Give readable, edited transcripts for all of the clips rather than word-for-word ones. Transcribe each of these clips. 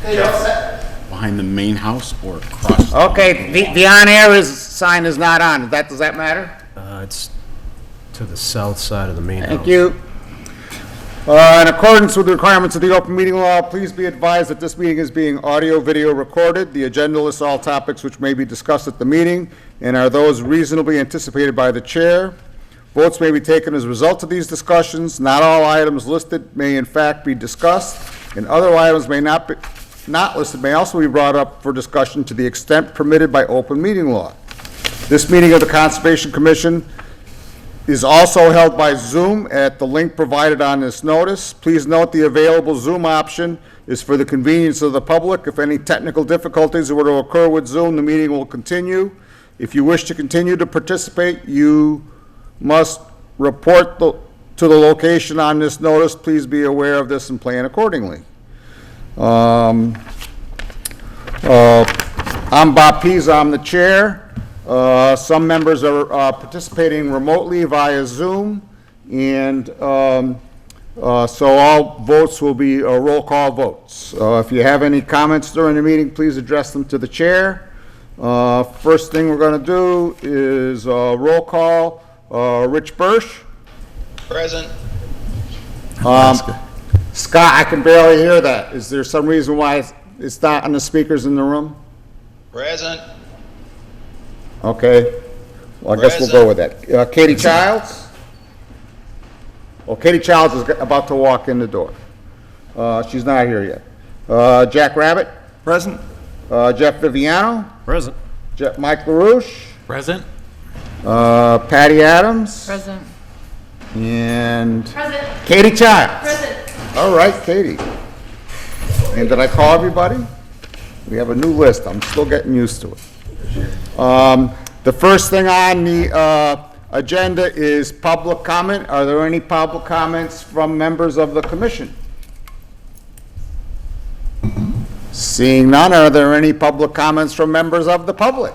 Okay, you're all set. Behind the main house or across? Okay, the on-air sign is not on. Does that matter? It's to the south side of the main house. Thank you. In accordance with the requirements of the open meeting law, please be advised that this meeting is being audio-video recorded. The agenda lists all topics which may be discussed at the meeting and are those reasonably anticipated by the chair. Votes may be taken as a result of these discussions. Not all items listed may in fact be discussed, and other items may not listed may also be brought up for discussion to the extent permitted by open meeting law. This meeting of the Conservation Commission is also held by Zoom at the link provided on this notice. Please note the available Zoom option is for the convenience of the public. If any technical difficulties were to occur with Zoom, the meeting will continue. If you wish to continue to participate, you must report to the location on this notice. Please be aware of this and plan accordingly. I'm Bob Pisa, I'm the chair. Some members are participating remotely via Zoom, and so all votes will be roll call votes. If you have any comments during the meeting, please address them to the chair. First thing we're going to do is roll call. Rich Birch. Present. Scott, I can barely hear that. Is there some reason why it's not on the speakers in the room? Present. Okay, well, I guess we'll go with that. Katie Childs? Well, Katie Childs is about to walk in the door. She's not here yet. Jack Rabbit? Present. Jeff Viviano? Present. Mike LaRouche? Present. Patty Adams? Present. And Present. Katie Childs? Present. All right, Katie. And did I call everybody? We have a new list. I'm still getting used to it. The first thing on the agenda is public comment. Are there any public comments from members of the commission? Seeing none, are there any public comments from members of the public?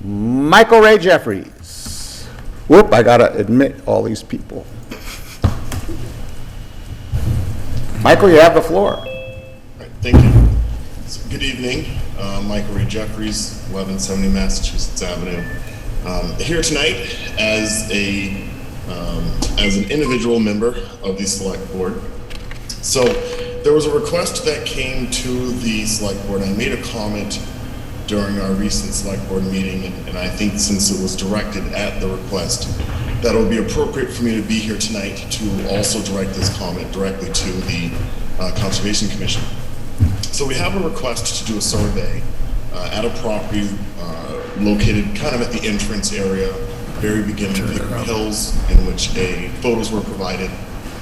Michael Ray Jeffries. Whoop, I gotta admit all these people. Michael, you have the floor. All right, thank you. So, good evening, Michael Ray Jeffries, 1170 Massachusetts Avenue. Here tonight as an individual member of the select board. So there was a request that came to the select board. I made a comment during our recent select board meeting, and I think since it was directed at the request, that it would be appropriate for me to be here tonight to also direct this comment directly to the Conservation Commission. So we have a request to do a survey at a property located kind of at the entrance area, very beginning of Hickory Hills, in which photos were provided,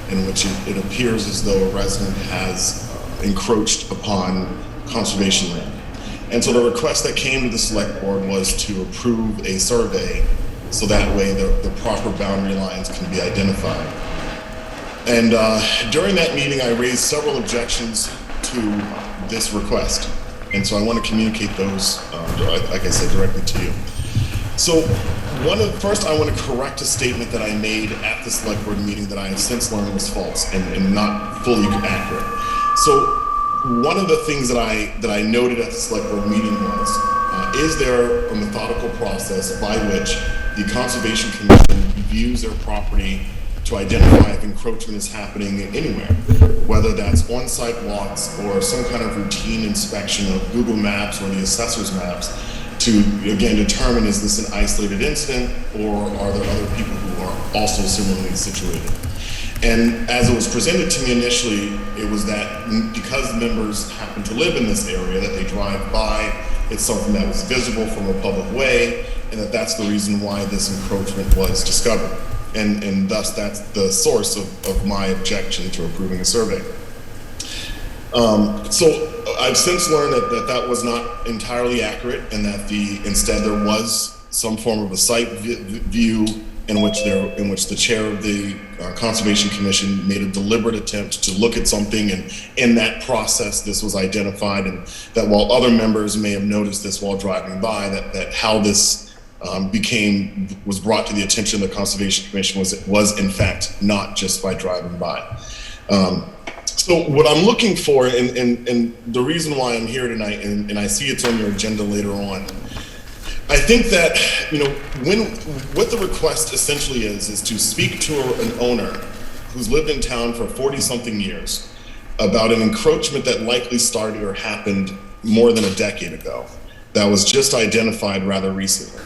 in which it appears as though a resident has encroached upon conservation land. And so the request that came to the select board was to approve a survey so that way the proper boundary lines can be identified. And during that meeting, I raised several objections to this request. And so I want to communicate those, like I said, directly to you. So first I want to correct a statement that I made at the select board meeting that I have since learned was false and not fully accurate. So one of the things that I noted at the select board meeting was, is there a methodical process by which the Conservation Commission reviews their property to identify if encroachment is happening anywhere, whether that's on-site walks or some kind of routine inspection of Google Maps or the assessor's maps to, again, determine is this an isolated incident or are there other people who are also similarly situated. And as it was presented to me initially, it was that because members happen to live in this area, that they drive by, it's something that was visible from a public way, and that's the reason why this encroachment was discovered. And thus that's the source of my objection to approving a survey. So I've since learned that was not entirely accurate, and that instead there was some form of a site view in which the chair of the Conservation Commission made a deliberate attempt to look at something, and in that process this was identified, and that while other members may have noticed this while driving by, that how this was brought to the attention of the Conservation Commission was in fact not just by driving by. So what I'm looking for, and the reason why I'm here tonight, and I see it's on your agenda later on, I think that, what the request essentially is to speak to an owner who's lived in town for 40-something years about an encroachment that likely started or happened more than a decade ago that was just identified rather recently.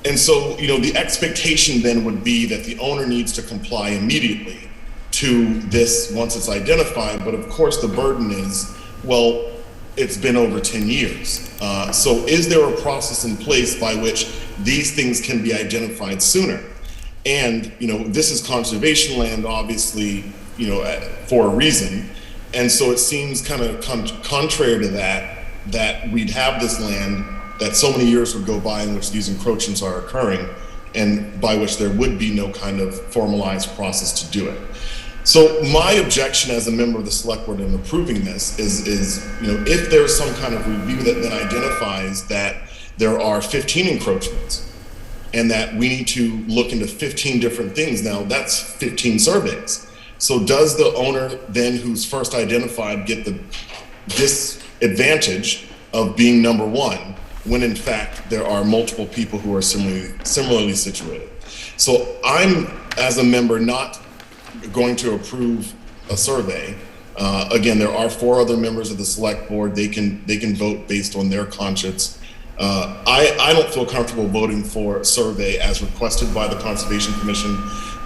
And so, the expectation then would be that the owner needs to comply immediately to this once it's identified. But of course, the burden is, well, it's been over 10 years. So is there a process in place by which these things can be identified sooner? And, this is conservation land, obviously, for a reason. And so it seems kind of contrary to that we'd have this land that so many years would go by in which these encroachments are occurring, and by which there would be no kind of formalized process to do it. So my objection as a member of the select board in approving this is if there's some kind of review that then identifies that there are 15 encroachments and that we need to look into 15 different things, now that's 15 surveys. So does the owner then who's first identified get the disadvantage of being number one when in fact there are multiple people who are similarly situated? So I'm, as a member, not going to approve a survey. Again, there are 4 other members of the select board. They can vote based on their conscience. I don't feel comfortable voting for a survey as requested by the Conservation Commission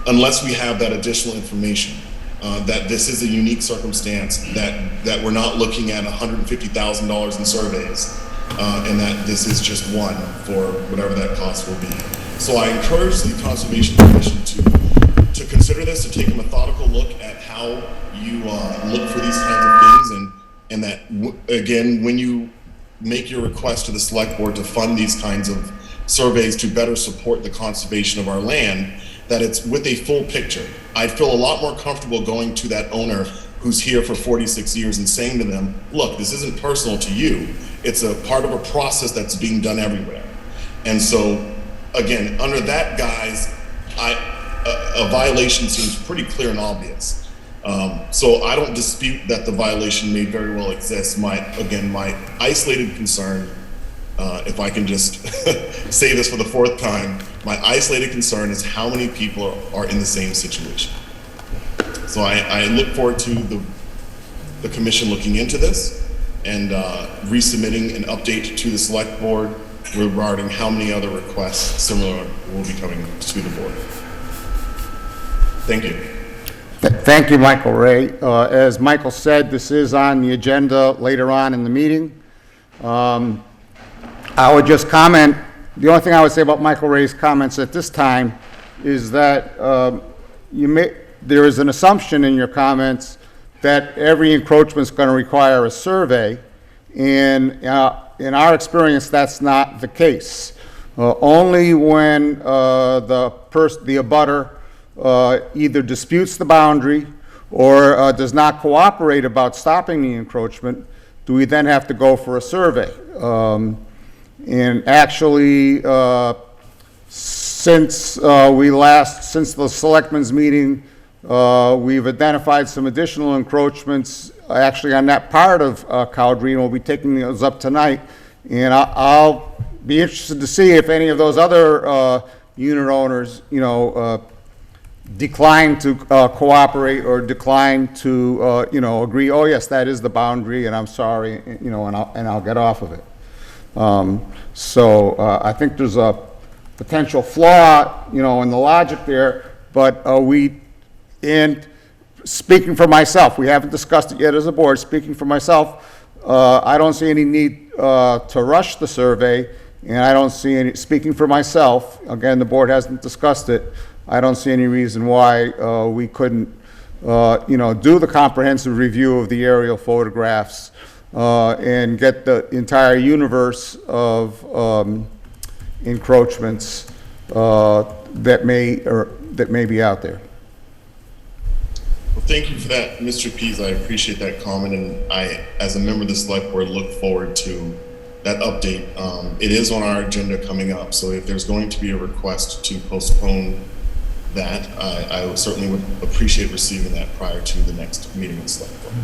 unless we have that additional information, that this is a unique circumstance, that we're not looking at $150,000 in surveys, and that this is just one for whatever that cost will be. So I encourage the Conservation Commission to consider this, to take a methodical look at how you look for these kinds of things, and that, again, when you make your request to the select board to fund these kinds of surveys to better support the conservation of our land, that it's with a full picture. I'd feel a lot more comfortable going to that owner who's here for 46 years and saying to them, look, this isn't personal to you. It's a part of a process that's being done everywhere. And so, again, under that guise, a violation seems pretty clear and obvious. So I don't dispute that the violation may very well exist. My isolated concern, if I can just say this for the 4th time, my isolated concern is how many people are in the same situation. So I look forward to the commission looking into this and resubmitting an update to the select board regarding how many other requests similar will be coming to the board. Thank you. Thank you, Michael Ray. As Michael said, this is on the agenda later on in the meeting. I would just comment, the only thing I would say about Michael Ray's comments at this time is that there is an assumption in your comments that every encroachment is going to require a survey, and in our experience, that's not the case. Only when the abutter either disputes the boundary or does not cooperate about stopping the encroachment do we then have to go for a survey. And actually, since the selectmen's meeting, we've identified some additional encroachments actually on that part of Cowdrey, and we'll be taking those up tonight. And I'll be interested to see if any of those other unit owners, decline to cooperate or decline to, agree, oh yes, that is the boundary, and I'm sorry, and I'll get off of it. So I think there's a potential flaw, in the logic there, but and speaking for myself, we haven't discussed it yet as a board, speaking for myself, I don't see any need to rush the survey, and I don't see any, speaking for myself, again, the board hasn't discussed it, I don't see any reason why we couldn't, do the comprehensive review of the aerial photographs and get the entire universe of encroachments that may be out there. Well, thank you for that, Mr. Pease. I appreciate that comment, and I, as a member of the select board, look forward to that update. It is on our agenda coming up, so if there's going to be a request to postpone that, I certainly would appreciate receiving that prior to the next meeting of the select board.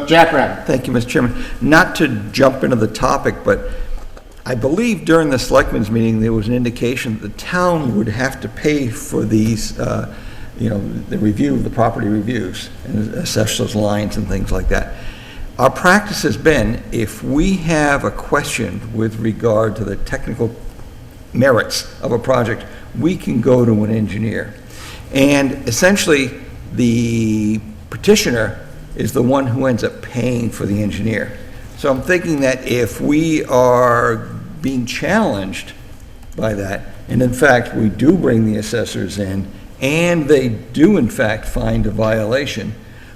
Jack Rabb. Thank you, Mr. Chairman. Not to jump into the topic, but I believe during the selectmen's meeting, there was an indication that the town would have to pay for these, the review, the property reviews, and assess those lines and things like that. Our practice has been, if we have a question with regard to the technical merits of a project, we can go to an engineer. And essentially, the petitioner is the one who ends up paying for the engineer. So I'm thinking that if we are being challenged by that, and in fact, we do bring the assessors in, and they do in fact find a violation,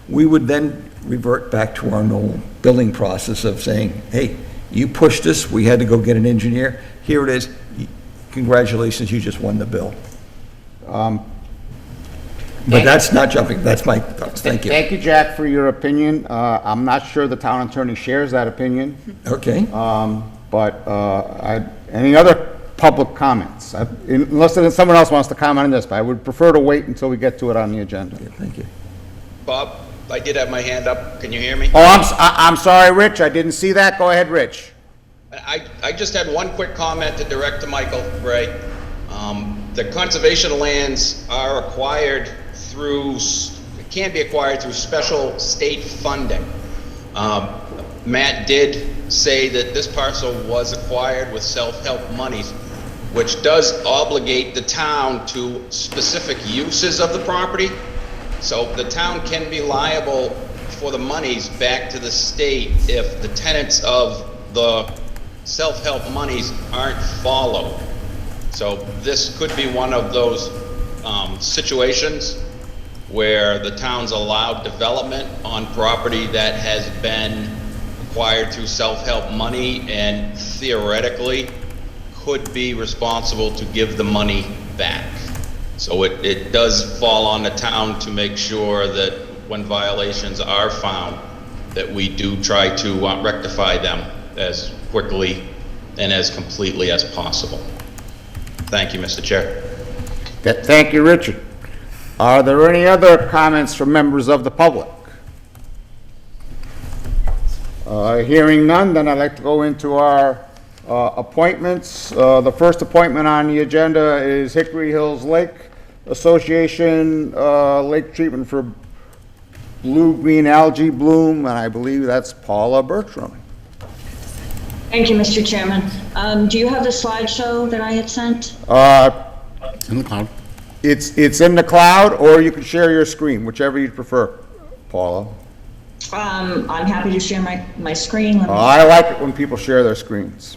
we would then revert back to our normal billing process of saying, hey, you pushed us, we had to go get an engineer, here it is, congratulations, you just won the bill. But that's not jumping, that's my thoughts, thank you. Thank you, Jack, for your opinion. I'm not sure the town attorney shares that opinion. Okay, Any other public comments? Unless someone else wants to comment on this, but I would prefer to wait until we get to it on the agenda. thank you. Bob, I did have my hand up. Can you hear me? Oh, I'm sorry, Rich, I didn't see that. Go ahead, Rich. I just had one quick comment to direct to Michael, Ray. The conservation lands are acquired can be acquired through special state funding. Matt did say that this parcel was acquired with self-help monies, which does obligate the town to specific uses of the property. So the town can be liable for the monies back to the state if the tenets of the self-help monies aren't followed. So this could be one of those situations where the town's allowed development on property that has been acquired through self-help money and theoretically could be responsible to give the money back. So it does fall on the town to make sure that when violations are found, that we do try to rectify them as quickly and as completely as possible. Thank you, Mr. Chair. Thank you, Richard. Are there any other comments from members of the public? Hearing none, then I'd like to go into our appointments. The first appointment on the agenda is Hickory Hills Lake Association, lake treatment for blue-green algae bloom, and I believe that's Paula Bertram. Thank you, Mr. Chairman. Do you have the slideshow that I had sent? It's in the cloud. It's in the cloud, or you can share your screen, whichever you prefer, Paula. I'm happy to share my screen. Let me- I like it when people share their screens.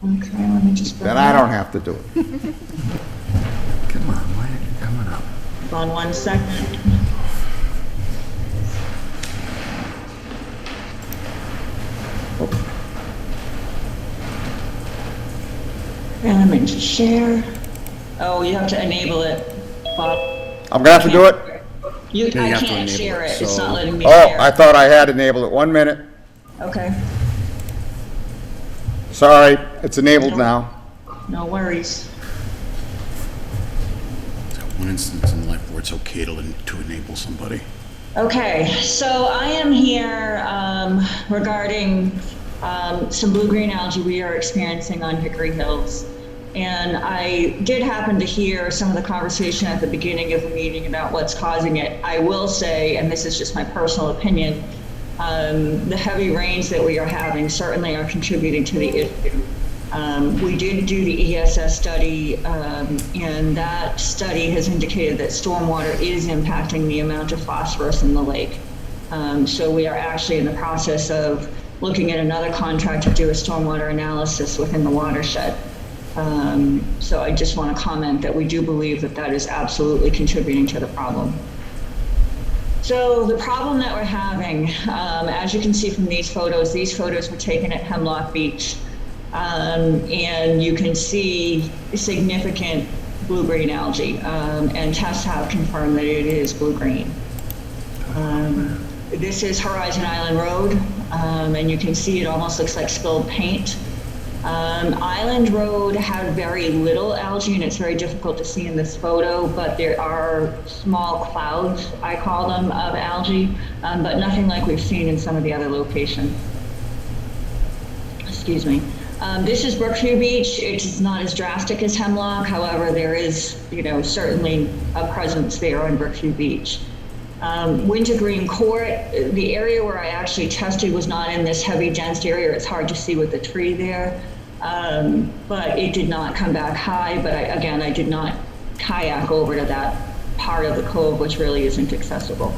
Okay, let me just. Then I don't have to do it. Come on, why are you coming up? Hold on 1 second. And let me just share. Oh, you have to enable it, Bob. I'm gonna have to do it? I you have to can't enable share it, it. It's so- not letting me Oh, share. I thought I had enabled it. 1 minute. Okay, Sorry, it's enabled now. no worries. It's got one instance in life where it's okay to enable somebody. Okay, so I am here regarding some blue-green algae we are experiencing on Hickory Hills. And I did happen to hear some of the conversation at the beginning of the meeting about what's causing it. I will say, and this is just my personal opinion, the heavy rains that we are having certainly are contributing to the issue. We did do the ESS study, and that study has indicated that stormwater is impacting the amount of phosphorus in the lake. So we are actually in the process of looking at another contract to do a stormwater analysis within the watershed. So I just want to comment that we do believe that that is absolutely contributing to the problem. So the problem that we're having, as you can see from these photos were taken at Hemlock Beach. And you can see significant blue-green algae, and tests have confirmed that it is blue-green. This is Horizon Island Road, and you can see it almost looks like spilled paint. Island Road had very little algae, and it's very difficult to see in this photo, but there are small clouds, I call them, of algae, but nothing like we've seen in some of the other locations. Excuse me. This is Brookview Beach. It is not as drastic as Hemlock. However, there is, certainly a presence there on Brookview Beach. Wintergreen Court, the area where I actually tested was not in this heavy dense area. It's hard to see with the tree there, but it did not come back high. But I did not kayak over to that part of the cove, which really isn't accessible.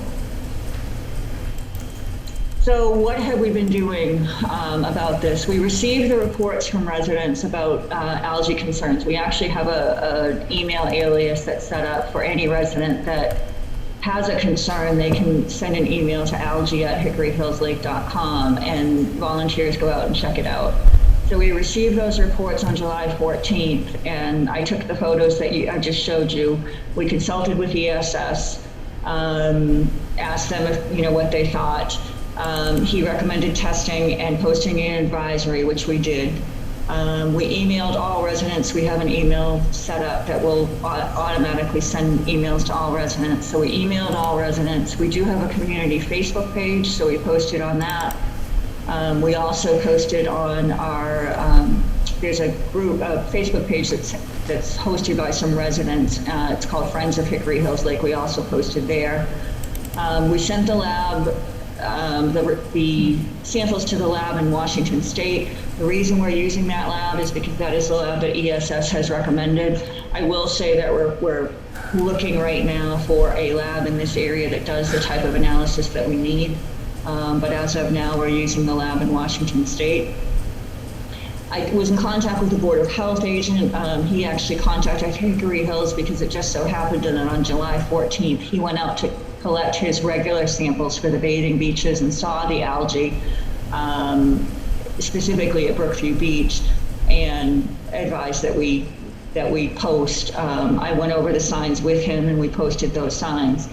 So what have we been doing about this? We received the reports from residents about algae concerns. We actually have an email alias that's set up for any resident that has a concern. They can send an email to algae@hickoryhillslake.com, and volunteers go out and check it out. So we received those reports on July 14th, and I took the photos that I just showed you. We consulted with ESS, asked them if, what they thought. He recommended testing and posting an advisory, which we did. We emailed all residents. We have an email set up that will automatically send emails to all residents. So we emailed all residents. We do have a community Facebook page, so we posted on that. We also posted on our, there's a group, a Facebook page that's hosted by some residents. It's called Friends of Hickory Hills Lake. We also posted there. We sent the lab the samples to the lab in Washington State. The reason we're using that lab is because that is the lab that ESS has recommended. I will say that we're looking right now for a lab in this area that does the type of analysis that we need. But as of now, we're using the lab in Washington State. I was in contact with the Board of Health agent. He actually contacted Hickory Hills because it just so happened that on July 14th, he went out to collect his regular samples for the bathing beaches and saw the algae, specifically at Brookview Beach, and advised that we post. I went over the signs with him and we posted those signs.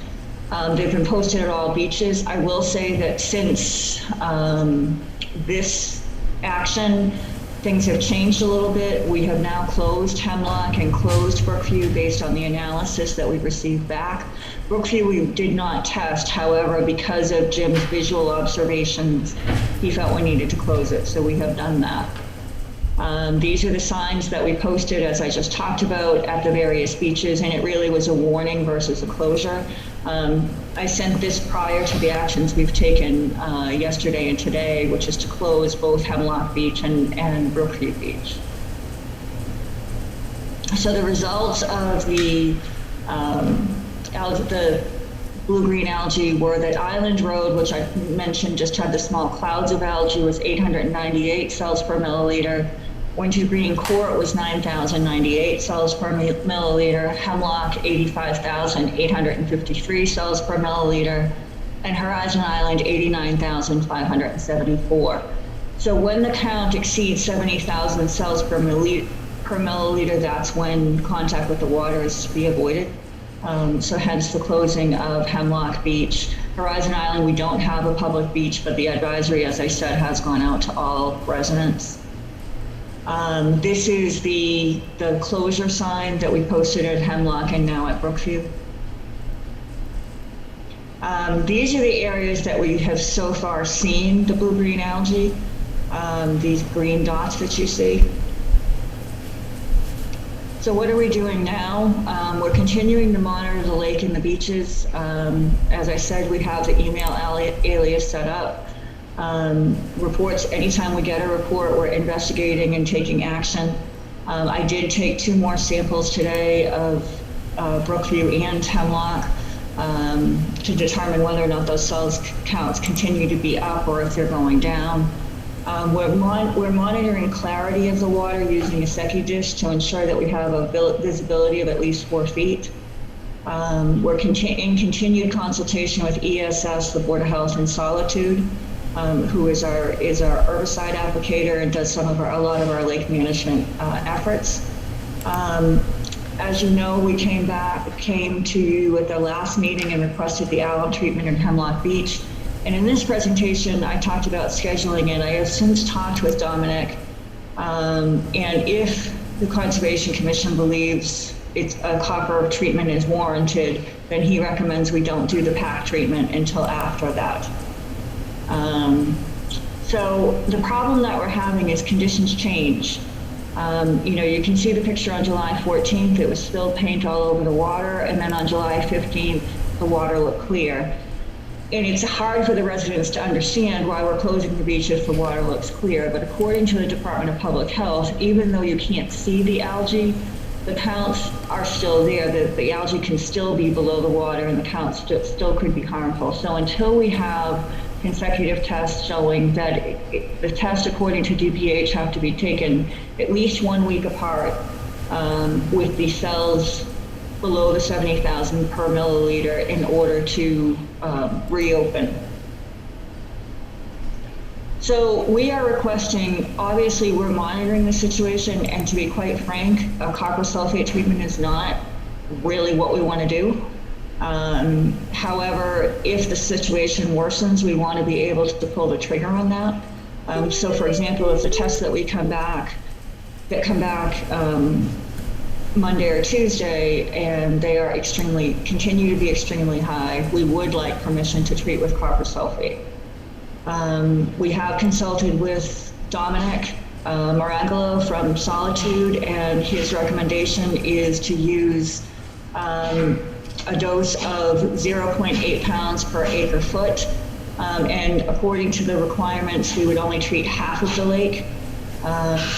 They've been posted at all beaches. I will say that since this action, things have changed a little bit. We have now closed Hemlock and closed Brookview based on the analysis that we've received back. Brookview we did not test, however, because of Jim's visual observations, he felt we needed to close it, so we have done that. These are the signs that we posted, as I just talked about, at the various beaches, and it really was a warning versus a closure. I sent this prior to the actions we've taken yesterday and today, which is to close both Hemlock Beach and Brookview Beach. So the results of the blue-green algae were that Island Road, which I mentioned just had the small clouds of algae, was 898 cells per milliliter. Wintergreen Court was 9,098 cells per milliliter. Hemlock, 85,853 cells per milliliter. And Horizon Island, 89,574. So when the count exceeds 70,000 cells per milliliter, that's when contact with the water is to be avoided. So hence the closing of Hemlock Beach. Horizon Island, we don't have a public beach, but the advisory, as I said, has gone out to all residents. This is the closure sign that we posted at Hemlock and now at Brookview. These are the areas that we have so far seen the blue-green algae, these green dots that you see. So what are we doing now? We're continuing to monitor the lake and the beaches. As I said, we have the email alias set up. Reports, anytime we get a report, we're investigating and taking action. I did take 2 more samples today of Brookview and Hemlock to determine whether or not those cells counts continue to be up or if they're going down. We're monitoring clarity of the water using a Secchi dish to ensure that we have a visibility of at least 4 feet. We're in continued consultation with ESS, the Board of Health, and Solitude, who is our herbicide applicator and does a lot of our lake management efforts. As you know, we came to you at the last meeting and requested the alum treatment in Hemlock Beach. And in this presentation, I talked about scheduling it. I have since talked with Dominic And if the Conservation Commission believes it's a copper treatment is warranted, then he recommends we don't do the pack treatment until after that. So the problem that we're having is conditions change. You can see the picture on July 14th, it was spilled paint all over the water, and then on July 15th, the water looked clear. And it's hard for the residents to understand why we're closing the beach if the water looks clear, but according to the Department of Public Health, even though you can't see the algae, the counts are still there. The algae can still be below the water and the counts still could be harmful. So until we have consecutive tests showing that the tests according to DPH have to be taken at least 1 week apart with the cells below the 70,000 per milliliter in order to reopen. So we are requesting, obviously we're monitoring the situation, and to be quite frank, a copper sulfate treatment is not really what we want to do. However, if the situation worsens, we want to be able to pull the trigger on that. So for example, if the tests that come back Monday or Tuesday, and they are continue to be extremely high, we would like permission to treat with copper sulfate. We have consulted with Dominic Marangolo from Solitude, and his recommendation is to use a dose of 0.8 pounds per acre foot. And according to the requirements, we would only treat half of the lake.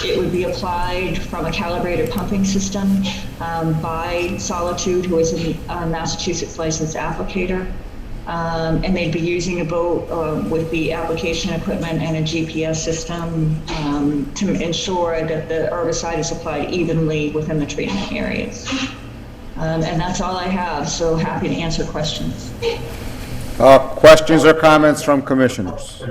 It would be applied from a calibrated pumping system by Solitude, who is a Massachusetts licensed applicator. And they'd be using a boat with the application equipment and a GPS system to ensure that the herbicide is applied evenly within the treatment areas. And that's all I have, so happy to answer questions. Questions or comments from commissioners?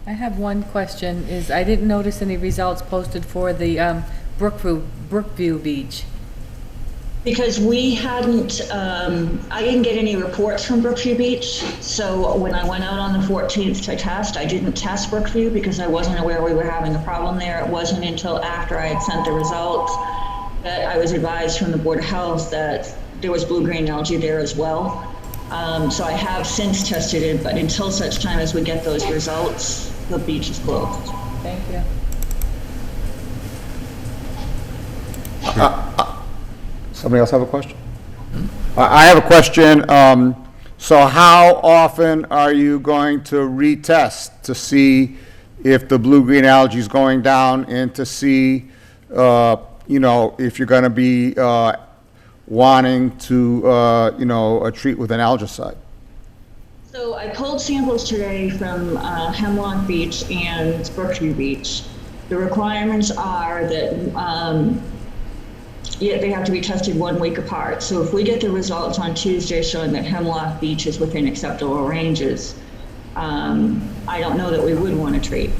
I have one question, is I didn't notice any results posted for the Brookview Beach. Because we hadn't, I didn't get any reports from Brookview Beach, so when I went out on the 14th to test, I didn't test Brookview because I wasn't aware we were having a problem there. It wasn't until after I had sent the results that I was advised from the Board of Health that there was blue-green algae there as well. So I have since tested it, but until such time as we get those results, the beach is closed. Thank you. Somebody else have a question? I have a question. So how often are you going to retest to see if the blue-green algae is going down and to see, if you're going to be wanting to, treat with an algicide? So I pulled samples today from Hemlock Beach and Brookview Beach. The requirements are that they have to be tested 1 week apart. So if we get the results on Tuesday showing that Hemlock Beach is within acceptable ranges, I don't know that we would want to treat.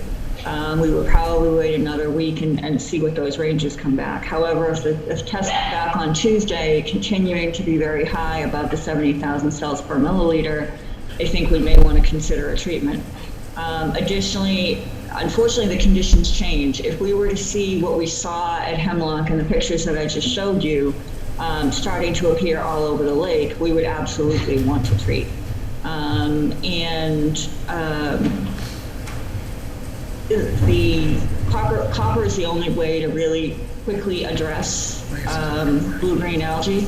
We would probably wait another week and see what those ranges come back. However, if the test back on Tuesday continuing to be very high, above the 70,000 cells per milliliter, I think we may want to consider a treatment. Additionally, unfortunately, the conditions change. If we were to see what we saw at Hemlock in the pictures that I just showed you, starting to appear all over the lake, we would absolutely want to treat. The copper is the only way to really quickly address blue-green algae.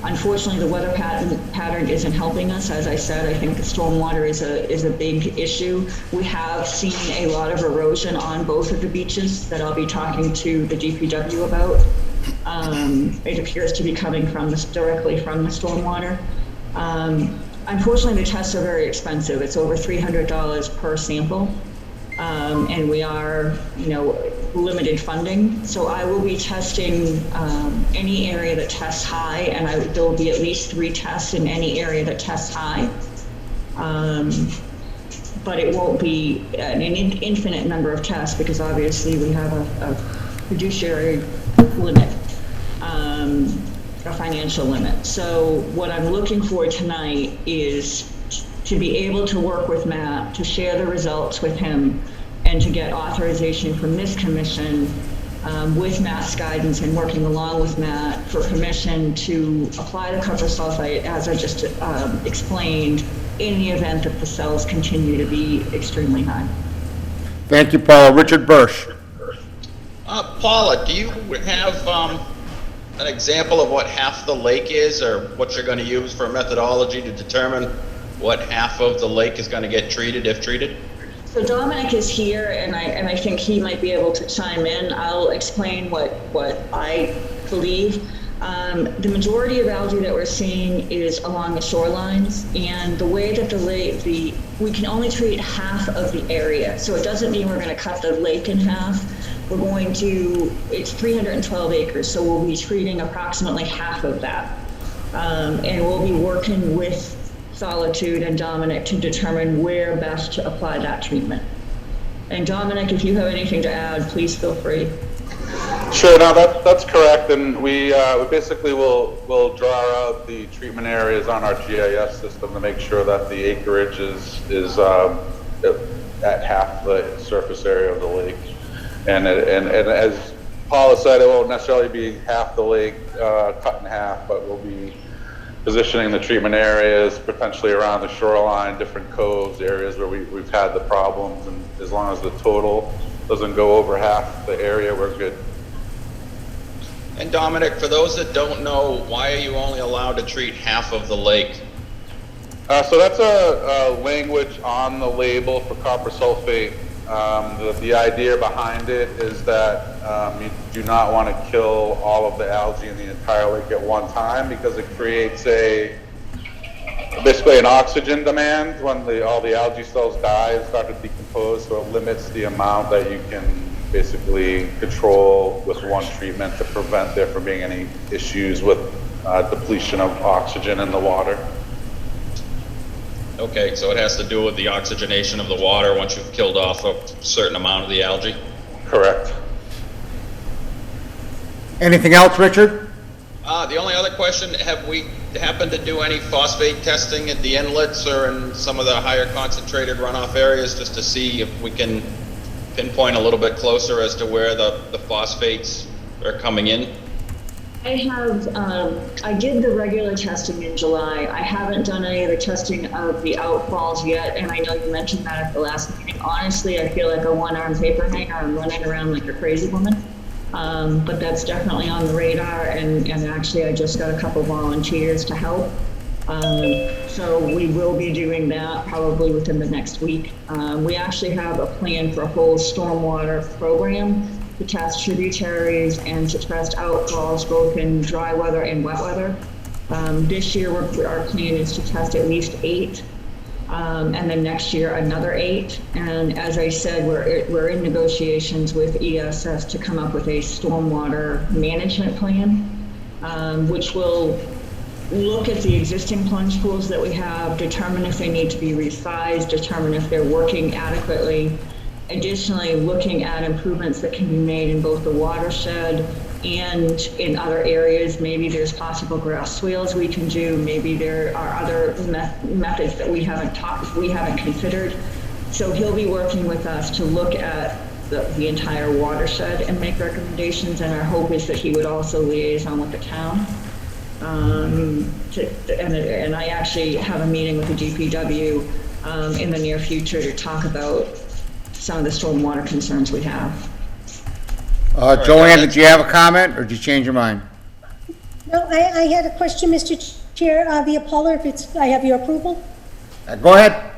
Unfortunately, the weather pattern isn't helping us. As I said, I think the stormwater is a big issue. We have seen a lot of erosion on both of the beaches that I'll be talking to the DPW about. It appears to be coming directly from the stormwater. Unfortunately, the tests are very expensive. It's over $300 per sample. And we are, limited funding. So I will be testing any area that tests high, and there will be at least 3 tests in any area that tests high. But it won't be an infinite number of tests because obviously we have a fiduciary limit, a financial limit. So what I'm looking for tonight is to be able to work with Matt, to share the results with him, and to get authorization from this commission with Matt's guidance and working along with Matt for permission to apply the copper sulfite, as I just explained, in the event that the cells continue to be extremely high. Thank you, Paula. Richard Bursch. Paula, do you have an example of what half the lake is, or what you're going to use for a methodology to determine what half of the lake is going to get treated, if treated? So Dominic is here, and I think he might be able to chime in. I'll explain what I believe. The majority of algae that we're seeing is along the shorelines, and the way that we can only treat half of the area. So it doesn't mean we're going to cut the lake in half. It's 312 acres, so we'll be treating approximately half of that. And we'll be working with Solitude and Dominic to determine where best to apply that treatment. And Dominic, if you have anything to add, please feel free. Sure, no, that's correct, and we basically will draw out the treatment areas on our GIS system to make sure that the acreage is at half the surface area of the lake. And as Paula said, it won't necessarily be half the lake cut in half, but we'll be positioning the treatment areas potentially around the shoreline, different coves, areas where we've had the problems, and as long as the total doesn't go over half the area, we're good. And Dominic, for those that don't know, why are you only allowed to treat half of the lake? So that's a language on the label for copper sulfate. The idea behind it is that you do not want to kill all of the algae in the entire lake at one time, because it creates basically an oxygen demand when all the algae cells die and start to decompose, so it limits the amount that you can basically control with one treatment to prevent there from being any issues with depletion of oxygen in the water. Okay, so it has to do with the oxygenation of the water once you've killed off a certain amount of the algae? Correct. Anything else, Richard? The only other question, have we happened to do any phosphate testing at the inlets or in some of the higher concentrated runoff areas, just to see if we can pinpoint a little bit closer as to where the phosphates are coming in? I did the regular testing in July. I haven't done any of the testing of the outfalls yet, and I know you mentioned that at the last meeting. Honestly, I feel like a one-armed paper hanger. I'm running around like a crazy woman. But that's definitely on the radar, and actually I just got a couple volunteers to help. So we will be doing that probably within the next week. We actually have a plan for a whole stormwater program to test tributaries and to test outfalls both in dry weather and wet weather. This year our plan is to test at least 8, and then next year another 8. And as I said, we're in negotiations with ESS to come up with a stormwater management plan, which will look at the existing plunge pools that we have, determine if they need to be resized, determine if they're working adequately. Additionally, looking at improvements that can be made in both the watershed and in other areas. Maybe there's possible grass swales we can do. Maybe there are other methods that we haven't considered. So he'll be working with us to look at the entire watershed and make recommendations. And our hope is that he would also liaison with the town. And I actually have a meeting with the DPW in the near future to talk about some of the stormwater concerns we have. Joanne, did you have a comment, or did you change your mind? No, I had a question, Mr. Chair, via Paula, I have your approval. Go ahead.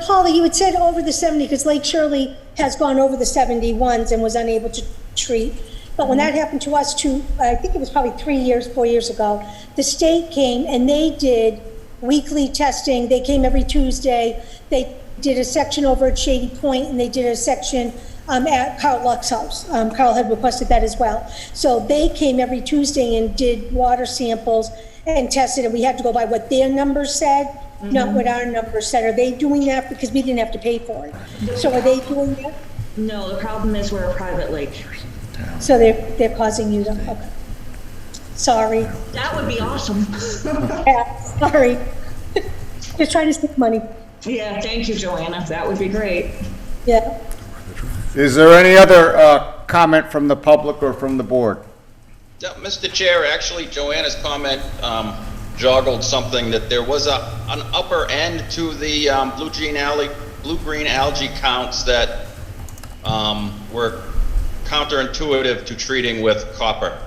Paula, you had said over the 70, because Lake Shirley has gone over the 71s and was unable to treat. But when that happened to us I think it was probably 4 years ago, the state came and they did weekly testing. They came every Tuesday. They did a section over at Shady Point, and they did a section at Carl Luck's house. Carl had requested that as well. So they came every Tuesday and did water samples and tested, and we had to go by what their numbers said, not what our numbers said. Are they doing that? Because we didn't have to pay for it. So are they doing that? No, the problem is we're a private lake. So they're causing you to, okay. Sorry. That would be awesome. Yeah, sorry. Just trying to save money. Yeah, thank you, Joanna. That would be great. Yeah. Is there any other comment from the public or from the board? Yeah, Mr. Chair, actually Joanna's comment joggled something, that there was an upper end to the blue-green algae counts that were counterintuitive to treating with copper.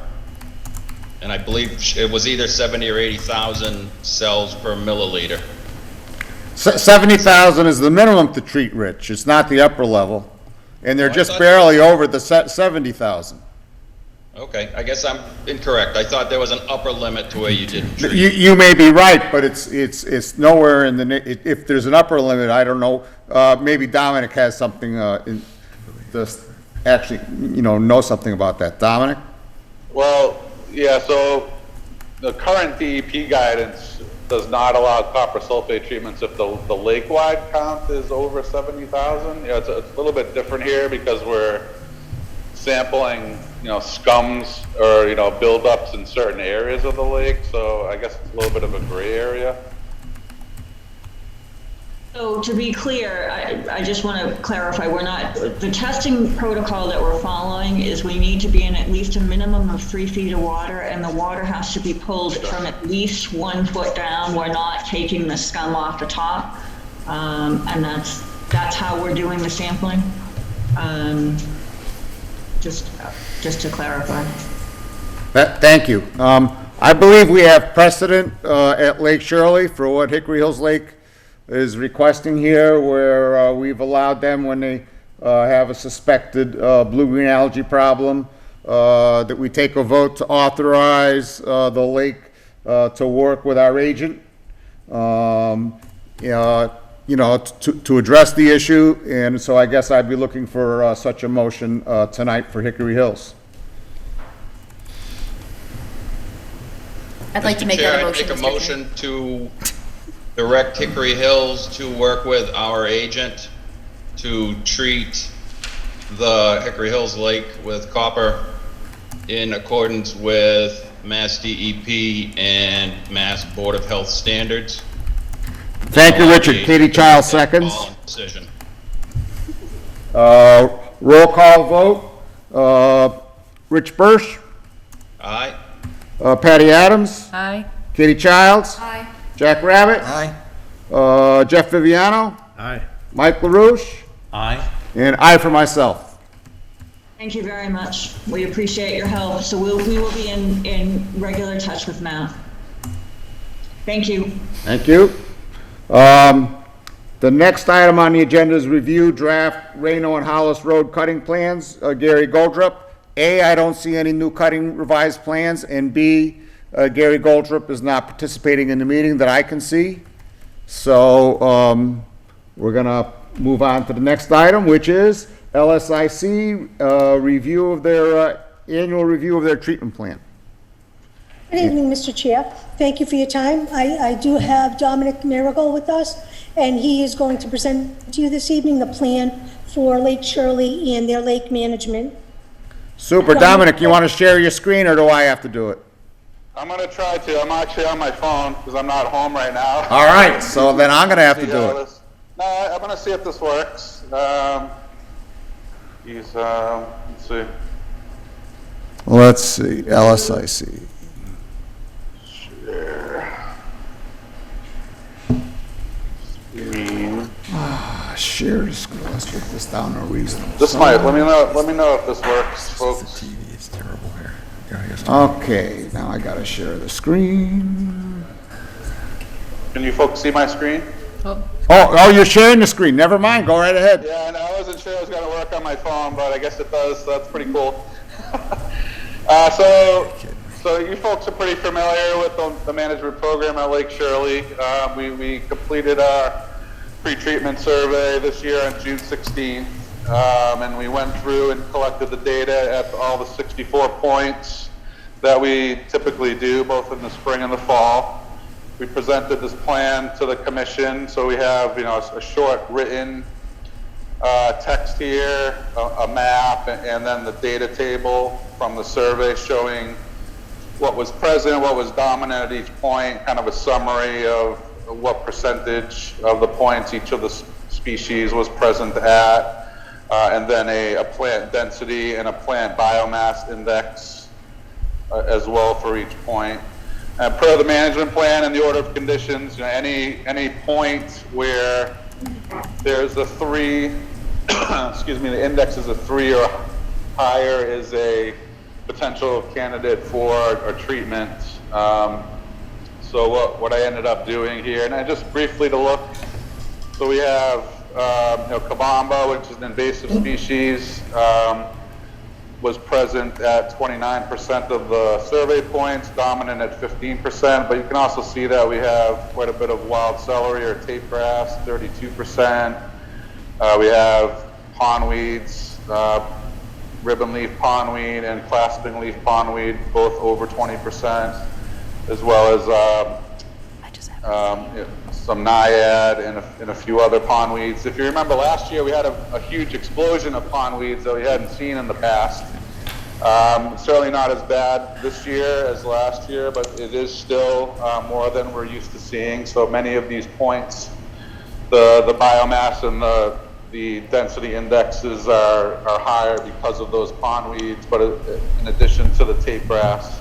And I believe it was either 70 or 80,000 cells per milliliter. 70,000 is the minimum to treat, Rich. It's not the upper level. And they're Oh, I just thought- barely over the 70,000. Okay, I guess I'm incorrect. I thought there was an upper limit to where you didn't treat. You may be right, but it's nowhere in the, if there's an upper limit, I don't know. Maybe Dominic has something, actually, know something about that. Dominic? Well, yeah, so the current DEP guidance does not allow copper sulfate treatments if the lake-wide count is over 70,000. It's a little bit different here because we're sampling, scums or, buildups in certain areas of the lake. So I guess it's a little bit of a gray area. So to be clear, I just want to clarify, the testing protocol that we're following is we need to be in at least a minimum of 3 feet of water, and the water has to be pulled from at least 1 foot down. We're not taking the scum off the top, and that's how we're doing the sampling. Just to clarify. Thank you. I believe we have precedent at Lake Shirley for what Hickory Hills Lake is requesting here, where we've allowed them, when they have a suspected blue-green algae problem, that we take a vote to authorize the lake to work with our agent, to address the issue. And so I guess I'd be looking for such a motion tonight for Hickory Hills. I'd like to Mr. make Chair, that a I'd motion. make a Mr. Chair. motion to direct Hickory Hills to work with our agent to treat the Hickory Hills Lake with copper in accordance with Mass DEP and Mass Board of Health standards. Thank you, Richard. Katie Childs seconds. Decision. Roll call vote. Rich Birsch, Aye. Patty Adams, Aye. Katie Childs, Aye. Jack Rabbit, Aye. Jeff Viviano, Aye. Mike LaRouche, Aye. and I for myself. Thank you very much. We appreciate your help. So we will be in regular touch with Matt. Thank you. Thank you. The next item on the agenda is review draft Reno and Hollis Road cutting plans. Gary Goldrup. A, I don't see any new cutting revised plans, and B, Gary Goldrup is not participating in the meeting that I can see. So we're gonna move on to the next item, which is LSIC review of their annual review of their treatment plan. Good evening, Mr. Chair. Thank you for your time. I do have Dominic Miracle with us, and he is going to present to you this evening the plan for Lake Shirley and their lake management. Super. Dominic, you want to share your screen, or do I have to do it? I'm going to try to. I'm actually on my phone because I'm not home right now. All right, so then I'm going to have to do it. No, I'm going to see if this works. Let's see. Let's see, LSIC. Share the screen. Let's get this down to a reasonable. This might. Let me know if this works, folks. TV is terrible here. Okay, now I gotta share the screen. Can you folks see my screen? Oh, you're sharing the screen. Never mind. Go right ahead. Yeah, and I wasn't sure it was going to work on my phone, but I guess it does. So that's pretty cool. So you folks are pretty familiar with the management program at Lake Shirley. We completed our pre-treatment survey this year on June 16th, and we went through and collected the data at all the 64 points that we typically do, both in the spring and the fall. We presented this plan to the commission, so we have, a short written text here, a map, and then the data table from the survey showing what was present, what was dominant at each point, kind of a summary of what percentage of the points each of the species was present at. and then a plant density and a plant biomass index as well for each point. Per the management plan and the order of conditions, any point where there's a 3, excuse me, the index is a 3 or higher is a potential candidate for a treatment. So what I ended up doing here, and I just briefly to look, so we have Kabamba, which is an invasive species, was present at 29% of the survey points, dominant at 15%, but you can also see that we have quite a bit of wild celery or tape grass, 32%. We have pondweeds, ribbon leaf pondweed and clasping leaf pondweed, both over 20%, as well as some naiad and a few other pondweeds. If you remember last year, we had a huge explosion of pondweeds that we hadn't seen in the past. Certainly not as bad this year as last year, but it is still more than we're used to seeing. So many of these points, the biomass and the density indexes are higher because of those pondweeds, but in addition to the tape grass.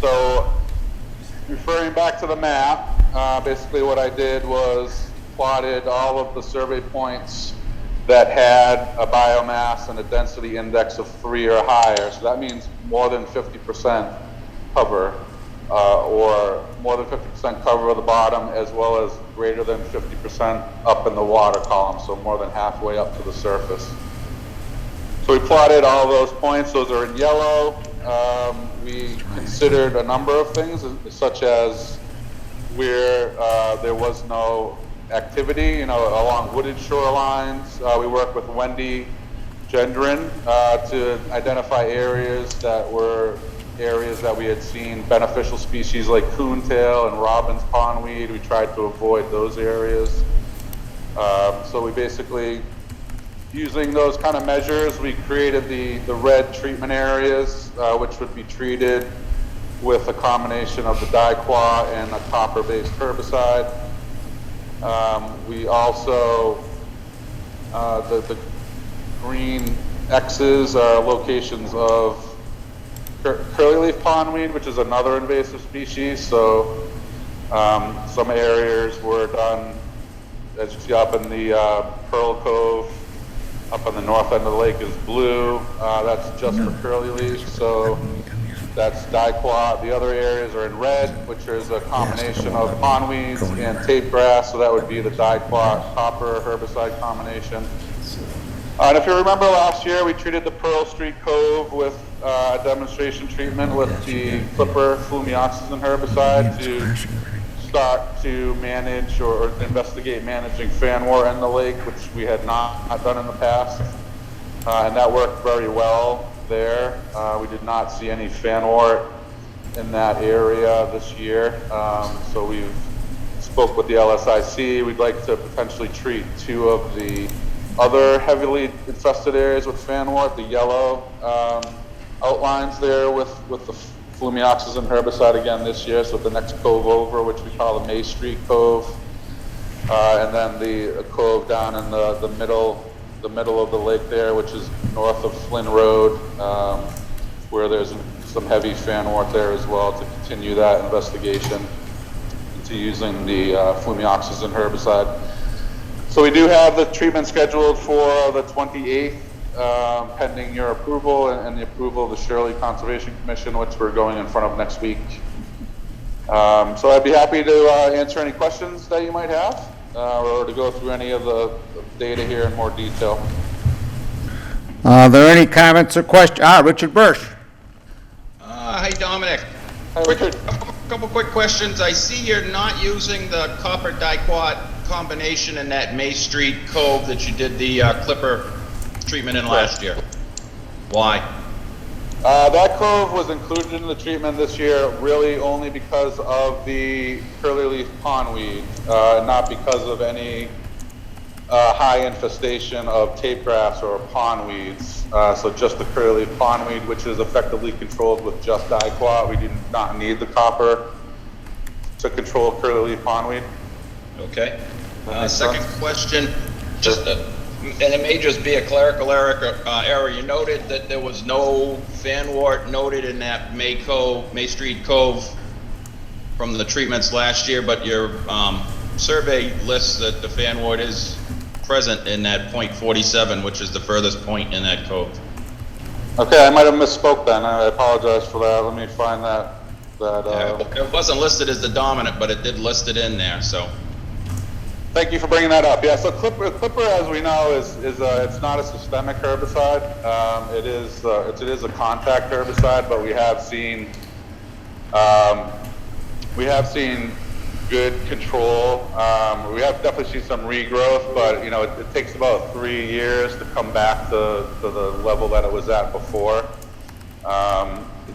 So referring back to the map, basically what I did was plotted all of the survey points that had a biomass and a density index of 3 or higher. So that means more than 50% cover, or more than 50% cover of the bottom, as well as greater than 50% up in the water column, so more than halfway up to the surface. So we plotted all those points. Those are in yellow. We considered a number of things, such as where there was no activity, along wooded shorelines. We worked with Wendy Gendron to identify areas that were areas that we had seen beneficial species like coontail and robin's pondweed. We tried to avoid those areas. So we basically, using those kind of measures, we created the red treatment areas, which would be treated with a combination of the dicua and a copper-based herbicide. We also, the green X's are locations of curly leaf pondweed, which is another invasive species. So some areas were done, as you see up in the Pearl Cove, up on the north end of the lake is blue. That's just for curly leaf. So that's dicua. The other areas are in red, which is a combination of pondweeds and tape grass. So that would be the dicua copper herbicide combination. And if you remember last year, we treated the Pearl Street Cove with a demonstration treatment with the Clipper flumioxazin herbicide to start to manage or investigate managing fan wart in the lake, which we had not done in the past. And that worked very well there. We did not see any fan wart in that area this year. So we've spoke with the LSIC. We'd like to potentially treat 2 of the other heavily infested areas with fan wart, the yellow outlines there with the flumioxazin herbicide again this year. So the next cove over, which we call the May Street Cove, and then the cove down in the middle of the lake there, which is north of Flynn Road, where there's some heavy fan wart there as well, to continue that investigation into using the flumioxazin herbicide. So we do have the treatment scheduled for the 28th, pending your approval and the approval of the Shirley Conservation Commission, which we're going in front of next week. So I'd be happy to answer any questions that you might have, or to go through any of the data here in more detail. Are there any comments or questions? Richard Bursch. Hi, Dominic. Hi, Richard. A couple quick questions. I see you're not using the copper diquat combination in that May Street Cove that you did the Clipper treatment in last year. Why? That cove was included in the treatment this year really only because of the curly leaf pondweed, not because of any high infestation of tape grass or pondweeds. So just the curly leaf pondweed, which is effectively controlled with just dicua. We do not need the copper to control curly leaf pondweed. Okay. Second question, just and it may just be a clerical error. You noted that there was no fanwort noted in that May Street Cove from the treatments last year, but your survey lists that the fanwort is present in that point 47, which is the furthest point in that cove. Okay, I might have misspoke then. I apologize for that. Let me find that. It wasn't listed as the dominant, but it did list it in there, so. Thank you for bringing that up. Yeah, so Clipper, as we know, is it's not a systemic herbicide. It is a contact herbicide, but we have seen good control. We have definitely seen some regrowth, but you know it takes about 3 years to come back to the level that it was at before.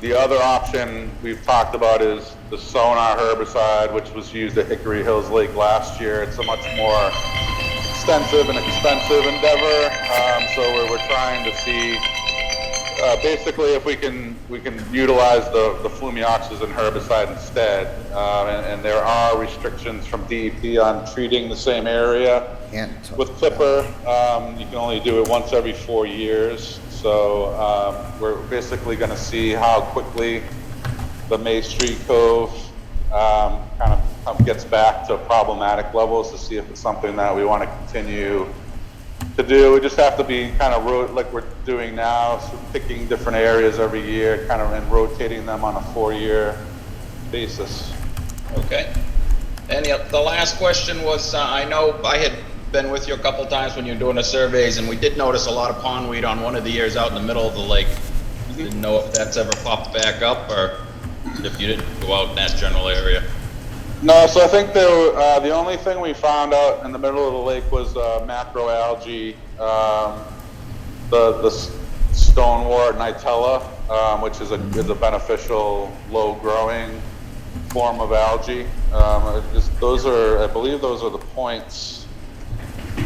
The other option we've talked about is the sonar herbicide, which was used at Hickory Hills Lake last year. It's a much more extensive and expensive endeavor. So we're trying to see basically if we can utilize the flumioxazin herbicide instead. And there are restrictions from DEP on treating the same area. With Clipper, you can only do it once every 4 years. So we're basically going to see how quickly the May Street Cove kind of gets back to problematic levels to see if it's something that we want to continue to do. We just have to be kind of like we're doing now, so picking different areas every year, kind of and rotating them on a 4-year basis. Okay. And the last question was, I know I had been with you a couple times when you were doing the surveys, and we did notice a lot of pondweed on one of the years out in the middle of the lake. Didn't know if that's ever popped back up or if you didn't go out in that general area. No, so I think the only thing we found out in the middle of the lake was macroalgae, the stonewort nitella, which is a beneficial low-growing form of algae. Those are, I believe, those are the points.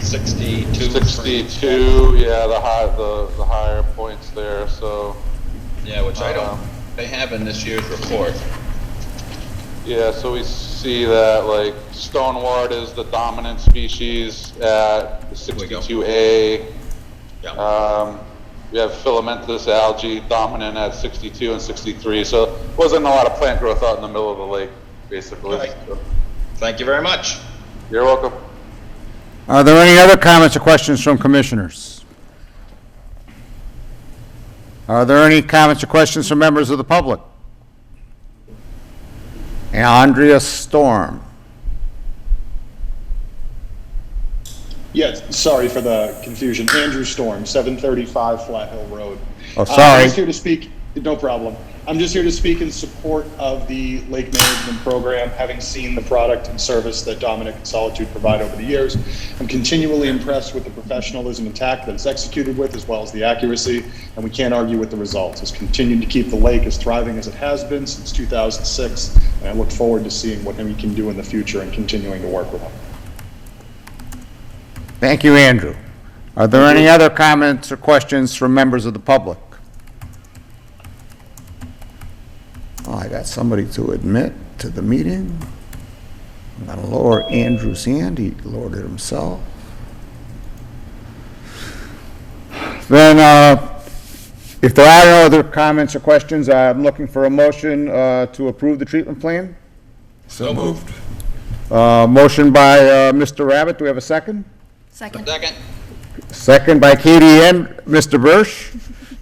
62. Yeah, the higher points there. So. Yeah, which they have in this year's report. Yeah, so we see that like stonewort is the dominant species at 62A. Yeah. We have filamentous algae dominant at 62 and 63. So wasn't a lot of plant growth out in the middle of the lake, basically. Right. So. Thank you very much. You're welcome. Are there any other comments or questions from commissioners? Are there any comments or questions from members of the public? Andrea Storm. Yes, sorry for the confusion. Andrew Storm, 735 Flat Hill Road. Oh, sorry. I'm just here to speak, no problem. I'm just here to speak in support of the lake management program, having seen the product and service that Dominic and Solitude provide over the years. I'm continually impressed with the professionalism and tact that it's executed with, as well as the accuracy, and we can't argue with the results. It's continued to keep the lake as thriving as it has been since 2006, and I look forward to seeing what we can do in the future and continuing to work with them. Thank you, Andrew. Are there any other comments or questions from members of the public? Oh, I got somebody to admit to the meeting. I'm going to lower Andrew's hand. He lowered it himself. Then, if there are no other comments or questions, I'm looking for a motion to approve the treatment plan. So moved. Motion by Mr. Rabbit. Do we have a second? Second. Second by Katie and Mr. Bursch.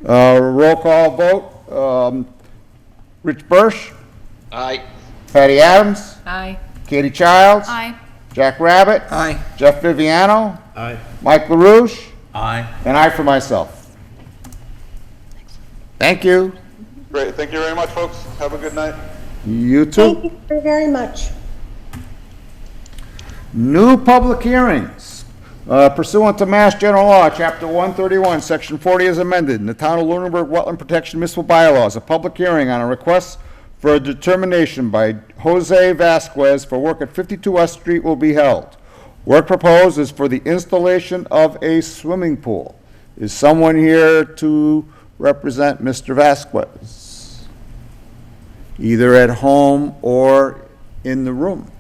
Roll call vote. Rich Bursch. Aye. Patty Adams. Aye. Katie Childs. Aye. Jack Rabbit. Aye. Jeff Viviano. Aye. Mike LaRouche. Aye. And I for myself. Thank you. Great. Thank you very much, folks. Have a good night. You too. Thank you very, very much. New public hearings. Pursuant to Mass General Law, Chapter 131, Section 40 is amended, in the Town of Lunenburg Wetland Protection Municipal Bylaws, a public hearing on a request for a determination by Jose Vasquez for work at 52 West Street will be held. Work proposed is for the installation of a swimming pool. Is someone here to represent Mr. Vasquez? Either at home or in the room?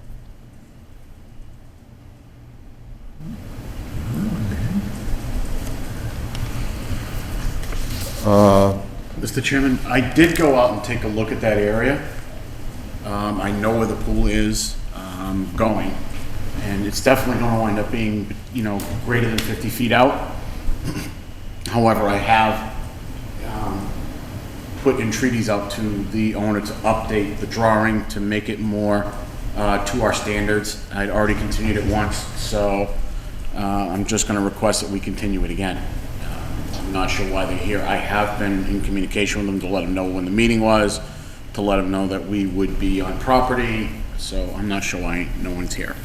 Mr. Chairman, I did go out and take a look at that area. I know where the pool is going, and it's definitely going to wind up being, greater than 50 feet out. However, I have put entreaties out to the owner to update the drawing to make it more to our standards. I'd already continued it once, so I'm just going to request that we continue it again. I'm not sure why they're here. I have been in communication with them to let them know when the meeting was, to let them know that we would be on property, so I'm not sure why no one's here.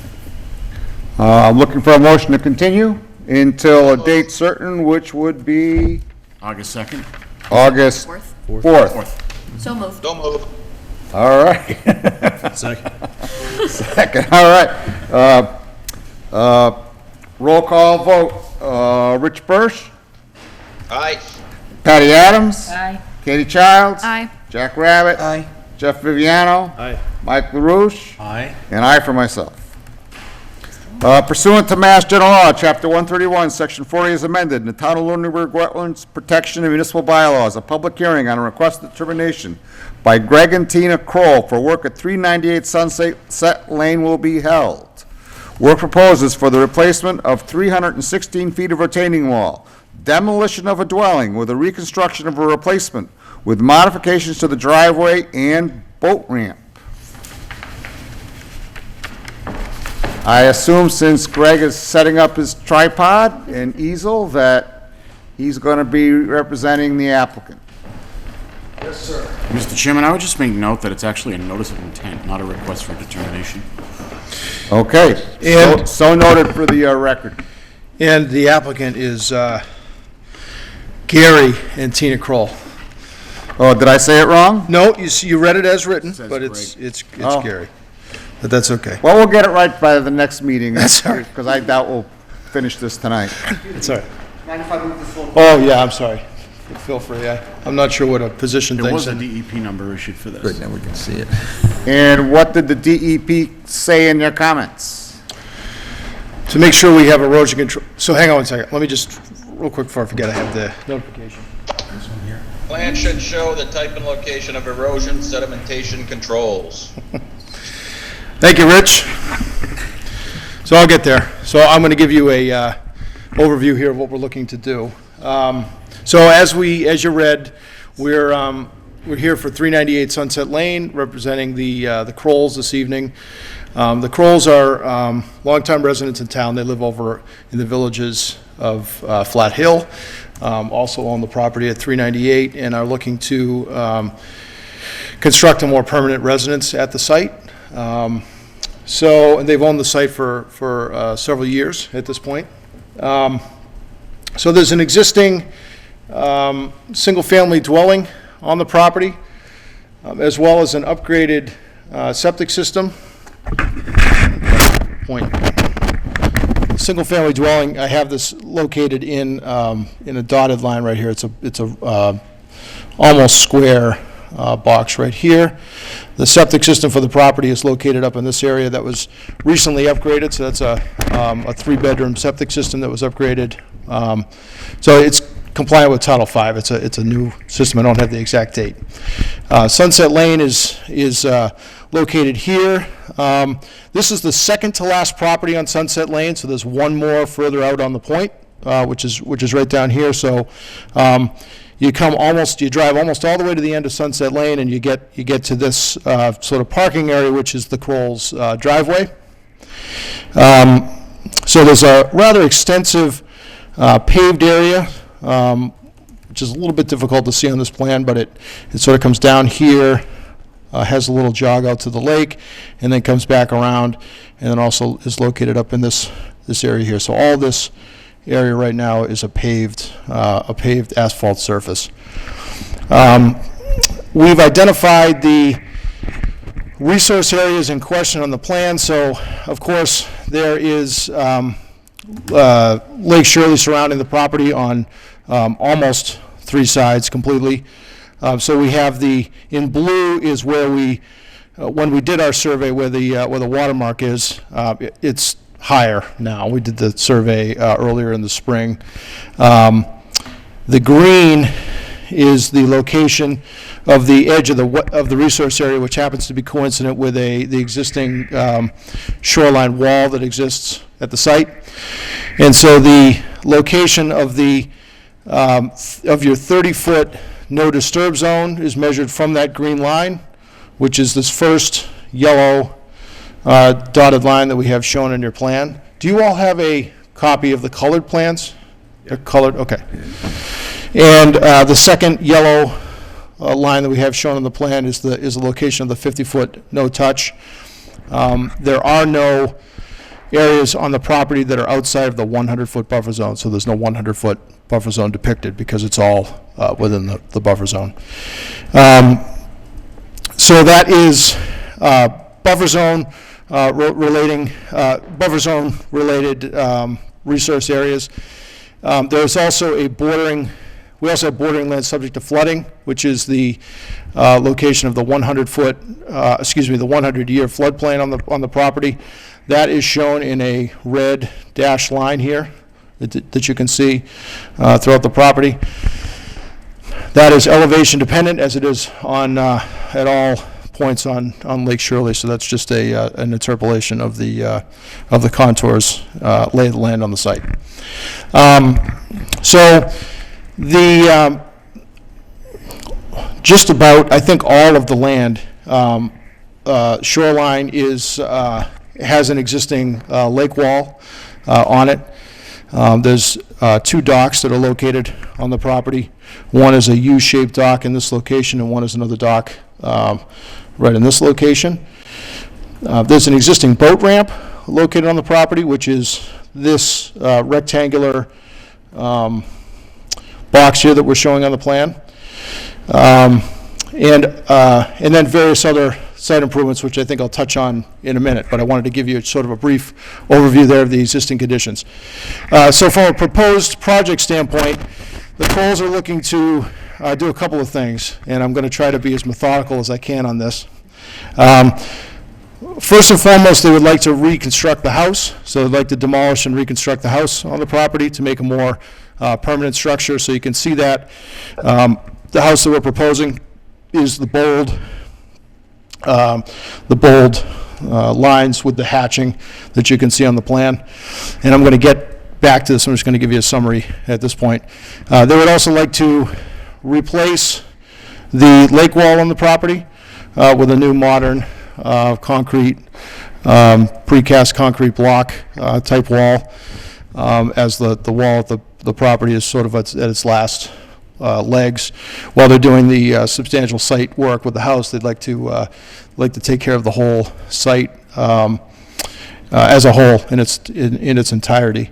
I'm looking for a motion to continue until a date certain, which would be August 2nd? August 4th. So moved. Don't move. All right. Second, all right. Roll call vote. Rich Bursch, Aye. Patty Adams, Aye. Katie Childs. Aye. Jack Rabbit. Aye. Jeff Viviano. Aye. Mike LaRouche. Aye. And I for myself. Pursuant to Mass General Law, Chapter 131, Section 40 is amended, in the Town of Lunenburg Wetlands Protection and Municipal Bylaws, a public hearing on a request of determination by Greg and Tina Kroll for work at 398 Sunset Lane will be held. Work proposes for the replacement of 316 feet of retaining wall, demolition of a dwelling with a reconstruction of a replacement, with modifications to the driveway and boat ramp. I assume since Greg is setting up his tripod and easel that he's going to be representing the applicant. Mr. Chairman, I would just make note that it's actually a notice of intent, not a request for determination. Okay, And- so noted for the record. And the applicant is Gary and Tina Kroll. Oh, did I say it wrong? No, you read it as written, Says but it's Oh. Gary. But that's okay. Well, we'll get it right by the next meeting. That's all right. Because I doubt we'll finish this tonight. It's all right. Oh, yeah, I'm sorry. Feel free. I'm not sure what a position There thing's was a in. DEP number issued for this. Good, now we can see it. And what did the DEP say in their comments? To make sure we have erosion control. So hang on one second. Let me just, real quick before I forget, I have the notification. Plan should show the type and location of erosion sedimentation controls. Thank you, Rich. So I'll get there. So I'm going to give you a overview here of what we're looking to do. So as you read, we're here for 398 Sunset Lane, representing the Krolls this evening. The Krolls are longtime residents in town. They live over in the villages of Flat Hill, also own the property at 398, and are looking to construct a more permanent residence at the site. And they've owned the site for several years at this point. So there's an existing single-family dwelling on the property, as well as an upgraded septic system. Single-family dwelling, I have this located in a dotted line right here. It's a almost square box right here. The septic system for the property is located up in this area that was recently upgraded, so that's a three-bedroom septic system that was upgraded. So it's compliant with Title V. It's a new system. I don't have the exact date. Sunset Lane is located here. This is the second to last property on Sunset Lane, so there's one more further out on the point, which is right down here. So you drive almost all the way to the end of Sunset Lane, and you get to this sort of parking area, which is the Kroll's driveway. So there's a rather extensive paved area, which is a little bit difficult to see on this plan, but it sort of comes down here, has a little jog out to the lake, and then comes back around, and then also is located up in this area here. So all this area right now is a paved asphalt surface. We've identified the resource areas in question on the plan. So, of course, there is Lake Shirley surrounding the property on almost three sides completely. So we have in blue is where when we did our survey, where the watermark is, it's higher now. We did the survey earlier in the spring. The green is the location of the edge of the resource area, which happens to be coincident with the existing shoreline wall that exists at the site. And so the location of your 30-foot no disturb zone is measured from that green line, which is this first yellow dotted line that we have shown in your plan. Do you all have a copy of the colored plans? They're colored, okay. And the second yellow line that we have shown on the plan is the location of the 50-foot no-touch. There are no areas on the property that are outside of the 100-foot buffer zone, so there's no 100-foot buffer zone depicted because it's all within the buffer zone. So that is buffer zone related resource areas. There's also we also have bordering land subject to flooding, which is the location of the 100-foot, the 100-year floodplain on the property. That is shown in a red dashed line here that you can see throughout the property. That is elevation dependent, as it is on at all points on Lake Shirley. So that's just an interpolation of the contours, lay of the land on the site. So the just about, I think, all of the land shoreline has an existing lake wall on it. There's 2 docks that are located on the property. One is a U-shaped dock in this location, and one is another dock right in this location. There's an existing boat ramp located on the property, which is this rectangular box here that we're showing on the plan. And then various other site improvements, which I think I'll touch on in a minute, but I wanted to give you sort of a brief overview there of the existing conditions. So from a proposed project standpoint, the Coles are looking to do a couple of things, and I'm going to try to be as methodical as I can on this. First and foremost, they would like to reconstruct the house, so they'd like to demolish and reconstruct the house on the property to make a more permanent structure. So you can see that the house that we're proposing is the bold lines with the hatching that you can see on the plan. And I'm going to get back to this. I'm just going to give you a summary at this point. They would also like to replace the lake wall on the property with a new modern concrete, precast concrete block type wall, as the wall at the property is sort of at its last legs. While they're doing the substantial site work with the house, they'd like to take care of the whole site as a whole in its entirety.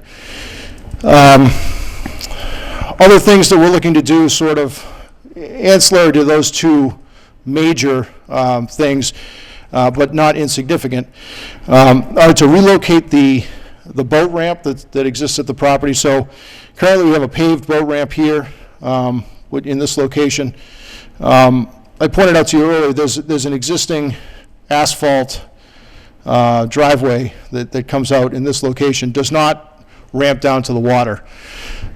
Other things that we're looking to do, sort of ancillary to those 2 major things, but not insignificant, are to relocate the boat ramp that exists at the property. So currently we have a paved boat ramp here in this location. I pointed out to you earlier, there's an existing asphalt driveway that comes out in this location, does not ramp down to the water.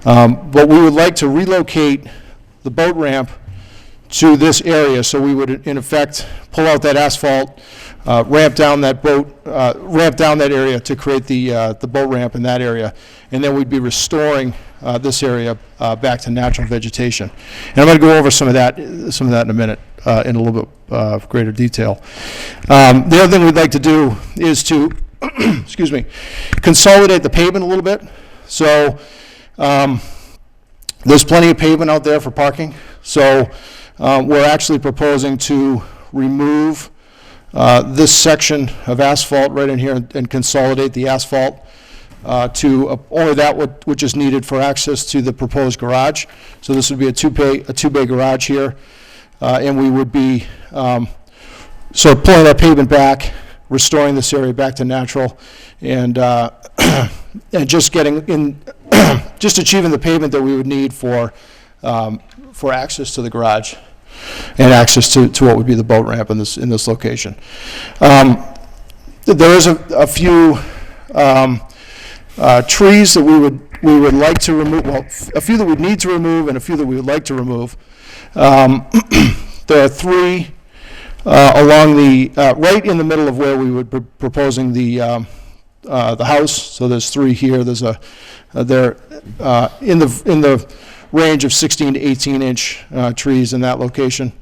But we would like to relocate the boat ramp to this area, so we would in effect pull out that asphalt, ramp down that area to create the boat ramp in that area, and then we'd be restoring this area back to natural vegetation. And I'm going to go over some of that in a minute in a little bit greater detail. The other thing we'd like to do is to excuse me, consolidate the pavement a little bit. So there's plenty of pavement out there for parking. So we're actually proposing to remove this section of asphalt right in here and consolidate the asphalt to only that which is needed for access to the proposed garage. So this would be a two-bay garage here, and we would be sort of pulling that pavement back, restoring this area back to natural, and and just getting in, just achieving the pavement that we would need for access to the garage and access to what would be the boat ramp in this location. There is a few trees that we would like to remove. Well, a few that we need to remove and a few that we would like to remove. There are three along the, right in the middle of where we would be proposing the house. So there's three here. There's they're in the range of 16 to 18-inch trees in that location.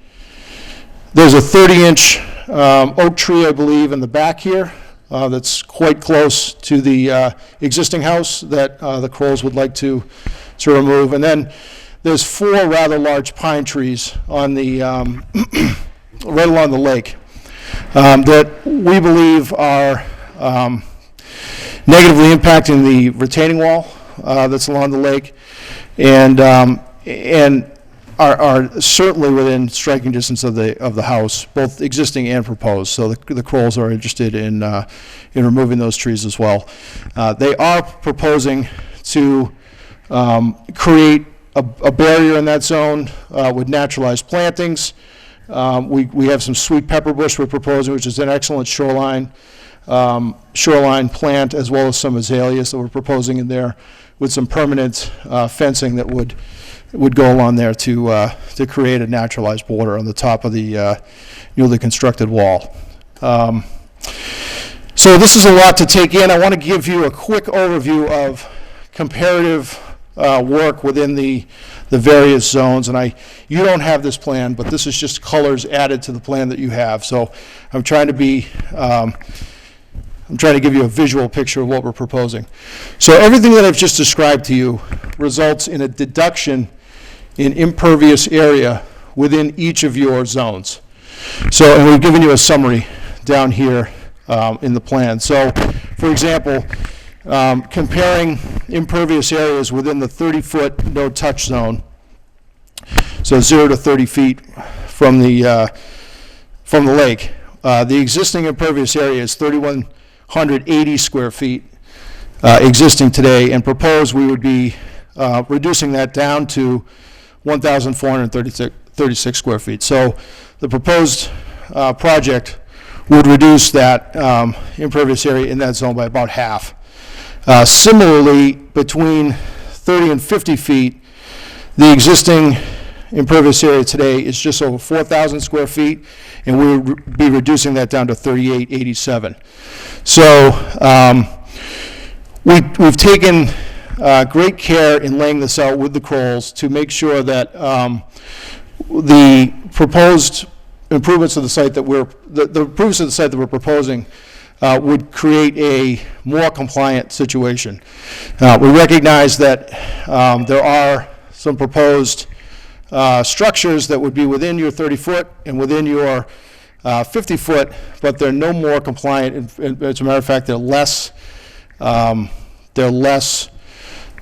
There's a 30-inch oak tree, I believe, in the back here that's quite close to the existing house that the Crolls would like to remove. And then there's four rather large pine trees on the right along the lake that we believe are negatively impacting the retaining wall that's along the lake, and are certainly within striking distance of the house, both existing and proposed. So the Crolls are interested in removing those trees as well. They are proposing to create a barrier in that zone with naturalized plantings. We have some sweet pepper bush we're proposing, which is an excellent shoreline plant, as well as some azaleas that we're proposing in there, with some permanent fencing that would go along there to create a naturalized border on the top of the newly constructed wall. So this is a lot to take in. I want to give you a quick overview of comparative work within the various zones, and you don't have this plan, but this is just colors added to the plan that you have. So I'm trying to give you a visual picture of what we're proposing. So everything that I've just described to you results in a deduction in impervious area within each of your zones. So, and we've given you a summary down here in the plan. So, for example, comparing impervious areas within the 30-foot no-touch zone, so 0 to 30 feet from the lake. The existing impervious area is 3,180 square feet existing today, and proposed we would be reducing that down to 1,436 square feet. So the proposed project would reduce that impervious area in that zone by about half. Similarly, between 30 and 50 feet, the existing impervious area today is just over 4,000 square feet, and we would be reducing that down to 3,887. So we've taken great care in laying this out with the Crolls to make sure that the proposed improvements of the site that the improvements of the site that we're proposing would create a more compliant situation. We recognize that there are some proposed structures that would be within your 30-foot and within your 50-foot, but they're no more compliant. As a matter of fact, they're less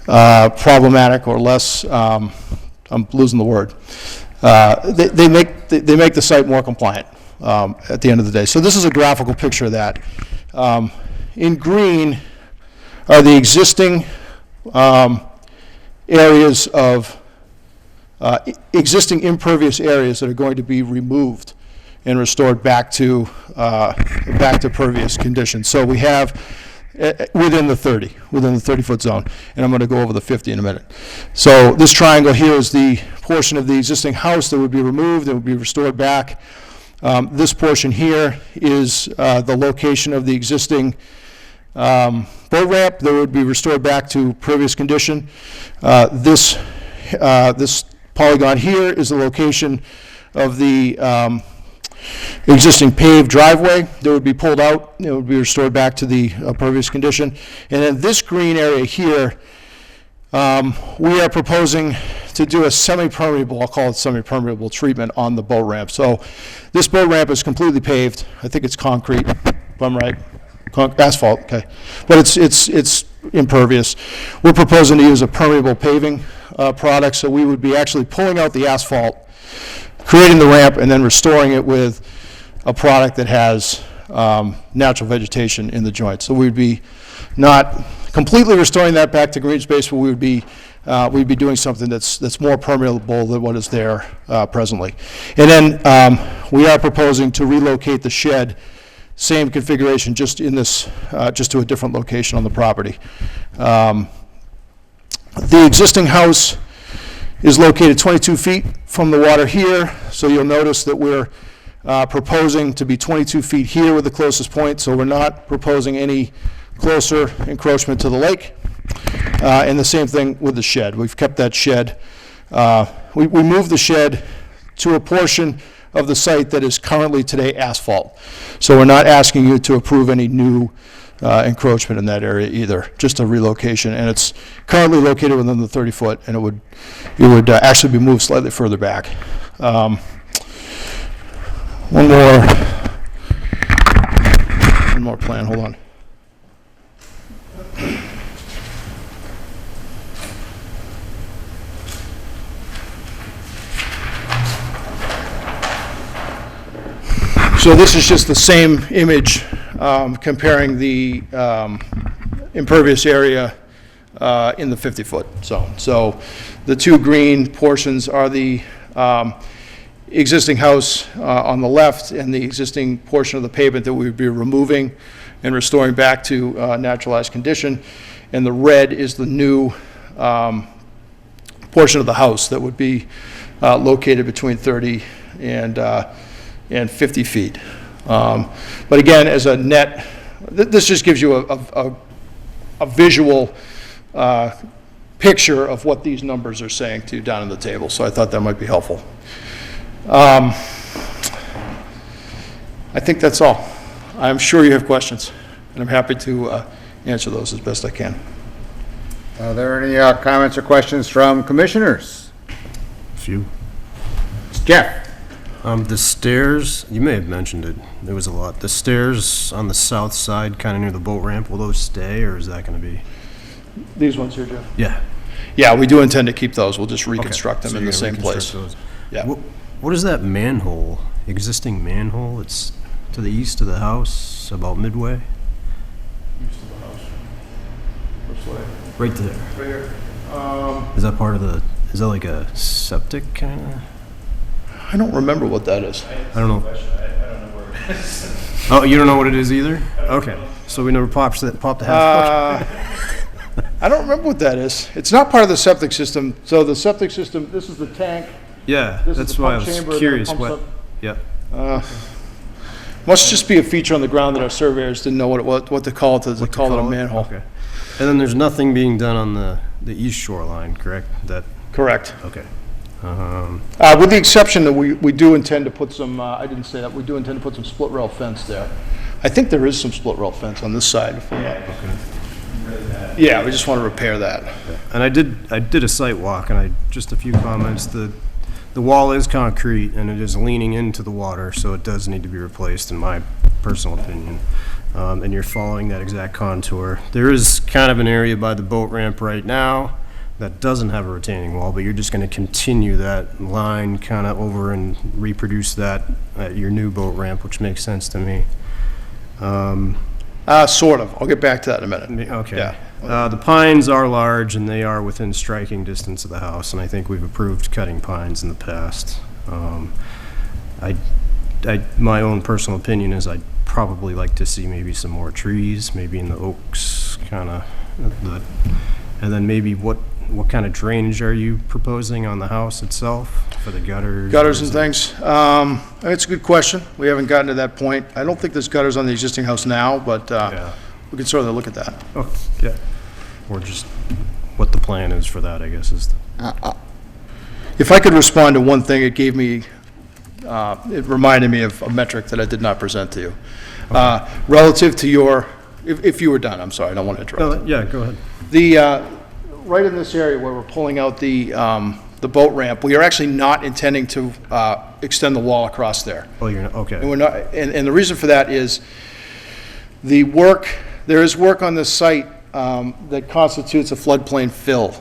problematic, or less. I'm losing the word. They make the site more compliant at the end of the day. So this is a graphical picture of that. In green are the existing areas of existing impervious areas that are going to be removed and restored back to pervious conditions. So we have within the 30-foot zone, and I'm going to go over the 50 in a minute. So this triangle here is the portion of the existing house that would be removed and would be restored back. This portion here is the location of the existing boat ramp that would be restored back to previous condition. This polygon here is the location of the existing paved driveway that would be pulled out. It would be restored back to the previous condition. And then this green area here, we are proposing to do a semi-permeable, I'll call it semi-permeable treatment on the boat ramp. So this boat ramp is completely paved. I think it's concrete, if I'm right. Asphalt, okay. But it's impervious. We're proposing to use a permeable paving product, so we would be actually pulling out the asphalt, creating the ramp, and then restoring it with a product that has natural vegetation in the joint. So we'd be not completely restoring that back to green space, but we'd be doing something that's more permeable than what is there presently. And then we are proposing to relocate the shed, same configuration, just in this, just to a different location on the property. The existing house is located 22 feet from the water here, so you'll notice that we're proposing to be 22 feet here with the closest point, so we're not proposing any closer encroachment to the lake. And the same thing with the shed. We've kept that shed. We moved the shed to a portion of the site that is currently today asphalt. So we're not asking you to approve any new encroachment in that area either, just a relocation. And it's currently located within the 30-foot, and it would actually be moved slightly further back. One more plan, hold on. So this is just the same image comparing the impervious area in the 50-foot zone. So the two green portions are the existing house on the left and the existing portion of the pavement that we would be removing and restoring back to naturalized condition. And the red is the new portion of the house that would be located between 30 and 50 feet. But again, as a net, this just gives you a visual picture of what these numbers are saying to you down on the table, so I thought that might be helpful. I think that's all. I'm sure you have questions, and I'm happy to answer those as best I can. Are there any comments or questions from commissioners? Few. Jeff? The stairs, you may have mentioned it, there was a lot. The stairs on the south side, kind of near the boat ramp, will those stay, or is that going to be? These ones here, Jeff? Yeah. Yeah, we do intend to keep those. We'll just reconstruct Okay, them so in you're the gonna same place. reconstruct those. Yeah. What is that manhole, existing manhole? It's to the east of the house, about midway? East of the house. Which way? Right there. Right here. Is that part of the, is that like a septic kind of? I don't remember what that is. I don't know. I don't know where it is. Oh, you don't know what it is either? Okay, so we never popped the half. I don't remember what that is. It's not part of the septic system. So the septic system, this is the tank. Yeah, This is that's the why I pump was chamber that curious pumps what, up. yeah. Must just be a feature on the ground that our surveyors didn't know what to call it. They call it a manhole. Okay. And then there's nothing being done on the east shoreline, correct? That, Correct. okay. With the exception that we do intend to put some, I didn't say that, we do intend to put some split rail fence there. I think there is some split rail fence on this side. Yeah, we just want to repair that. And I did a site walk, and just a few comments. The wall is concrete, and it is leaning into the water, so it does need to be replaced, in my personal opinion. And you're following that exact contour. There is kind of an area by the boat ramp right now that doesn't have a retaining wall, but you're just going to continue that line kind of over and reproduce that at your new boat ramp, which makes sense to me. Sort of. I'll get back to that in a minute. Okay. Yeah. The pines are large, and they are within striking distance of the house, and I think we've approved cutting pines in the past. My own personal opinion is I'd probably like to see maybe some more trees, maybe in the oaks, kind of, and then maybe what kind of drainage are you proposing on the house itself for the gutters? Gutters and things. It's a good question. We haven't gotten to that point. I don't think there's gutters on the existing house now, but Yeah. we can certainly look at that. Oh, yeah. Or just what the plan is for that, I guess, is. If I could respond to one thing, it gave me, it reminded me of a metric that I did not present to you. Relative to your, if you were done, I'm sorry, I don't want to interrupt. Yeah, go ahead. The, right in this area where we're pulling out the boat ramp, we are actually not intending to extend the wall across there. Oh, you're not, okay. And we're not, and the reason for that is there is work on this site that constitutes a floodplain fill.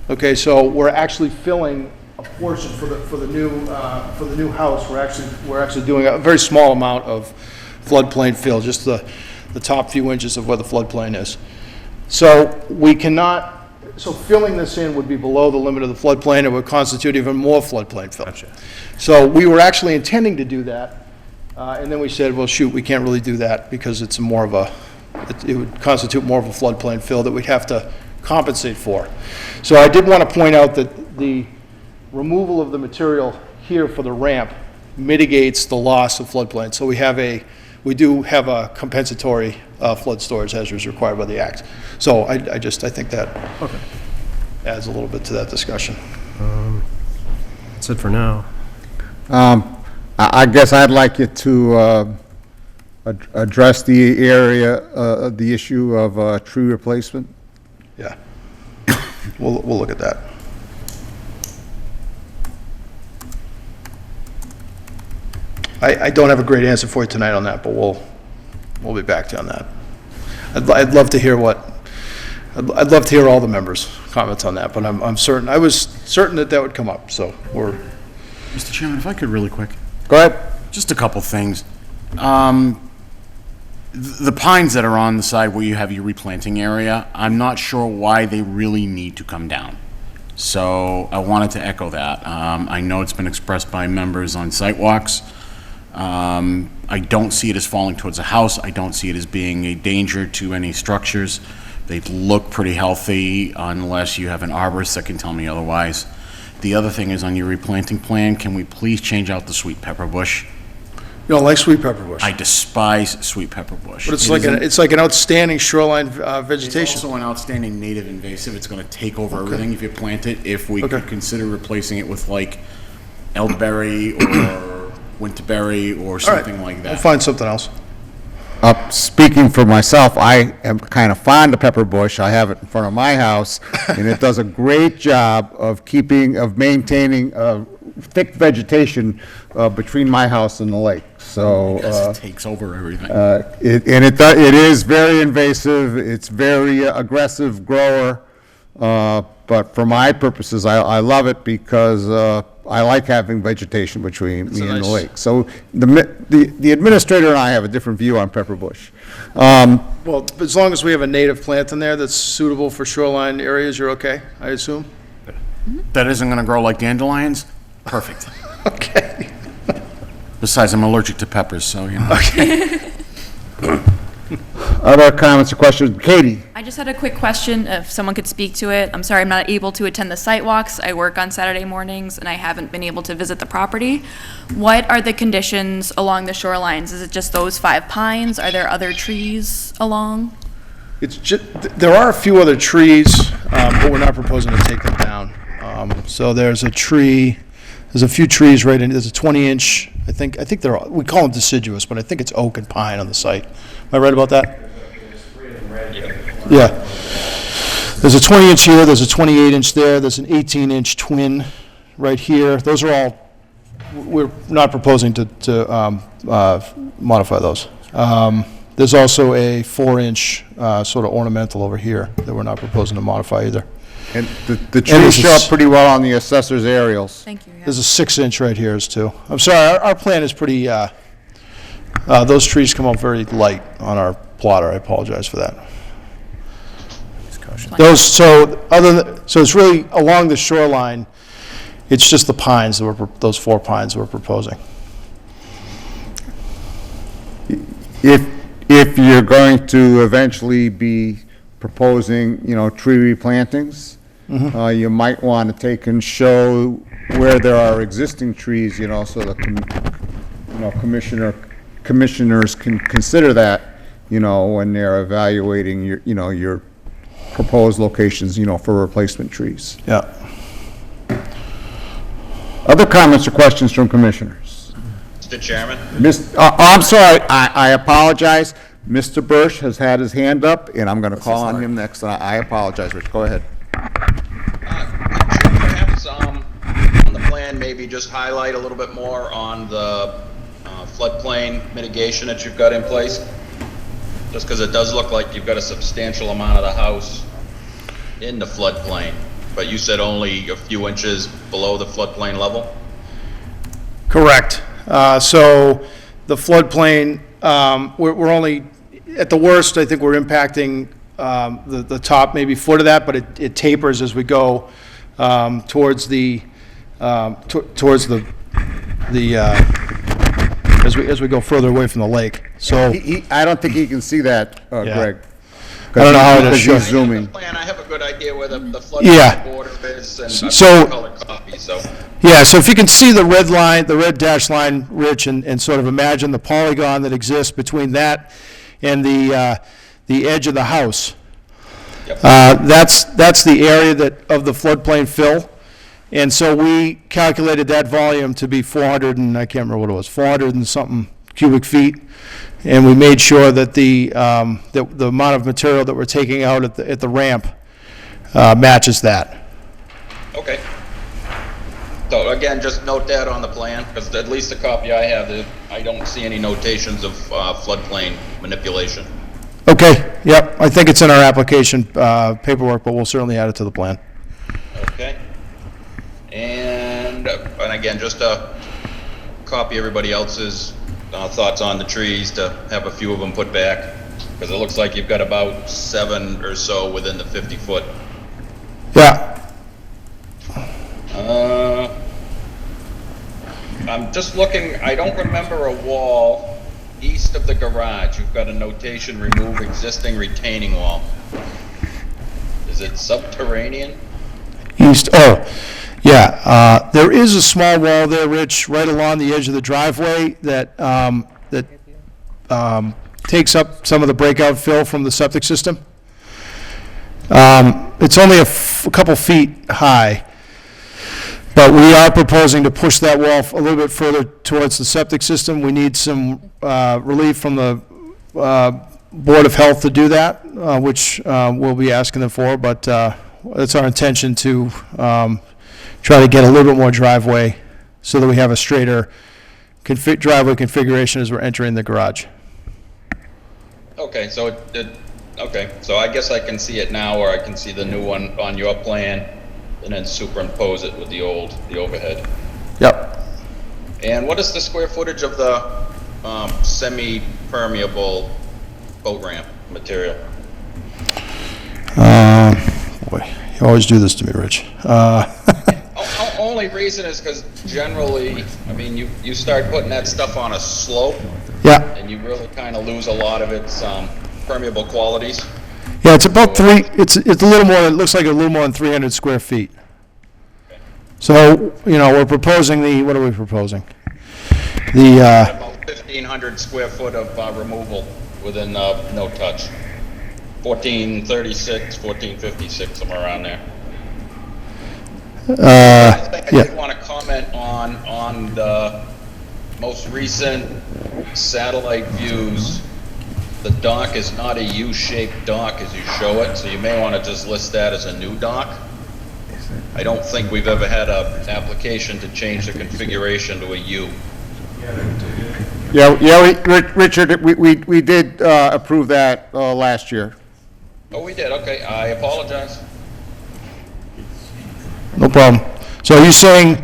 Okay, so we're actually filling a portion for the new house. We're actually doing a very small amount of floodplain fill, just the top few inches of where the floodplain is. So we cannot, so filling this in would be below the limit of the floodplain. It would constitute even more floodplain fill. Gotcha. So we were actually intending to do that, and then we said, well, shoot, we can't really do that because it's more of a, it would constitute more of a floodplain fill that we'd have to compensate for. So I did want to point out that the removal of the material here for the ramp mitigates the loss of floodplain. So we do have a compensatory flood storage as is required by the Act. So I think that adds a little bit to that discussion. That's it for now. I guess I'd like you to address the area, the issue of tree replacement. Yeah. We'll look at that. I don't have a great answer for you tonight on that, but we'll be back to you on that. I'd love to hear I'd love to hear all the members' comments on that, but I'm certain, I was certain that would come up, so we're. Mr. Chairman, if I could really quick. Go ahead. Just a couple things. The pines that are on the side where you have your replanting area, I'm not sure why they really need to come down. So I wanted to echo that. I know it's been expressed by members on site walks. I don't see it as falling towards a house. I don't see it as being a danger to any structures. They look pretty healthy unless you have an arborist that can tell me otherwise. The other thing is on your replanting plan, can we please change out the sweet pepper bush? You don't like sweet pepper bush? I despise sweet pepper bush. But it's like an outstanding shoreline vegetation. It's also an outstanding native invasive. It's going to take over everything if you plant it. If we could consider replacing it with like elderberry or winterberry or something like that. We'll find something else. Speaking for myself, I am kind of fond of pepper bush. I have it in front of my house, and it does a great job of maintaining thick vegetation between my house and the lake. So Because it takes over everything. it is very invasive. It's very aggressive grower. But for my purposes, I love it because I like having vegetation between me and the lake. So the administrator and I have a different view on pepper bush. Well, as long as we have a native plant in there that's suitable for shoreline areas, you're okay, I assume? That isn't going to grow like dandelions? Perfect. Okay. Besides, I'm allergic to peppers, so, you know. Okay. Other comments or questions? Katie? I just had a quick question, if someone could speak to it. I'm sorry, I'm not able to attend the site walks. I work on Saturday mornings, and I haven't been able to visit the property. What are the conditions along the shorelines? Is it just those 5 pines? Are there other trees along? There are a few other trees, but we're not proposing to take them down. So there's a few trees right in, there's a 20-inch, I think we call them deciduous, but I think it's oak and pine on the site. Am I right about that? Yeah. There's a 20-inch here, there's a 28-inch there, there's an 18-inch twin right here. Those are all, we're not proposing to modify those. There's also a 4-inch sort of ornamental over here that we're not proposing to modify either. And the trees show up pretty well on the assessor's aerials. Thank you. Yeah. There's a 6-inch right here too. I'm sorry, our plan is pretty, those trees come out very light on our plotter. I apologize for that. So it's really along the shoreline, it's just the pines that those 4 pines that we're proposing. If you're going to eventually be proposing, tree replantings, you might want to take and show where there are existing trees, so the commissioners can consider that, when they're evaluating your proposed locations, for replacement trees. Yeah. Other comments or questions from commissioners? Mr. Chairman? I'm sorry, I apologize. Mr. Bursch has had his hand up, and I'm going to call on him next. I apologize, Rich. Go ahead. Perhaps on the plan, maybe just highlight a little bit more on the floodplain mitigation that you've got in place? Just because it does look like you've got a substantial amount of the house in the floodplain, but you said only a few inches below the floodplain level? Correct. So the floodplain, we're only, at the worst, I think we're impacting the top maybe foot of that, but it tapers as we go towards the as we go further away from the lake. So I don't think he can see that, Greg. I don't know how it is. He's zooming. I have a good idea. here where the Yeah. floodplain border is, and So- I've colored copy, so. Yeah, so if you can see the red line, the red dashed line, Rich, and sort of imagine the polygon that exists between that and the edge of the house. Yep. That's the area of the floodplain fill. And so we calculated that volume to be 400 and, I can't remember what it was, 400 and something cubic feet. And we made sure that the amount of material that we're taking out at the ramp matches that. Okay. So again, just note that on the plan, because at least the copy I have, I don't see any notations of floodplain manipulation. Okay, yep, I think it's in our application paperwork, but we'll certainly add it to the plan. Okay. And again, just to copy everybody else's thoughts on the trees, to have a few of them put back, because it looks like you've got about 7 or so within the 50-foot. Yeah. I'm just looking, I don't remember a wall east of the garage. You've got a notation, remove existing retaining wall. Is it subterranean? East, oh, yeah, there is a small wall there, Rich, right along the edge of the driveway that takes up some of the breakout fill from the septic system. It's only a couple feet high, but we are proposing to push that wall a little bit further towards the septic system. We need some relief from the Board of Health to do that, which we'll be asking them for, but it's our intention to try to get a little bit more driveway so that we have a straighter driveway configuration as we're entering the garage. Okay, so okay, so I guess I can see it now, or I can see the new one on your plan, and then superimpose it with the overhead. Yep. And what is the square footage of the semi-permeable boat ramp material? Boy, you always do this to me, Rich. Only reason is because generally, I mean, you start putting that stuff on a slope, Yeah, and you really kind of lose a lot of its permeable qualities. yeah, it's about it's a little more, it looks like a little more than 300 square feet. So, we're proposing what are we proposing? About 1,500 square foot of removal within no touch. 1436, 1456, somewhere around there. I yeah. did want to comment on the most recent satellite views. The dock is not a U-shaped dock as you show it, so you may want to just list that as a new dock. I don't think we've ever had an application to change the configuration to a U. Yeah, Richard, we did approve that last year. Oh, we did, okay, I apologize. No problem. So are you saying,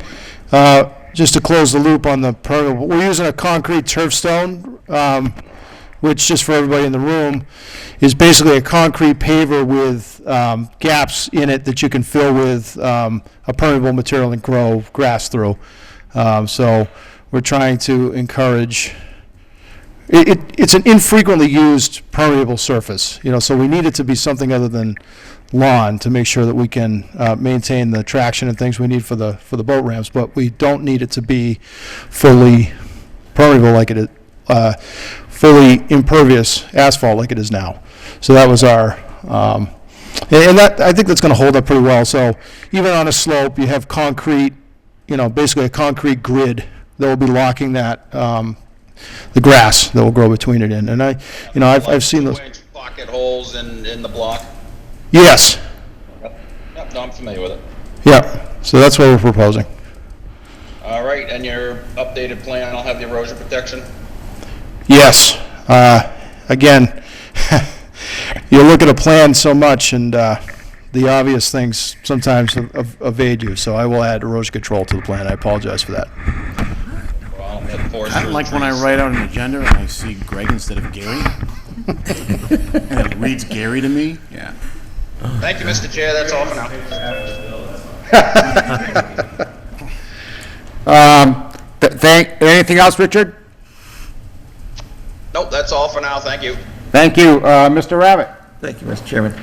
just to close the loop on the permeable, we're using a concrete turf stone, which, just for everybody in the room, is basically a concrete paver with gaps in it that you can fill with a permeable material and grow grass through. So we're trying to encourage, it's an infrequently used permeable surface, so we need it to be something other than lawn to make sure that we can maintain the traction and things we need for the boat ramps, but we don't need it to be fully permeable like it is, fully impervious asphalt like it is now. So that was our, and that, I think that's going to hold up pretty well. So even on a slope, you have concrete, basically a concrete grid that will be locking that, the grass that will grow between it in. And I've seen those. 2-inch pocket holes in the block. Yes. Yep, no, I'm familiar with it. Yeah. So that's what we're proposing. All right, and your updated plan, I'll have the erosion protection? Yes. Again, you look at a plan so much, and the obvious things sometimes evade you. So I will add erosion control to the plan. I apologize for that. Well, that forest Kind of like when I write out an agenda and I see Greg instead of Gary. And it reads Gary to me. Yeah. Thank you, Mr. Chair, that's all for now. Anything else, Richard? Nope, that's all for now, thank you. Thank you. Mr. Rabbit? Thank you, Mr. Chairman.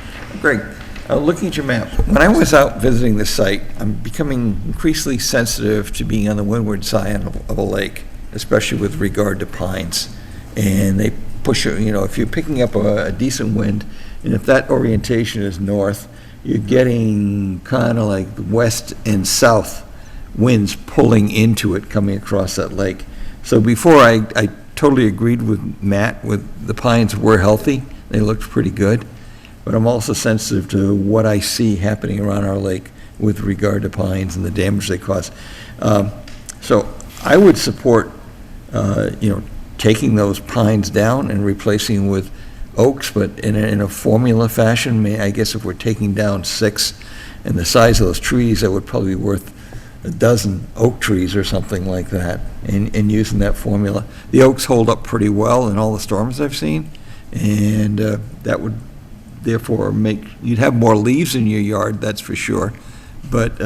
Greg, Looking at your map, when I was out visiting the site, I'm becoming increasingly sensitive to being on the windward side of a lake, especially with regard to pines. And they push, if you're picking up a decent wind, and if that orientation is north, you're getting kind of like west and south winds pulling into it coming across that lake. So before I totally agreed with Matt, with the pines were healthy, they looked pretty good, but I'm also sensitive to what I see happening around our lake with regard to pines and the damage they cause. So I would support, taking those pines down and replacing them with oaks, but in a formula fashion. I guess if we're taking down 6 and the size of those trees, that would probably be worth a dozen oak trees or something like that, and using that formula. The oaks hold up pretty well in all the storms I've seen, and that would therefore you'd have more leaves in your yard, that's for sure, but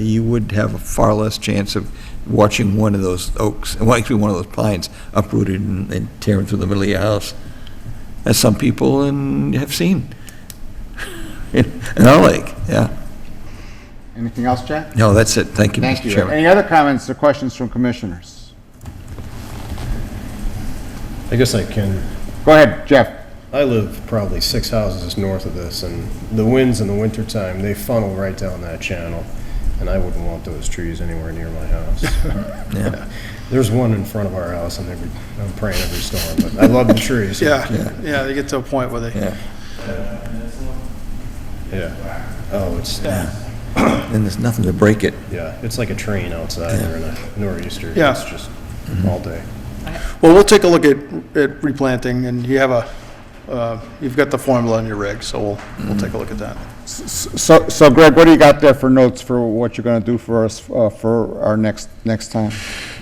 you would have a far less chance of watching one of those oaks, well, actually one of those pines uprooted and tearing through the middle of your house, as some people have seen in our lake, yeah. Anything else, Jack? No, that's it. Thank you, Thank Mr. you. Chairman. Any other comments or questions from commissioners? I guess I can. Go ahead, Jeff. I live probably 6 houses north of this, and the winds in the wintertime, they funnel right down that channel, and I wouldn't want those trees anywhere near my house. Yeah. There's one in front of our house, and I'm praying every storm, but I love the trees. Yeah, they get to a point where they. Yeah. Yeah. Oh, it's, And there's nothing to break it. yeah, it's like a train outside or in a nor'easter. Yeah. It's just all day. Well, we'll take a look at replanting, and you have you've got the formula in your rig, so we'll take a look at that. So Greg, what do you got there for notes for what you're gonna do for us, for our next time?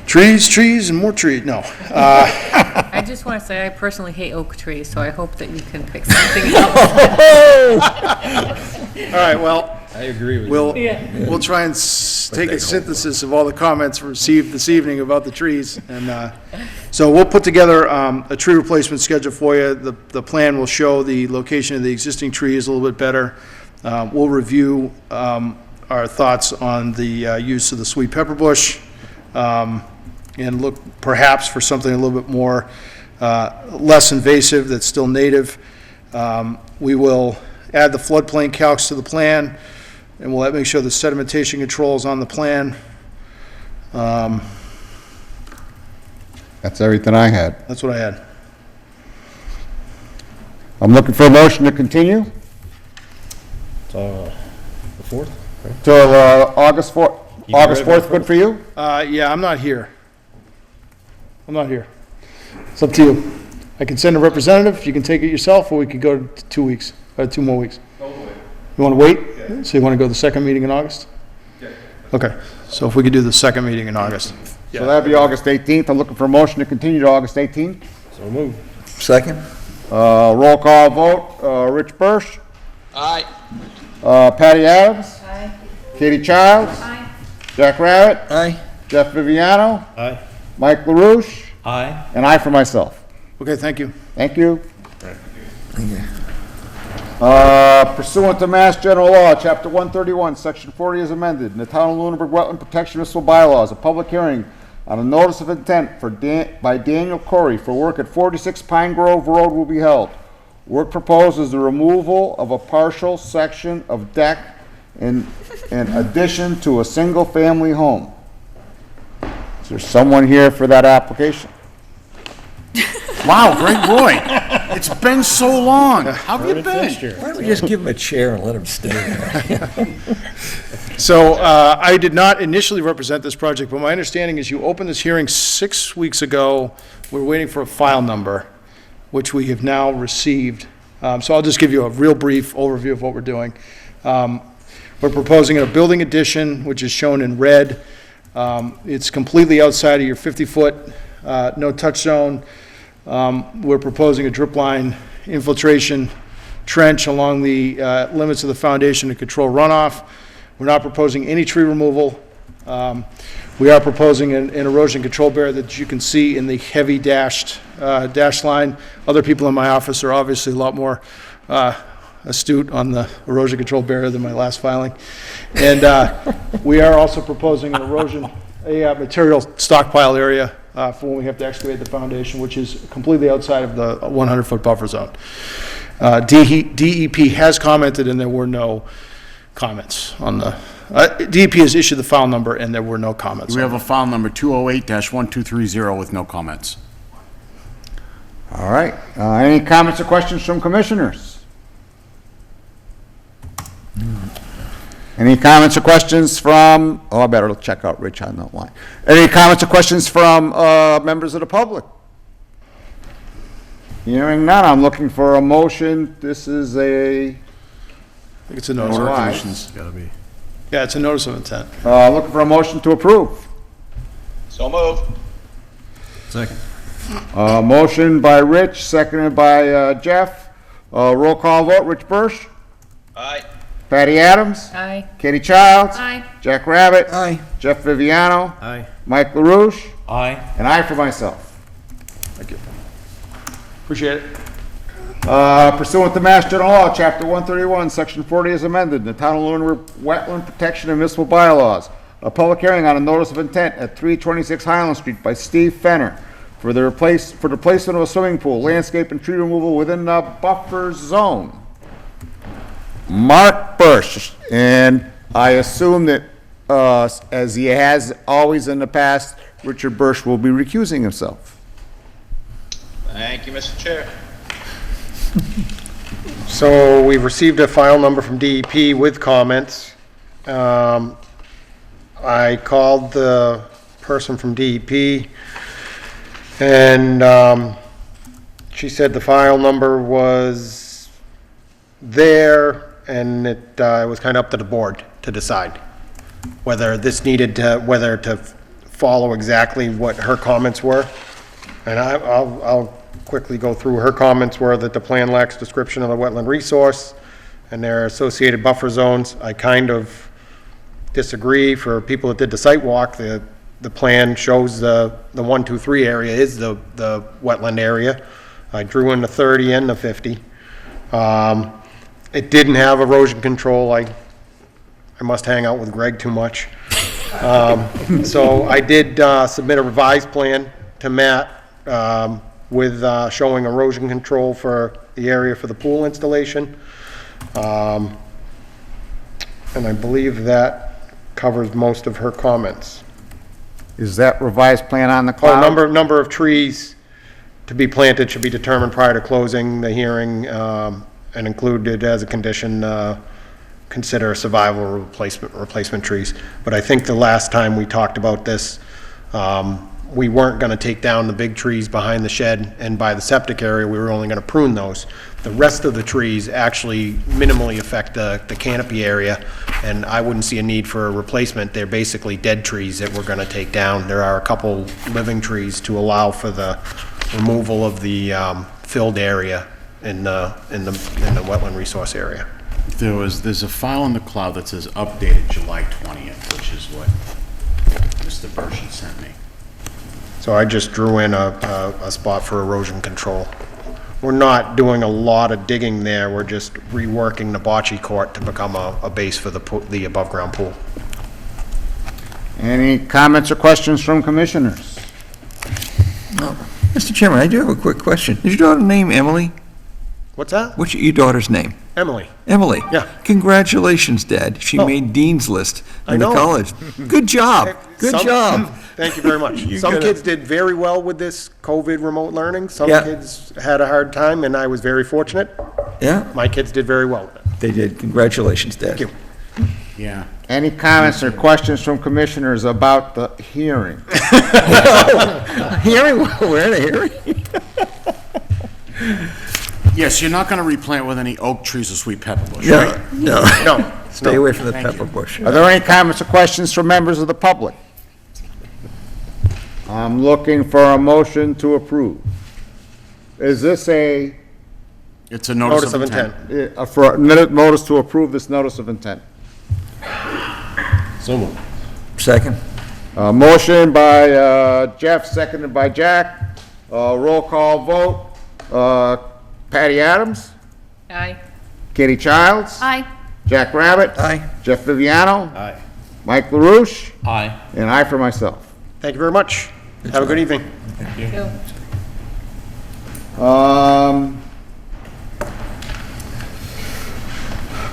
Trees, and more trees, no. I just want to say I personally hate oak trees, so I hope that you can pick something else. All right, well, I agree with we'll try and take a synthesis of all the comments received this evening about the trees, and so we'll put together a tree replacement schedule for you. The plan will show the location of the existing trees a little bit better. We'll review our thoughts on the use of the sweet pepper bush, and look perhaps for something a little bit more less invasive that's still native. We will add the floodplain calcs to the plan, and we'll make sure the sedimentation control is on the plan. That's everything I had. That's what I had. I'm looking for a motion to continue The 4th? Right? till August 4th. You August ready? 4th, good for you? Yeah, I'm not here. It's up to you. I can send a representative, you can take it yourself, or we could go to 2 weeks, 2 more weeks. You want to wait? Yeah. So you want to go to the second meeting in August? Yeah. Okay, so if we could do the second meeting in August. So that'd be August 18th. I'm looking for a motion to continue to August 18th. So move. Second? Roll call vote, Rich Birsch, Aye. Patty Adams, Aye. Katie Childs, Aye. Jack Ravett, Aye. Jeff Viviano, Aye. Mike LaRouche, Aye. and I for myself. Okay, thank you. Thank you. Thank you. Pursuant to Mass General Law, Chapter 131, Section 40 is amended, in the Town of Lunenburg Wetland Protection Municipal Bylaws, a public hearing on a notice of intent by Daniel Corey for work at 46 Pine Grove Road will be held. Work proposed is the removal of a partial section of deck in addition to a single-family home. Is there someone here for that application? Wow, Greg Roy, it's been so long. How have you been? Why don't we just give him a chair and let him stay there? So I did not initially represent this project, but my understanding is you opened this hearing 6 weeks ago. We're waiting for a file number, which we have now received. So I'll just give you a real brief overview of what we're doing. We're proposing a building addition, which is shown in red. It's completely outside of your 50-foot no-touch zone. We're proposing a drip line infiltration trench along the limits of the foundation to control runoff. We're not proposing any tree removal. We are proposing an erosion control barrier that you can see in the heavy dash line. Other people in my office are obviously a lot more astute on the erosion control barrier than my last filing. And we are also proposing an erosion, a material stockpile area for when we have to excavate the foundation, which is completely outside of the 100-foot buffer zone. DEP has commented, and there were no comments on the, DEP has issued the file number, and there were no comments. We have a file number 208-1230 with no comments. All right. Any comments or questions from commissioners? Any comments or questions from, oh, I better check out Rich on that line. Any comments or questions from members of the public? Hearing none, I'm looking for a motion. This is a, I think it's a notice of Order of intent. conditions. Gotta be. Yeah, it's a notice of intent. looking for a motion to approve. So move. Second. Motion by Rich, seconded by Jeff. Roll call vote, Rich Birsch, Aye. Patty Adams, Aye. Katie Childs, Aye. Jack Rabbit, Aye. Jeff Viviano, Aye. Mike LaRouche, Aye. and I for myself. Thank you. Appreciate it. Pursuant to Mass General Law, Chapter 131, Section 40 is amended, in the Town of Lunenburg Wetland Protection and Municipal Bylaws. A public hearing on a notice of intent at 326 Highland Street by Steve Fenner for the placement of a swimming pool, landscape, and tree removal within the buffer zone. Mark Birsch, and I assume that, as he has always in the past, Richard Birsch will be recusing himself. Thank you, Mr. Chair. So we've received a file number from DEP with comments. I called the person from DEP, and she said the file number was there, and it was kind of up to the board to decide whether this needed to, whether to follow exactly what her comments were. And I'll quickly go through. Her comments were that the plan lacks description of the wetland resource and their associated buffer zones. I kind of disagree. For people that did the site walk, the plan shows the 1, 2, 3 area is the wetland area. I drew in the 30 and the 50. It didn't have erosion control. I must hang out with Greg too much. So I did submit a revised plan to Matt with showing erosion control for the area for the pool installation. And I believe that covers most of her comments. Is that revised plan on the cloud? Number of trees to be planted should be determined prior to closing the hearing, and included as a condition, consider survival replacement trees. But I think the last time we talked about this, we weren't gonna take down the big trees behind the shed and by the septic area. We were only gonna prune those. The rest of the trees actually minimally affect the canopy area, and I wouldn't see a need for a replacement. They're basically dead trees that we're gonna take down. There are a couple living trees to allow for the removal of the filled area in the wetland resource area. There's a file in the cloud that says updated July 20th, which is what Mr. Burschen sent me. So I just drew in a spot for erosion control. We're not doing a lot of digging there, we're just reworking the bocce court to become a base for the above-ground pool. Any comments or questions from commissioners? Mr. Chairman, I do have a quick question. Is your daughter named Emily? What's that? What's your daughter's name? Emily. Emily? Yeah. Congratulations, Dad. She made Dean's List I in the know. college. Good job. Good job. Thank you very much. Some gotta- kids did very well with this COVID remote learning. Some Yeah. kids had a hard time, and I was very fortunate. Yeah, My kids did very well with it. they did. Congratulations, Dad. Thank you. Yeah. Any comments or questions from commissioners about the hearing? Hearing, we're in a hearing. Yes, you're not gonna replant with any oak trees or sweet pepper bush, No, right? no. No. Stay away from the Thank pepper you. bush. Are there any comments or questions from members of the public? I'm looking for a motion to approve. Is this a, It's a notice of intent. for a notice to approve this notice of intent? So moved. Second. Motion by Jeff, seconded by Jack. Roll call vote. Patty Adams, Aye. Katie Childs. Aye. Jack Rabbit. Aye. Jeff Viviano. Aye. Mike LaRouche. Aye. And I for myself. Thank you very much. Have a good evening.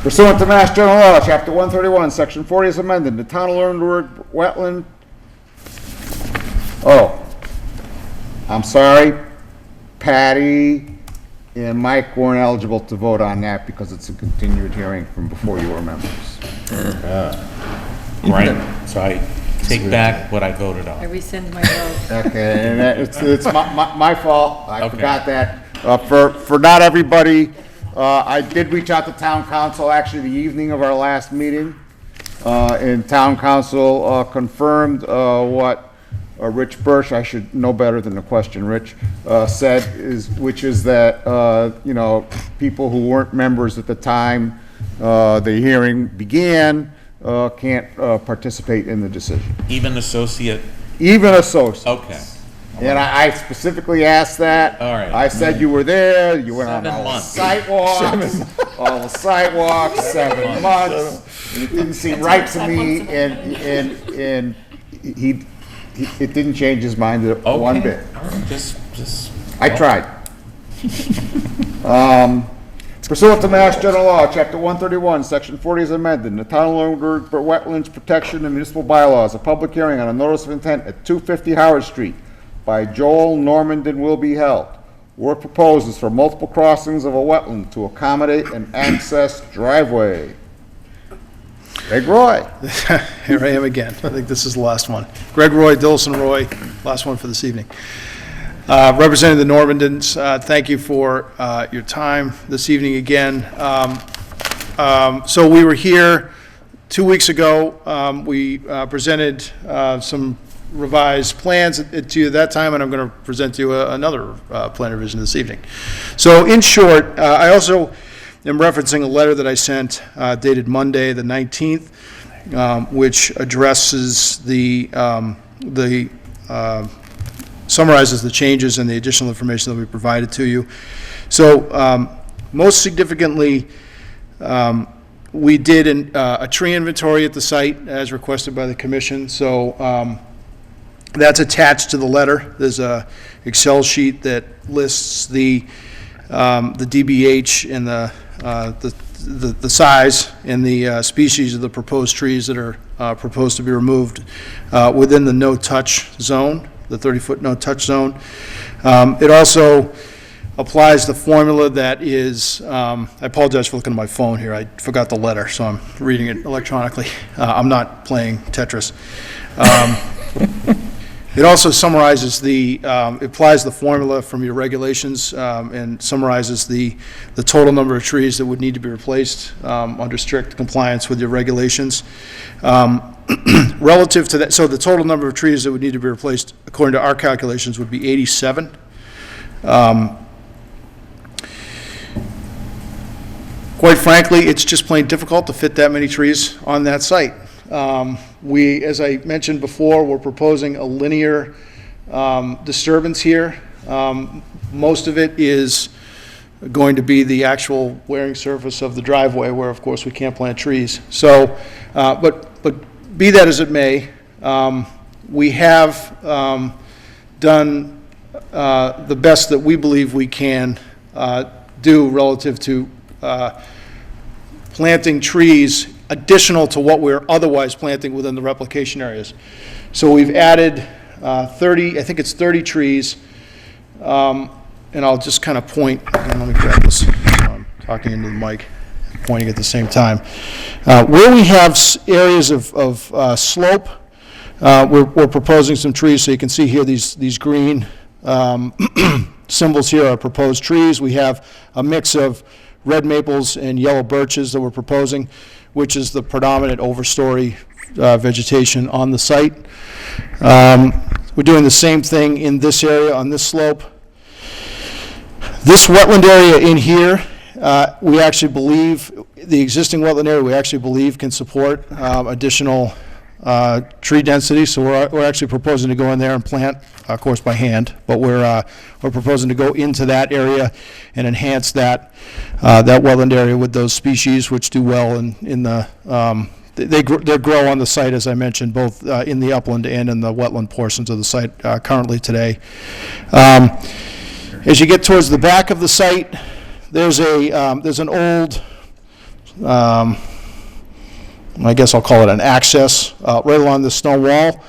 Pursuant to Mass General Law, Chapter 131, Section 40 is amended. The town of Lunenburg wetland. Oh, I'm sorry. Patty and Mike weren't eligible to vote on that because it's a continued hearing from before you were members. Right, so I take back what I voted I on. rescind my vote. Okay, and it's my fault. I Okay. forgot that. For not everybody, I did reach out to town council actually the evening of our last meeting. And town council confirmed what Rich Birch, I should know better than the question, Rich, said, which is that, you know, people who weren't members at the time the hearing began can't participate in the decision. Even associate, Even associates. okay. And I specifically asked that. All right. I said you were there, you went on 7 all the months. sidewalks, 7 months. And it didn't seem right to me, and it didn't change his mind one Okay. bit. All right, just. I tried. Pursuant to Mass General Law, Chapter 131, Section 40 is amended. In the Town of Lunenburg Wetlands Protection and Municipal Bylaws, a public hearing on a notice of intent at 250 Howard Street by Joel Normandin will be held. Work proposes for multiple crossings of a wetland to accommodate an access driveway. Greg Roy. Here I am again. I think this is the last one. Greg Roy, Dillson Roy, last one for this evening. Representing the Normandins, thank you for your time this evening again. So we were here 2 weeks ago. We presented some revised plans to you at that time, and I'm going to present to you another plan revision this evening. So in short, I also am referencing a letter that I sent dated Monday, the 19th, which addresses summarizes the changes and the additional information that we provided to you. So most significantly, we did a tree inventory at the site as requested by the commission. So that's attached to the letter. There's a Excel sheet that lists the DBH and the size and the species of the proposed trees that are proposed to be removed within the no-touch zone, the 30-foot no-touch zone. It also applies the formula that is, I apologize for looking at my phone here. I forgot the letter, so I'm reading it electronically. I'm not playing Tetris. It also summarizes it applies the formula from your regulations and summarizes the total number of trees that would need to be replaced under strict compliance with your regulations. Relative to that, so the total number of trees that would need to be replaced, according to our calculations, would be 87. Quite frankly, it's just plain difficult to fit that many trees on that site. As I mentioned before, we're proposing a linear disturbance here. Most of it is going to be the actual wearing surface of the driveway, where of course we can't plant trees. So, but be that as it may, we have done the best that we believe we can do relative to planting trees additional to what we're otherwise planting within the replication areas. So we've added 30, I think it's 30 trees, and I'll just kind of point, and let me grab this, I'm talking into the mic, pointing at the same time. Where we have areas of slope, we're proposing some trees, so you can see here these green symbols here are proposed trees. We have a mix of red maples and yellow birches that we're proposing, which is the predominant overstory vegetation on the site. We're doing the same thing in this area on this slope. This wetland area in here, we actually believe, the existing wetland area, we actually believe can support additional tree density. So we're actually proposing to go in there and plant of course, by hand, but we're proposing to go into that area and enhance that wetland area with those species which do well in the, they grow on the site, as I mentioned, both in the upland and in the wetland portions of the site currently today. As you get towards the back of the site, there's an old, I guess I'll call it an access right along the stone wall,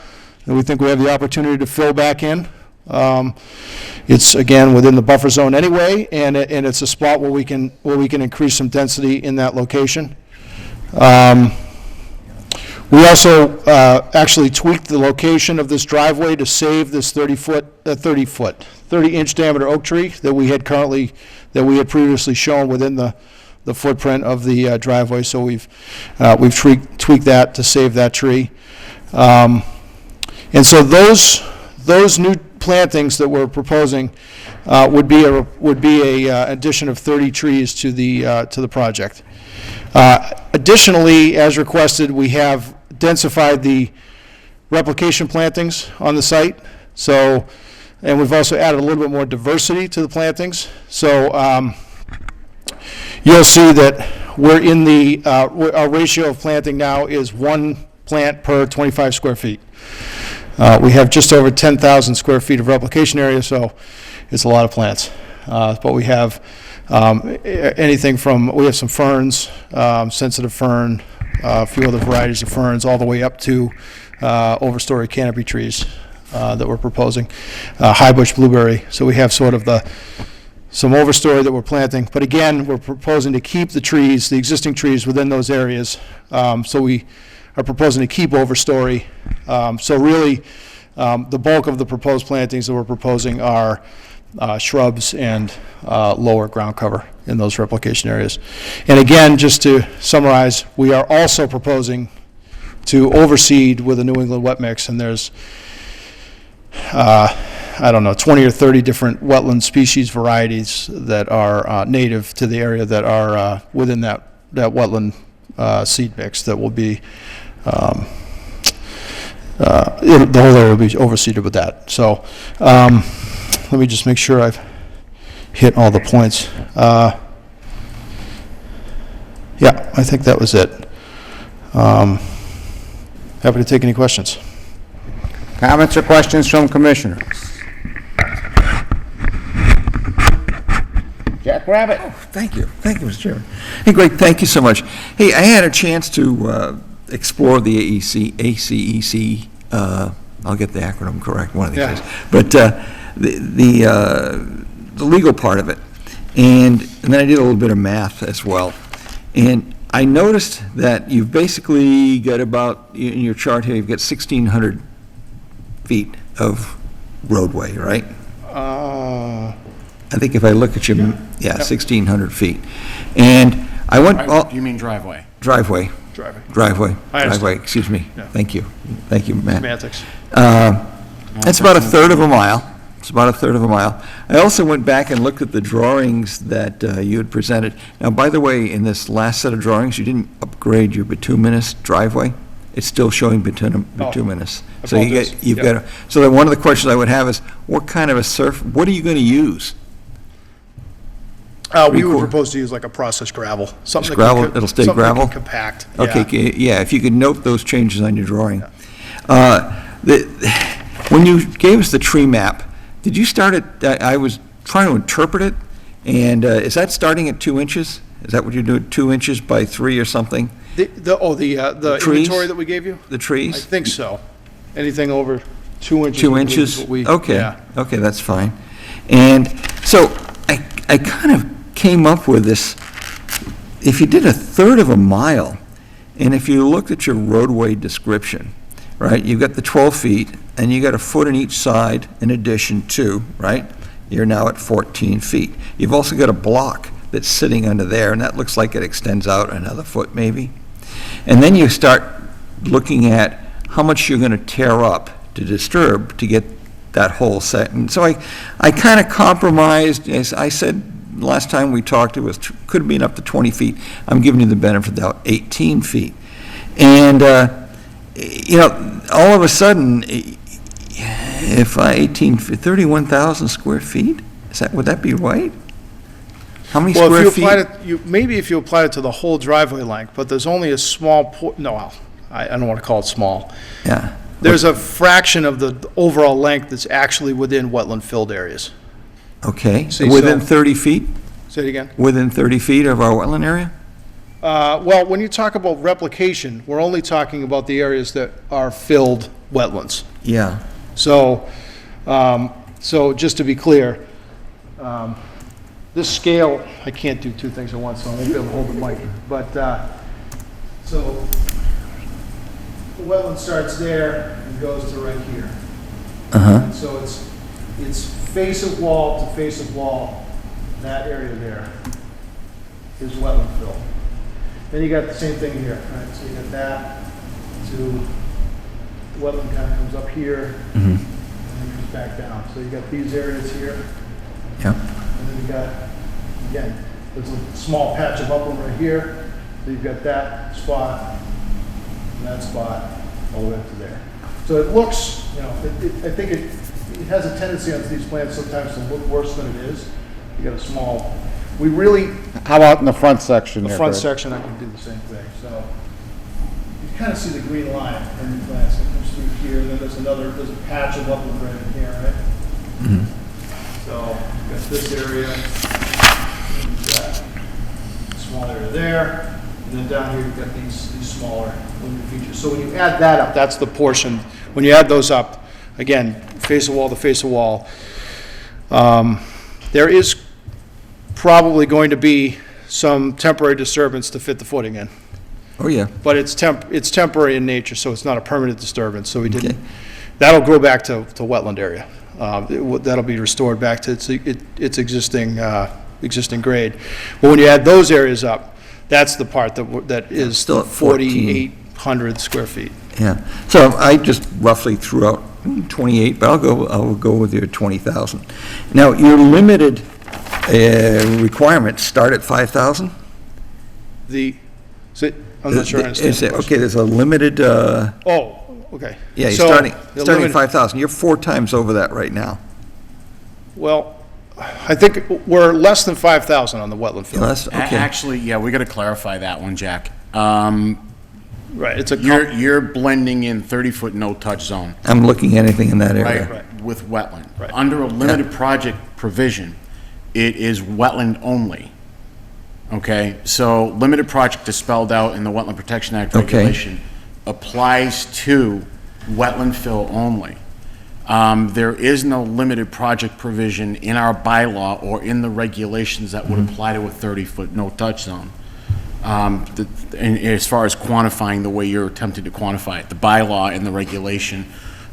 and we think we have the opportunity to fill back in. It's, again, within the buffer zone anyway, and it's a spot where we can increase some density in that location. We also actually tweaked the location of this driveway to save this 30-inch diameter oak tree that we had previously shown within the footprint of the driveway. So we've tweaked that to save that tree. And so those new plantings that we're proposing would be a addition of 30 trees to the project. Additionally, as requested, we have densified the replication plantings on the site. So, and we've also added a little bit more diversity to the plantings. So you'll see that we're in the, our ratio of planting now is 1 plant per 25 square feet. We have just over 10,000 square feet of replication area, so it's a lot of plants. But we have anything from, we have some ferns, sensitive fern, a few other varieties of ferns, all the way up to overstory canopy trees that we're proposing, high bush blueberry. So we have sort of some overstory that we're planting. But again, we're proposing to keep the trees, the existing trees within those areas. So we are proposing to keep overstory. So really, the bulk of the proposed plantings that we're proposing are shrubs and lower ground cover in those replication areas. And again, just to summarize, we are also proposing to overseed with a New England wet mix, and there's, I don't know, 20 or 30 different wetland species varieties that are native to the area that are within that wetland seed mix that will be, the whole area will be overseeded with that. So let me just make sure I've hit all the points. Yeah, I think that was it. Happy to take any questions. Comments or questions from commissioners? Jack Rabbit. Oh, thank you, Mr. Chairman. Hey, Greg, thank you so much. Hey, I had a chance to explore the ACEC, I'll get the acronym correct one of these days, but the legal part of it, and then I did a little bit of math as well, and I noticed that you've basically got about, in your chart here, you've got 1,600 feet of roadway, right? Uh, I think if I look at your, yeah, 1,600 feet. And I went, You mean driveway? driveway, I understand. excuse me. Yeah. Thank you, Matt. Semantics. It's about a third of a mile. It's about a third of a mile. I also went back and looked at the drawings that you had presented. Now, by the way, in this last set of drawings, you didn't upgrade your bituminous driveway. It's still showing bituminous. So you've got, so then one of the questions I would have is, what kind of what are you going to use? We would propose to use like a processed gravel. Something Gravel, it'll stay gravel? Something compact. Okay, yeah, if you could note those changes on your drawing. When you gave us the tree map, did you start at, I was trying to interpret it, and is that starting at 2 inches? Is that what you're doing, 2 inches by 3 or something? The trees? inventory that we gave you? The trees? I think so. Anything over 2 inches. 2 we believe is inches? what we- Okay, yeah. okay, that's fine. And so I kind of came up with this, if you did a third of a mile, and if you looked at your roadway description, right, you've got the 12 feet, and you got a foot on each side in addition to, right? You're now at 14 feet. You've also got a block that's sitting under there, and that looks like it extends out another foot maybe. And then you start looking at how much you're going to tear up to disturb to get that whole set. And so I kind of compromised. As I said last time we talked, it was could have been up to 20 feet. I'm giving you the benefit of the doubt, 18 feet. And, you know, all of a sudden, If 31,000 square feet? Would that be right? How many Well, square if you applied feet? it, maybe if you applied it to the whole driveway length, but there's only a small I don't want to call it small. Yeah, There's a fraction of the overall length that's actually within wetland-filled areas. okay. See, Within so- 30 feet? Say it again. Within 30 feet of our wetland area? Well, when you talk about replication, we're only talking about the areas that are filled wetlands. Yeah. So, so just to be clear, this scale, I can't do two things at once, so I won't be able to hold the mic. But, so, the wetland starts there and goes to right here. Uh-huh. And so it's face of wall to face of wall, that area there is wetland fill. Then you got the same thing here, right? So you got that to, the wetland kind of comes up here and then comes back down. So you got these areas here, Yeah. and then you got, again, there's a small patch of upland right here. So you've got that spot and that spot all the way up to there. So it looks, you know, I think it has a tendency on these plans sometimes to look worse than it is. You got a small, we really, How about in the front section the here, front Greg? section, I can do the same thing. So you kind of see the green line in the plants. It comes through here, and then there's a patch of upland right in here, right? So you've got this area, and you've got a small area there, and then down here you've got these smaller limited features. So when you add that up, that's the portion. When you add those up, again, face of wall to face of wall, there is probably going to be some temporary disturbance to fit the footing in. Oh, yeah. But it's temporary in nature, so it's not a permanent disturbance, so we didn't, Okay. that'll grow back to wetland area. That'll be restored back to its existing grade. But when you add those areas up, that's the part that is Still at 14. 4,800 square feet. Yeah. So I just roughly threw out 28, but I'll go with your 20,000. Now, your limited requirements start at 5,000? I'm not sure I understand the question. Okay, there's a limited, Oh, okay. yeah, you're So, starting the at limited- 5,000. You're 4 times over that right now. Well, I think we're less than 5,000 on the wetland field. Okay. Actually, yeah, we got to clarify that one, Jack. Right, it's a. You're blending in 30-foot no-touch zone, I'm looking at anything in that area. right, with wetland. Right. Under a limited project provision, it is wetland only. Okay, so limited project is spelled out in the Wetland Protection Act Okay. regulation, applies to wetland fill only. There is no limited project provision in our bylaw or in the regulations that would apply to a 30-foot no-touch zone. And as far as quantifying the way you're attempting to quantify it, the bylaw and the regulation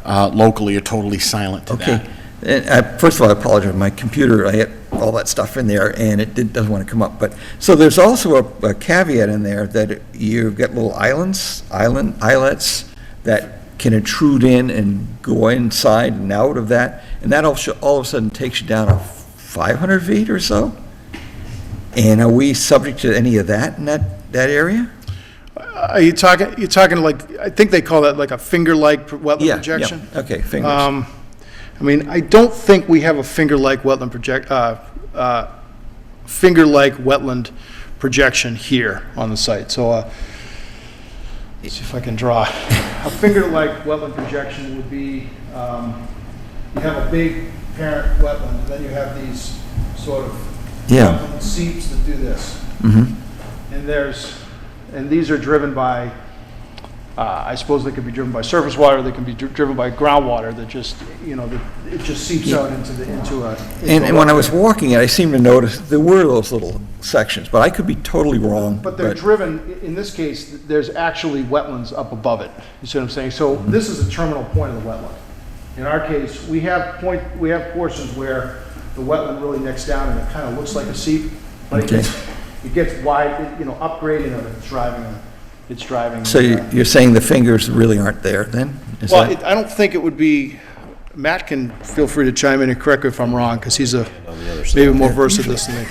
locally are totally silent to that. Okay. And first of all, I apologize, my computer, I had all that stuff in there, and it doesn't want to come up. But, so there's also a caveat in there that you've got little islets that can intrude in and go inside and out of that, and that all of a sudden takes you down to 500 feet or so? And are we subject to any of that in that area? Are you talking like, I think they call that like a finger-like wetland projection? Yeah, okay, fingers. I mean, I don't think we have a finger-like wetland projection here on the site. So, let's see if I can draw. A finger-like wetland projection would be, you have a big parent wetland, and then you have these sort of wetland seeps that do this. And these are driven by, I suppose they could be driven by surface water, they can be driven by groundwater that just, it just seeps out into a. And when I was walking it, I seemed to notice there were those little sections, but I could be totally wrong. But they're driven, in this case, there's actually wetlands up above it. You see what I'm saying? So this is a terminal point of the wetland. In our case, we have portions where the wetland really necks down and it kind of looks like a seep, but it gets wide, upgrading of it, it's driving. So you're saying the fingers really aren't there then? Is Well, that- I don't think it would be, Matt can feel free to chime in and correct me if I'm wrong, because he's maybe more versed at this than me.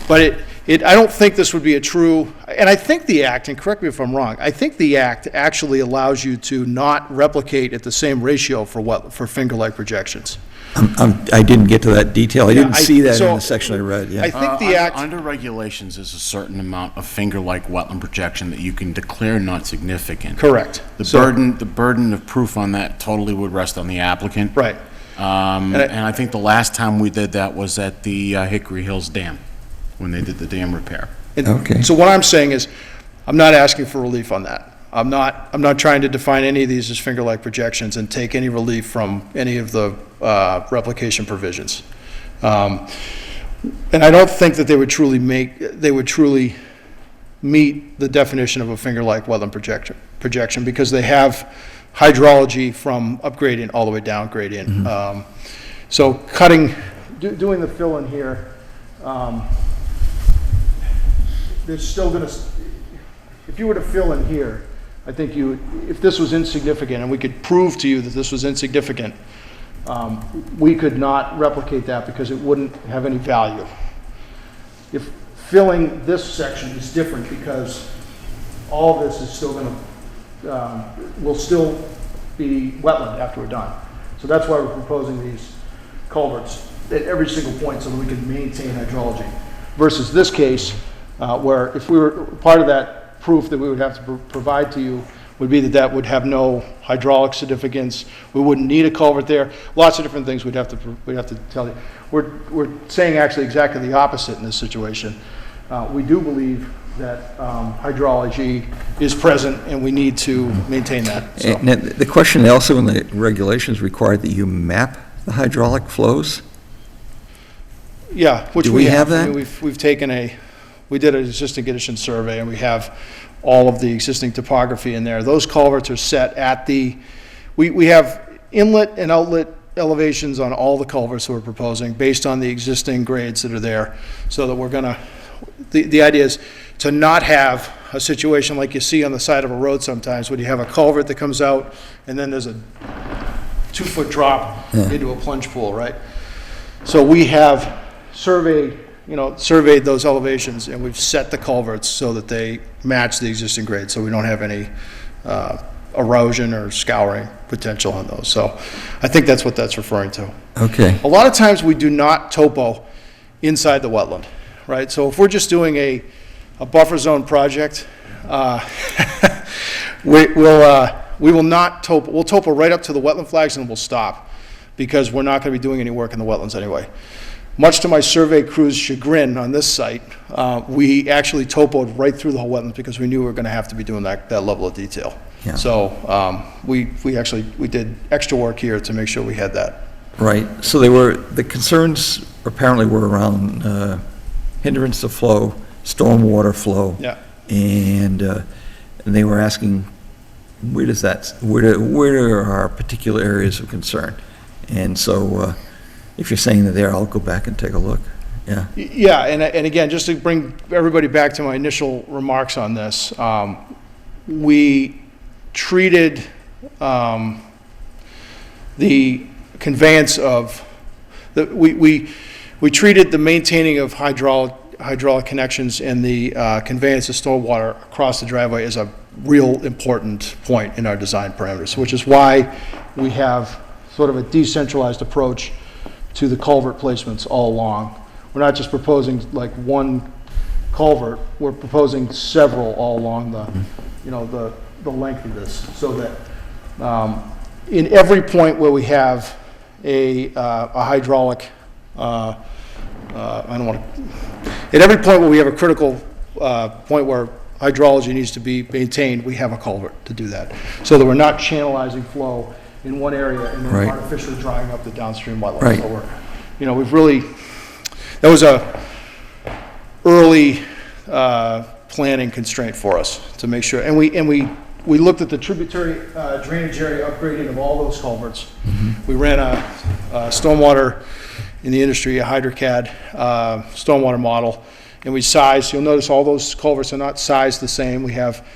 But I don't think this would be a true, and I think the Act, and correct me if I'm wrong, I think the Act actually allows you to not replicate at the same ratio for finger-like projections. I didn't get to that detail. I Yeah, didn't see that in so the section I read, yeah. I think the Act, Under regulations, there's a certain amount of finger-like wetland projection that you can declare not significant. correct. The So- burden of proof on that totally would rest on the applicant. Right. And I think the last time we did that was at the Hickory Hills Dam, when they did the dam repair. And Okay. So what I'm saying is, I'm not asking for relief on that. I'm not trying to define any of these as finger-like projections and take any relief from any of the replication provisions. And I don't think that they would truly meet the definition of a finger-like wetland projection because they have hydrology from upgradient all the way down gradient. So doing the fill in here, there's still gonna, if you were to fill in here, I think if this was insignificant and we could prove to you that this was insignificant, we could not replicate that because it wouldn't have any value. If filling this section is different because all this is still gonna, will still be wetland after we're done. So that's why we're proposing these culverts at every single point so that we can maintain hydrology. Versus this case, where if we were, part of that proof that we would have to provide to you would be that that would have no hydraulic significance. We wouldn't need a culvert there. Lots of different things we'd have to tell you. We're saying actually exactly the opposite in this situation. We do believe that hydrology is present and we need to maintain that. So. And the question also in the regulations required that you map the hydraulic flows? Yeah, which Do we have I that? mean, we've taken we did an existing condition survey and we have all of the existing topography in there. Those culverts are set at we have inlet and outlet elevations on all the culverts that we're proposing based on the existing grades that are there. So that we're gonna, the idea is to not have a situation like you see on the side of a road sometimes when you have a culvert that comes out and then there's a 2-foot drop into a plunge pool, right? So we have surveyed those elevations and we've set the culverts so that they match the existing grade so we don't have any erosion or scouring potential on those. So I think that's what that's referring to. Okay. A lot of times we do not topo inside the wetland, right? So if we're just doing a buffer zone project, we will not topo. We'll topo right up to the wetland flags and we'll stop because we're not going to be doing any work in the wetlands anyway. Much to my survey crew's chagrin on this site, we actually topoed right through the whole wetlands because we knew we were going to have to be doing that level of detail. Yeah. So we did extra work here to make sure we had that. Right. So the concerns apparently were around hindrance to flow, stormwater flow. Yeah. And they were asking, where are our particular areas of concern? And so if you're saying that there, I'll go back and take a look. Yeah. Yeah, and again, just to bring everybody back to my initial remarks on this, we treated the conveyance of, we treated the maintaining of hydraulic connections and the conveyance of stormwater across the driveway as a real important point in our design parameters, which is why we have sort of a decentralized approach to the culvert placements all along. We're not just proposing like one culvert, we're proposing several all along the length of this, so that in every point where we have a hydraulic, at every point where we have a critical point where hydrology needs to be maintained, we have a culvert to do that, so that we're not channelizing flow in one area and then Right. artificially drying up the downstream wetlands. Right. So we've really, that was a early planning constraint for us to make sure, and we looked at the tributary drainage area upgrading of all those culverts. We ran a stormwater, in the industry, a HydroCAD stormwater model, and we sized. You'll notice all those culverts are not sized the same. We have,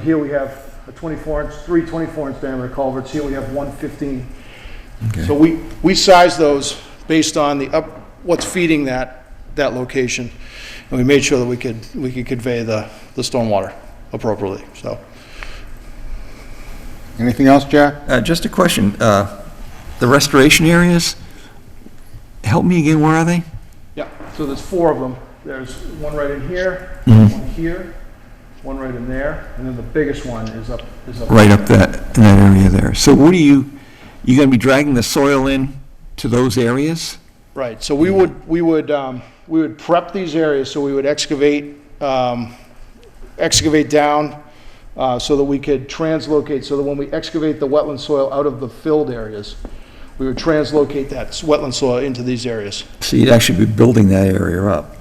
here we have a 3 24-inch diameter culverts. Here we have 115. Okay. So we size those based on what's feeding that location. and we made sure that we could convey the stormwater appropriately, so. Anything else, Jack? Just a question, the restoration areas, help me again, where are they? Yeah, so there's 4 of them. There's one right in here, one here, one right in there, and then the biggest one is up. Right up in that area there. So what you gonna be dragging the soil in to those areas? Right, so we would prep these areas, so we would excavate down, so that we could translocate, so that when we excavate the wetland soil out of the filled areas, we would translocate that wetland soil into these areas. So you'd actually be building that area up?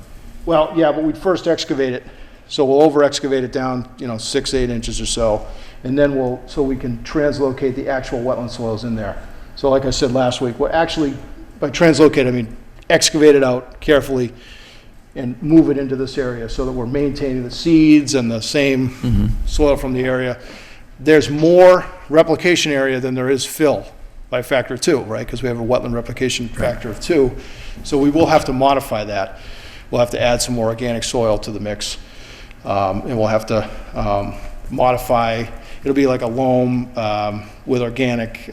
Well, yeah, but we'd first excavate it, so we'll over-excavate it down, 6, 8 inches or so, and then so we can translocate the actual wetland soils in there. So like I said last week, we're actually, by translocate, I mean excavate it out carefully and move it into this area so that we're maintaining the seeds and the same soil from the area. There's more replication area than there is fill by factor of 2, right? Because we have a wetland replication factor of 2. So we will have to modify that. We'll have to add some more organic soil to the mix. And we'll have to modify, it'll be like a loam with organic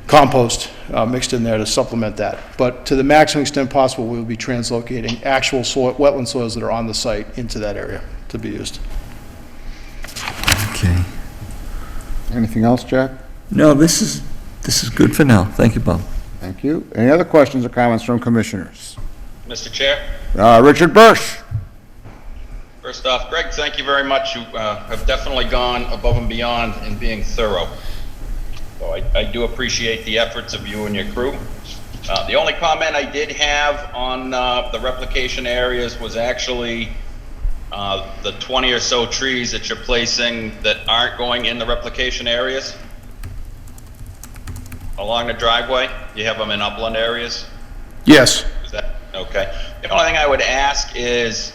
compost mixed in there to supplement that. But to the maximum extent possible, we will be translocating actual wetland soils that are on the site into that area to be used. Okay. Anything else, Jack? No, this is good for now. Thank you, Bob. Thank you. Any other questions or comments from commissioners? Mr. Chair, Richard Bursch. first off, Greg, thank you very much. You have definitely gone above and beyond in being thorough. So I do appreciate the efforts of you and your crew. The only comment I did have on the replication areas was actually the 20 or so trees that you're placing that aren't going in the replication areas along the driveway. You have them in upland areas? Yes. Is that okay? The only thing I would ask is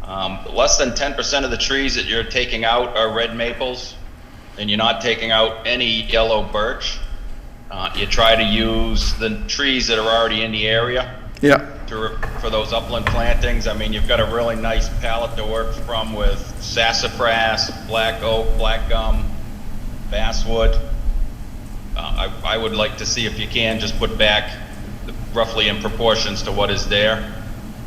less than 10% of the trees that you're taking out are red maples, and you're not taking out any yellow birch. You try to use the trees that are already in the area. Yeah. For those upland plantings. I mean, you've got a really nice palette to work from with sassafras, black oak, black gum, basswood. I would like to see if you can just put back roughly in proportions to what is there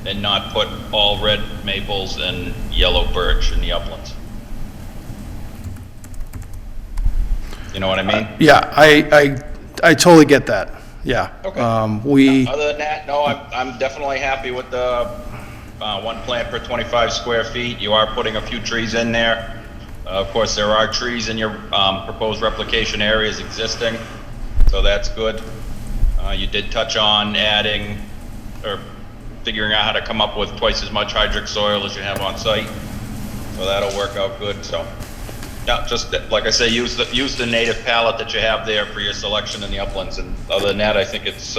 and not put all red maples and yellow birch in the uplands. You know what I mean? Yeah, I totally get that. Yeah. Okay. Other than that, no, I'm definitely happy with the 1 plant per 25 square feet. You are putting a few trees in there. Of course, there are trees in your proposed replication areas existing, so that's good. You did touch on adding or figuring out how to come up with twice as much hydric soil as you have on site, so that'll work out good. So, yeah, just like I say, use the native palette that you have there for your selection in the uplands, and other than that, I think it's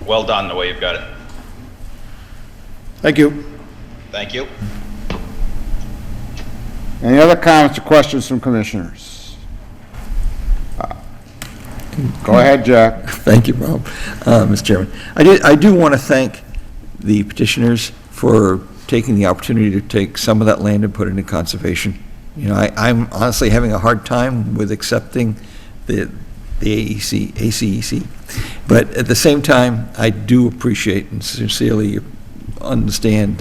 well done the way you've got it. Thank you. Thank you. Any other comments or questions from commissioners? Go ahead, Jack. Thank you, Rob. Mr. Chairman. I do want to thank the petitioners for taking the opportunity to take some of that land and put it into conservation. You know, I'm honestly having a hard time with accepting the ACEC. But at the same time, I do appreciate and sincerely understand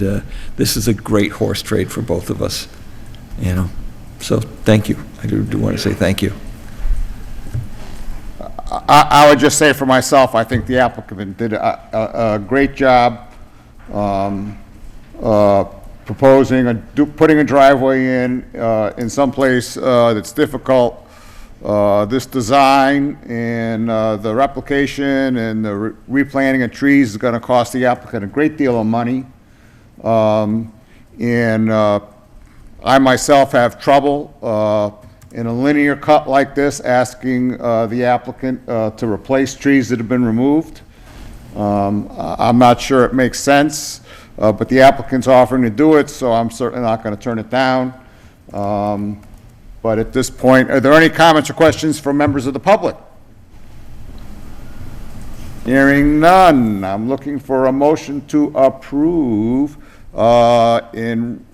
this is a great horse trade for both of us. You know, so thank you. I do want to say thank you. I would just say for myself, I think the applicant did a great job proposing, putting a driveway in some place that's difficult. This design and the replication and the replanting of trees is going to cost the applicant a great deal of money. I myself have trouble in a linear cut like this asking the applicant to replace trees that have been removed. I'm not sure it makes sense, but the applicant's offering to do it, so I'm certainly not going to turn it down. But at this point, are there any comments or questions from members of the public? Hearing none, I'm looking for a motion to approve, and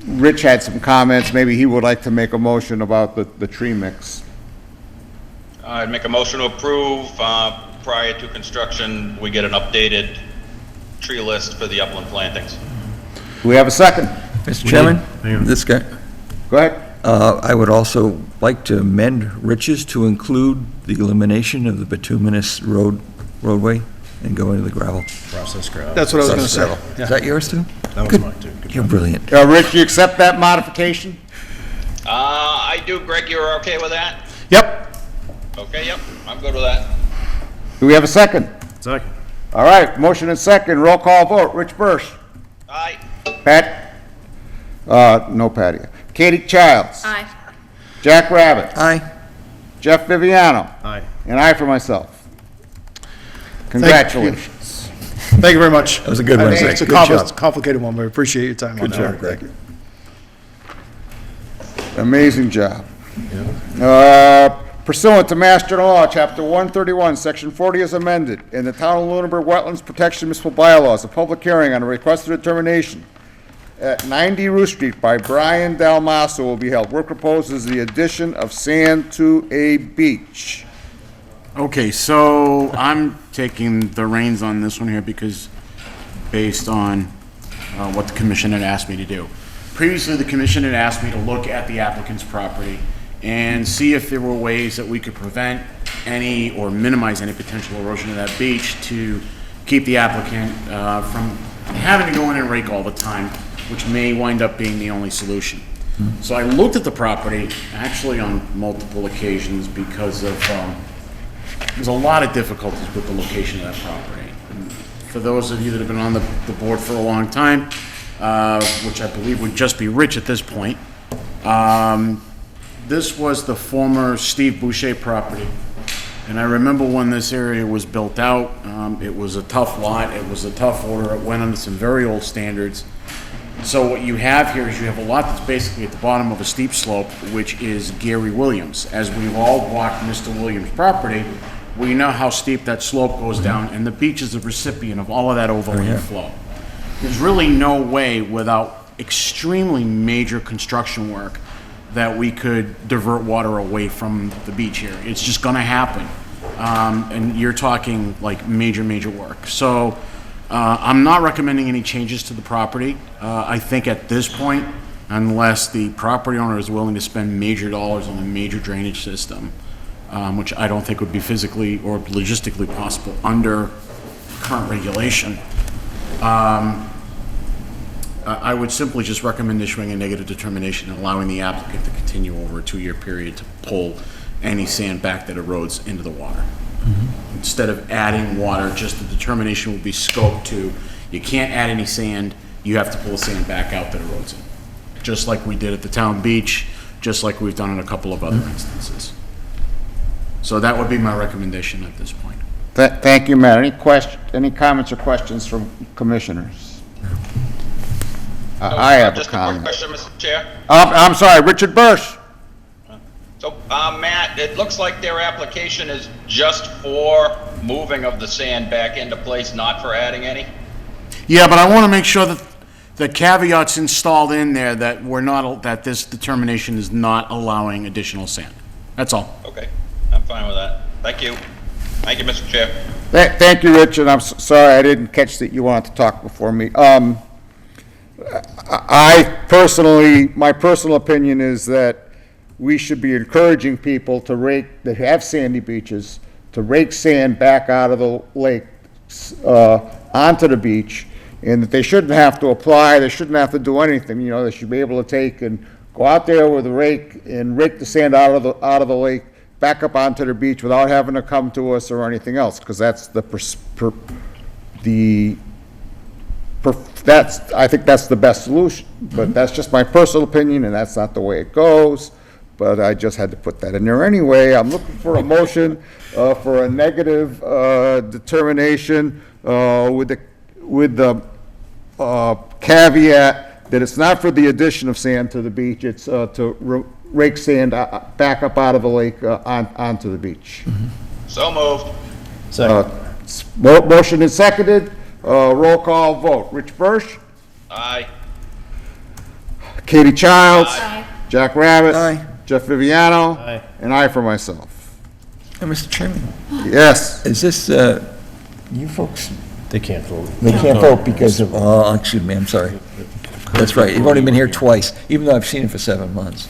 Rich had some comments, maybe he would like to make a motion about the tree mix. I'd make a motion to approve, prior to construction, we get an updated tree list for the upland plantings. Do we have a second? Mr. Chairman, this guy, Go ahead. I would also like to amend Rich's to include the elimination of the bituminous roadway and go into the gravel. Process gravel. That's what I was going to say. Gravel. Is that yours too? That was mine too. Good You're job. brilliant. Rich, you accept that modification? I do. Greg, you're okay with that? Yep. Okay, yep, I'm good with that. Do we have a second? Second. All right, motion and second, roll call vote. Rich Bursch. Aye. Pat? No Patty. Katie Childs. Aye. Jack Rabbit. Aye. Jeff Viviano. Aye. And I for myself. Congratulations. Thank you very much. That was a good one, Zach. It's a Good job. complicated one, but I appreciate your time on Good that. job, Greg. Amazing job. Pursuant to Mass General Law, Chapter 131, Section 40 is amended, in the Town of Lunenburg Wetlands Protection Municipal Bylaws, a public hearing on a requested determination at 90 Roost Street by Brian Dalmaso will be held. Work proposes the addition of sand to a beach. Okay, so I'm taking the reins on this one here because based on what the commission had asked me to do. Previously, the commission had asked me to look at the applicant's property and see if there were ways that we could prevent any or minimize any potential erosion of that beach to keep the applicant from having to go in and rake all the time, which may wind up being the only solution. So I looked at the property actually on multiple occasions because of there's a lot of difficulties with the location of that property. And for those of you that have been on the board for a long time, which I believe would just be Rich at this point, this was the former Steve Boucher property. And I remember when this area was built out, it was a tough lot, it was a tough order, it went under some very old standards. So what you have here is you have a lot that's basically at the bottom of a steep slope, which is Gary Williams. As we've all walked Mr. Williams' property, we know how steep that slope goes down, and the beach is the recipient of all of that overland flow. There's really no way without extremely major construction work that we could divert water away from the beach here. It's just gonna happen. And you're talking like major work. So I'm not recommending any changes to the property. I think at this point, unless the property owner is willing to spend major dollars on a major drainage system, which I don't think would be physically or logistically possible under current regulation, I would simply just recommend issuing a negative determination and allowing the applicant to continue over a 2-year period to pull any sand back that erodes into the water. Instead of adding water, just the determination will be scoped to, you can't add any sand, you have to pull the sand back out that erodes it. Just like we did at the town beach, just like we've done in a couple of other instances. So that would be my recommendation at this point. Thank you, Matt. Any comments or questions from commissioners? I have a Just a quick comment. question, Mr. Chair. I'm sorry, Richard Bursch. So, Matt, it looks like their application is just for moving of the sand back into place, not for adding any? Yeah, but I want to make sure that the caveat's installed in there that we're not, that this determination is not allowing additional sand. That's all. Okay, I'm fine with that. Thank you. Thank you, Mr. Chair. Thank you, Richard. I'm sorry I didn't catch that you wanted to talk before me. My personal opinion is that we should be encouraging people to rake, that have sandy beaches, to rake sand back out of the lake onto the beach, and that they shouldn't have to apply, they shouldn't have to do anything, you know, they should be able to take and go out there with a rake and rake the sand out of the lake, back up onto the beach without having to come to us or anything else, because that's I think that's the best solution. But that's just my personal opinion, and that's not the way it goes. But I just had to put that in there anyway. I'm looking for a motion for a negative determination with the caveat that it's not for the addition of sand to the beach, it's to rake sand back up out of the lake onto the beach. So moved. Motion is seconded. Roll call vote. Rich Birch? Aye. Katie Childs? Aye. Jack Rabbit? Aye. Jeff Viviano? Aye. And I for myself. Mr. Chairman, Yes. is this, you folks, They can't vote. they can't vote because of, oh, excuse me, I'm sorry. That's right, you've only been here twice, even though I've seen it for 7 months.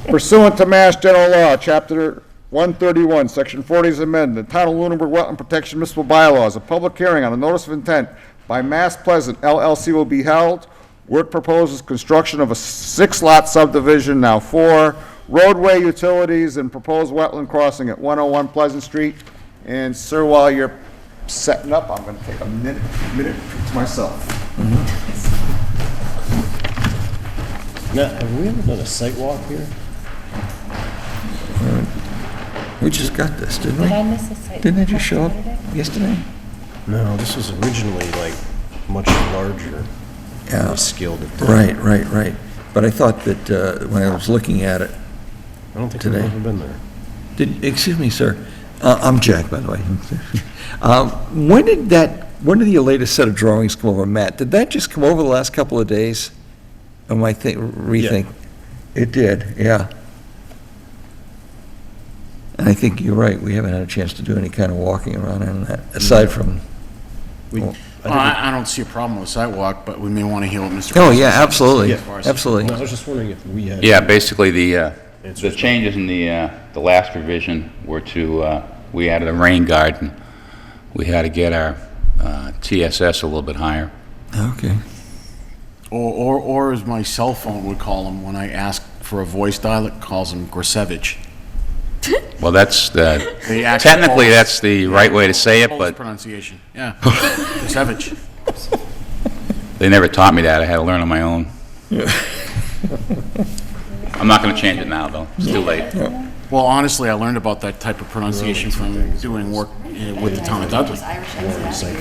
Pursuant to Mass General Law, Chapter 131, Section 40 is amended, the Town of Lunenburg Wetland Protection Municipal Bylaws, a public hearing on a notice of intent by Mass Pleasant LLC will be held. Work proposes construction of a 6-lot subdivision, now 4, roadway utilities and proposed wetland crossing at 101 Pleasant Street. And sir, while you're setting up, I'm gonna take a minute to myself. Now, have we ever done a site walk here? We just got this, didn't Did I we? miss a site? Didn't it just show up yesterday? No, this was originally like much larger. Yeah. We scaled it down. Right. But I thought that, when I was looking at it, I don't think Today. we've ever been there. excuse me, sir, I'm Jack, by the way. When did your latest set of drawings come over, Matt? Did that just come over the last couple of days? Am I rethink? It did, yeah. And I think you're right, we haven't had a chance to do any kind of walking around on that, aside from, I don't see a problem with the sidewalk, but we may want to hear what Mr. oh, Chris yeah, has to say absolutely, as far as- absolutely. I was just wondering if we had. Yeah, basically, the changes in the last revision were to, we added a rain garden. We had to get our TSS a little bit higher. Okay. Or as my cell phone would call him when I ask for a voice dial, it calls him Grisevich. Well, that's the, The actual technically, Polish- that's the right way to say it, Polish but pronunciation, yeah. Grisevich. they never taught me that. I had to learn on my own. I'm not going to change it now, though. It's too late. Well, honestly, I learned about that type of pronunciation from doing work with the town of Dudley.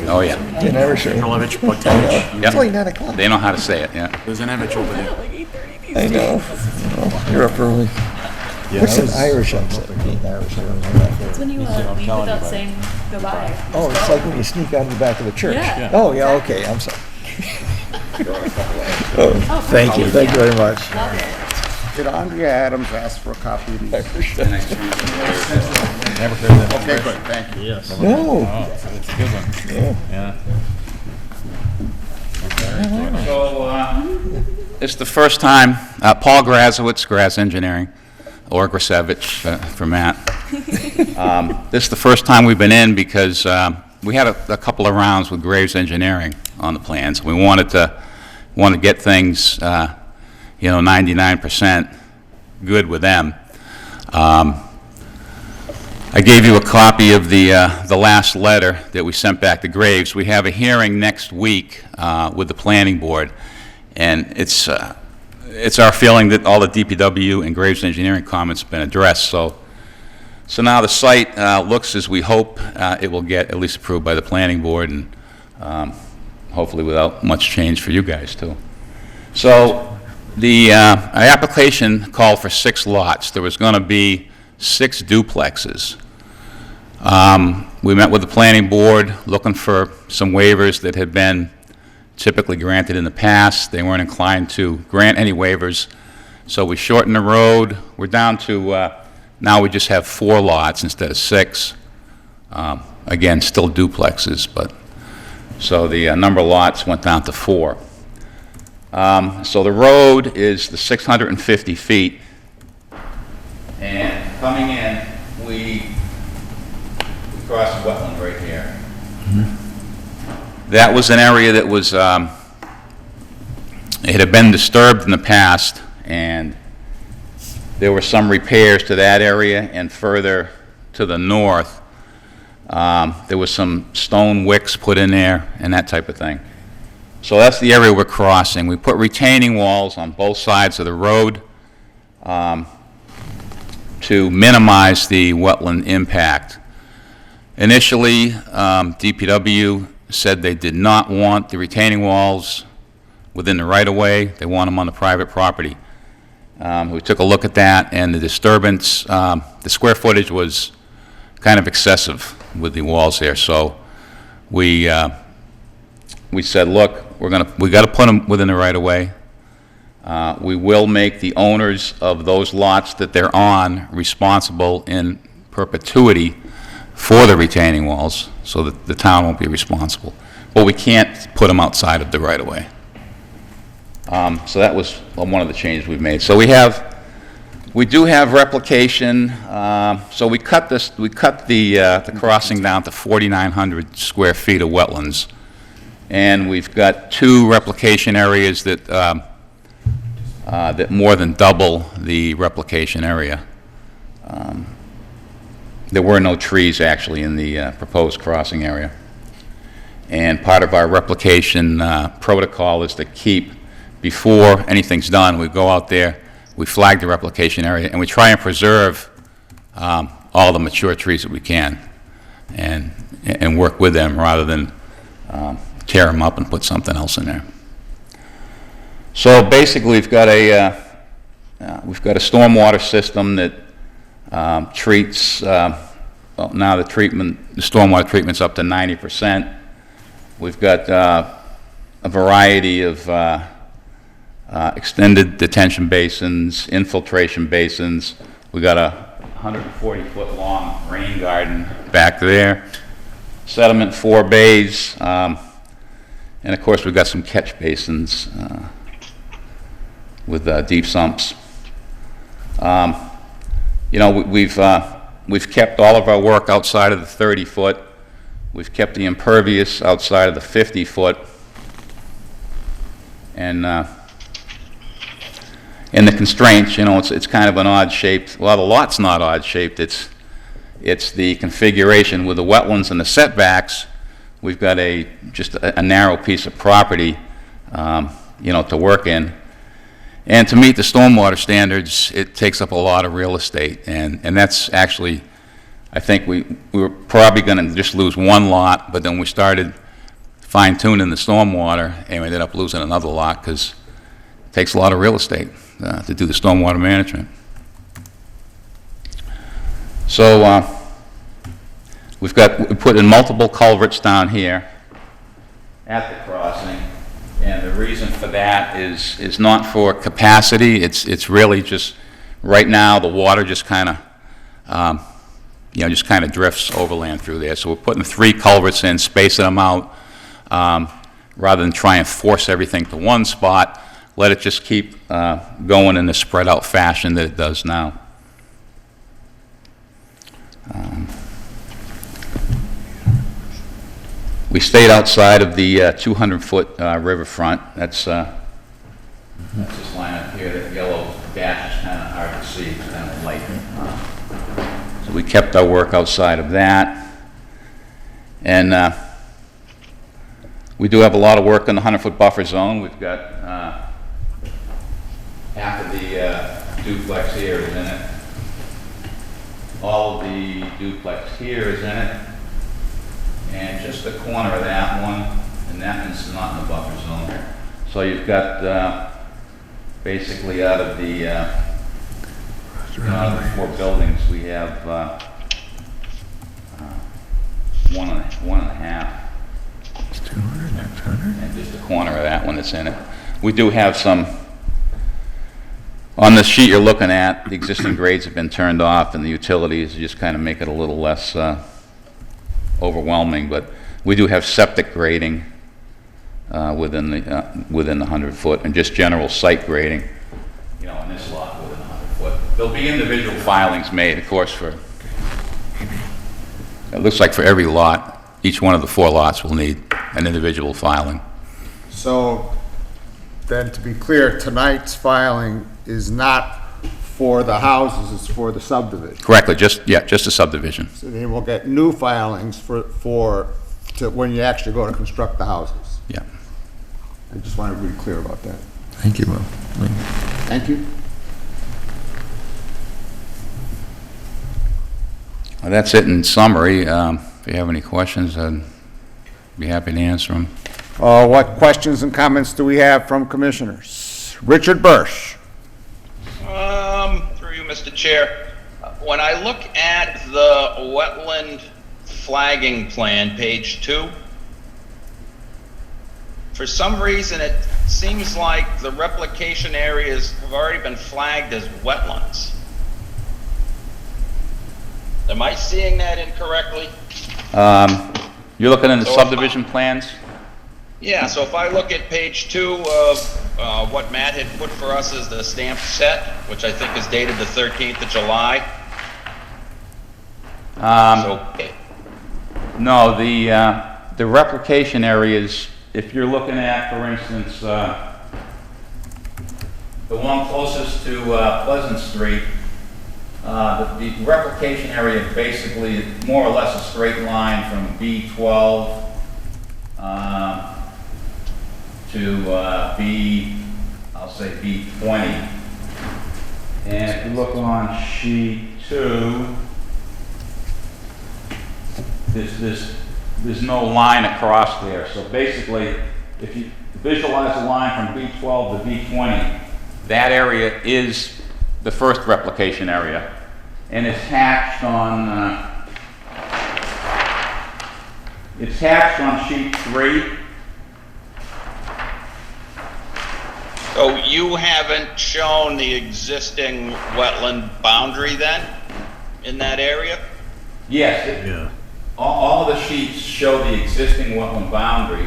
Oh, yeah. An Irish, Grilevich, Bogdanovich. it's only 9 o'clock. They know how to say it, yeah. There's an Evich over there. I know. You're up early. What's an Irish accent? It's when you leave without saying goodbye. Oh, it's like when you sneak out of the back of the church. Yeah. Oh, yeah, okay, I'm sorry. Oh, thank you very much. Love it. Did Andrea Adams ask for a copy of these? Never heard that. Okay, good, thank you. Yes. No. It's a good one. Yeah. So, it's the first time, Paul Grazowitz, Graz Engineering, or Grasevich for Matt. This is the first time we've been in because we had a couple of rounds with Graves Engineering on the plans. We wanted to get things, 99% good with them. I gave you a copy of the last letter that we sent back to Graves. We have a hearing next week with the planning board, and it's our feeling that all the DPW and Graves Engineering comments have been addressed. So now the site looks as we hope it will get at least approved by the planning board, and hopefully without much change for you guys too. So our application called for 6 lots. There was going to be 6 duplexes. We met with the planning board looking for some waivers that had been typically granted in the past. They weren't inclined to grant any waivers, so we shortened the road. We're down to, now we just have 4 lots instead of 6. Again, still duplexes, but, so the number of lots went down to 4. So the road is the 650 feet, and coming in, we cross the wetland right here. That was an area that was, it had been disturbed in the past, and there were some repairs to that area, and further to the north, there was some stone wicks put in there and that type of thing. So that's the area we're crossing. We put retaining walls on both sides of the road to minimize the wetland impact. Initially, DPW said they did not want the retaining walls within the right-of-way. They want them on the private property. We took a look at that, and the disturbance, the square footage was kind of excessive with the walls there. So we said, look, we got to put them within the right-of-way. We will make the owners of those lots that they're on responsible in perpetuity for the retaining walls, so that the town won't be responsible. But we can't put them outside of the right-of-way. So that was one of the changes we've made. So we do have replication. So we cut the crossing down to 4,900 square feet of wetlands, and we've got 2 replication areas that more than double the replication area. There were no trees actually in the proposed crossing area. And part of our replication protocol is to keep, before anything's done, we go out there, we flag the replication area, and we try and preserve all the mature trees that we can and work with them rather than tear them up and put something else in there. So basically, we've got a stormwater system that treats. Well, now the stormwater treatment's up to 90%. We've got a variety of extended detention basins, infiltration basins. We've got a 140-foot long rain garden back there. Sediment 4 bays, and of course we've got some catch basins with deep sumps. You know, we've kept all of our work outside of the 30-foot. We've kept the impervious outside of the 50-foot. And in the constraints, you know, it's kind of an odd shaped. Well, the lot's not odd shaped. It's the configuration with the wetlands and the setbacks. We've got just a narrow piece of property, you know, to work in. And to meet the stormwater standards, it takes up a lot of real estate, and that's actually, I think we were probably going to just lose 1 lot, but then we started fine-tuning the stormwater, and we ended up losing another lot because it takes a lot of real estate to do the stormwater management. So we put in multiple culverts down here at the crossing. And the reason for that is not for capacity. It's really just, right now, the water just kind of, you know, just kind of drifts overland through there. So we're putting 3 culverts in, spacing them out, rather than try and force everything to one spot. Let it just keep going in the spread out fashion that it does now. We stayed outside of the 200-foot riverfront. That's this line up here. That yellow dash is kind of hard to see. It's kind of light. So we kept our work outside of that. And we do have a lot of work in the 100-foot buffer zone. We've got half of the duplex here is in it. All of the duplex here is in it. And just the corner of that one, and that one's not in the buffer zone. So you've got basically out of the 4 buildings, we have 1.5. It's 200, that's 100. And just the corner of that one that's in it. We do have some, on the sheet you're looking at, the existing grades have been turned off, and the utilities just kind of make it a little less overwhelming, but we do have septic grading within the 100-foot, and just general site grading, you know, in this lot within 100-foot. There'll be individual filings made, of course, for, it looks like for every lot, each one of the 4 lots will need an individual filing. So then, to be clear, tonight's filing is not for the houses, it's for the subdivision. Correctly, just a subdivision. So then we'll get new filings to when you actually go to construct the houses. Yeah. I just want to be clear about that. Thank you, Will. Thank you. Well, that's it in summary. If you have any questions, I'd be happy to answer them. What questions and comments do we have from commissioners? Richard Bursch. Through you, Mr. Chair. when I look at the wetland flagging plan, page 2, for some reason it seems like the replication areas have already been flagged as wetlands. Am I seeing that incorrectly? You're looking in the So if subdivision plans? Yeah, so if I look at page 2 of what Matt had put for us as the stamp set, which I think is dated the 13th of July. So, No, the replication areas, if you're looking at, for instance, the one closest to Pleasant Street, the replication area basically is more or less a straight line from B12 to I'll say B20. And if you look on sheet 2, there's no line across there. So basically, if you visualize a line from B12 to B20, that area is the first replication area. And it's hatched on sheet 3. So you haven't shown the existing wetland boundary then, in that area? Yes. All of the sheets show the existing wetland boundary.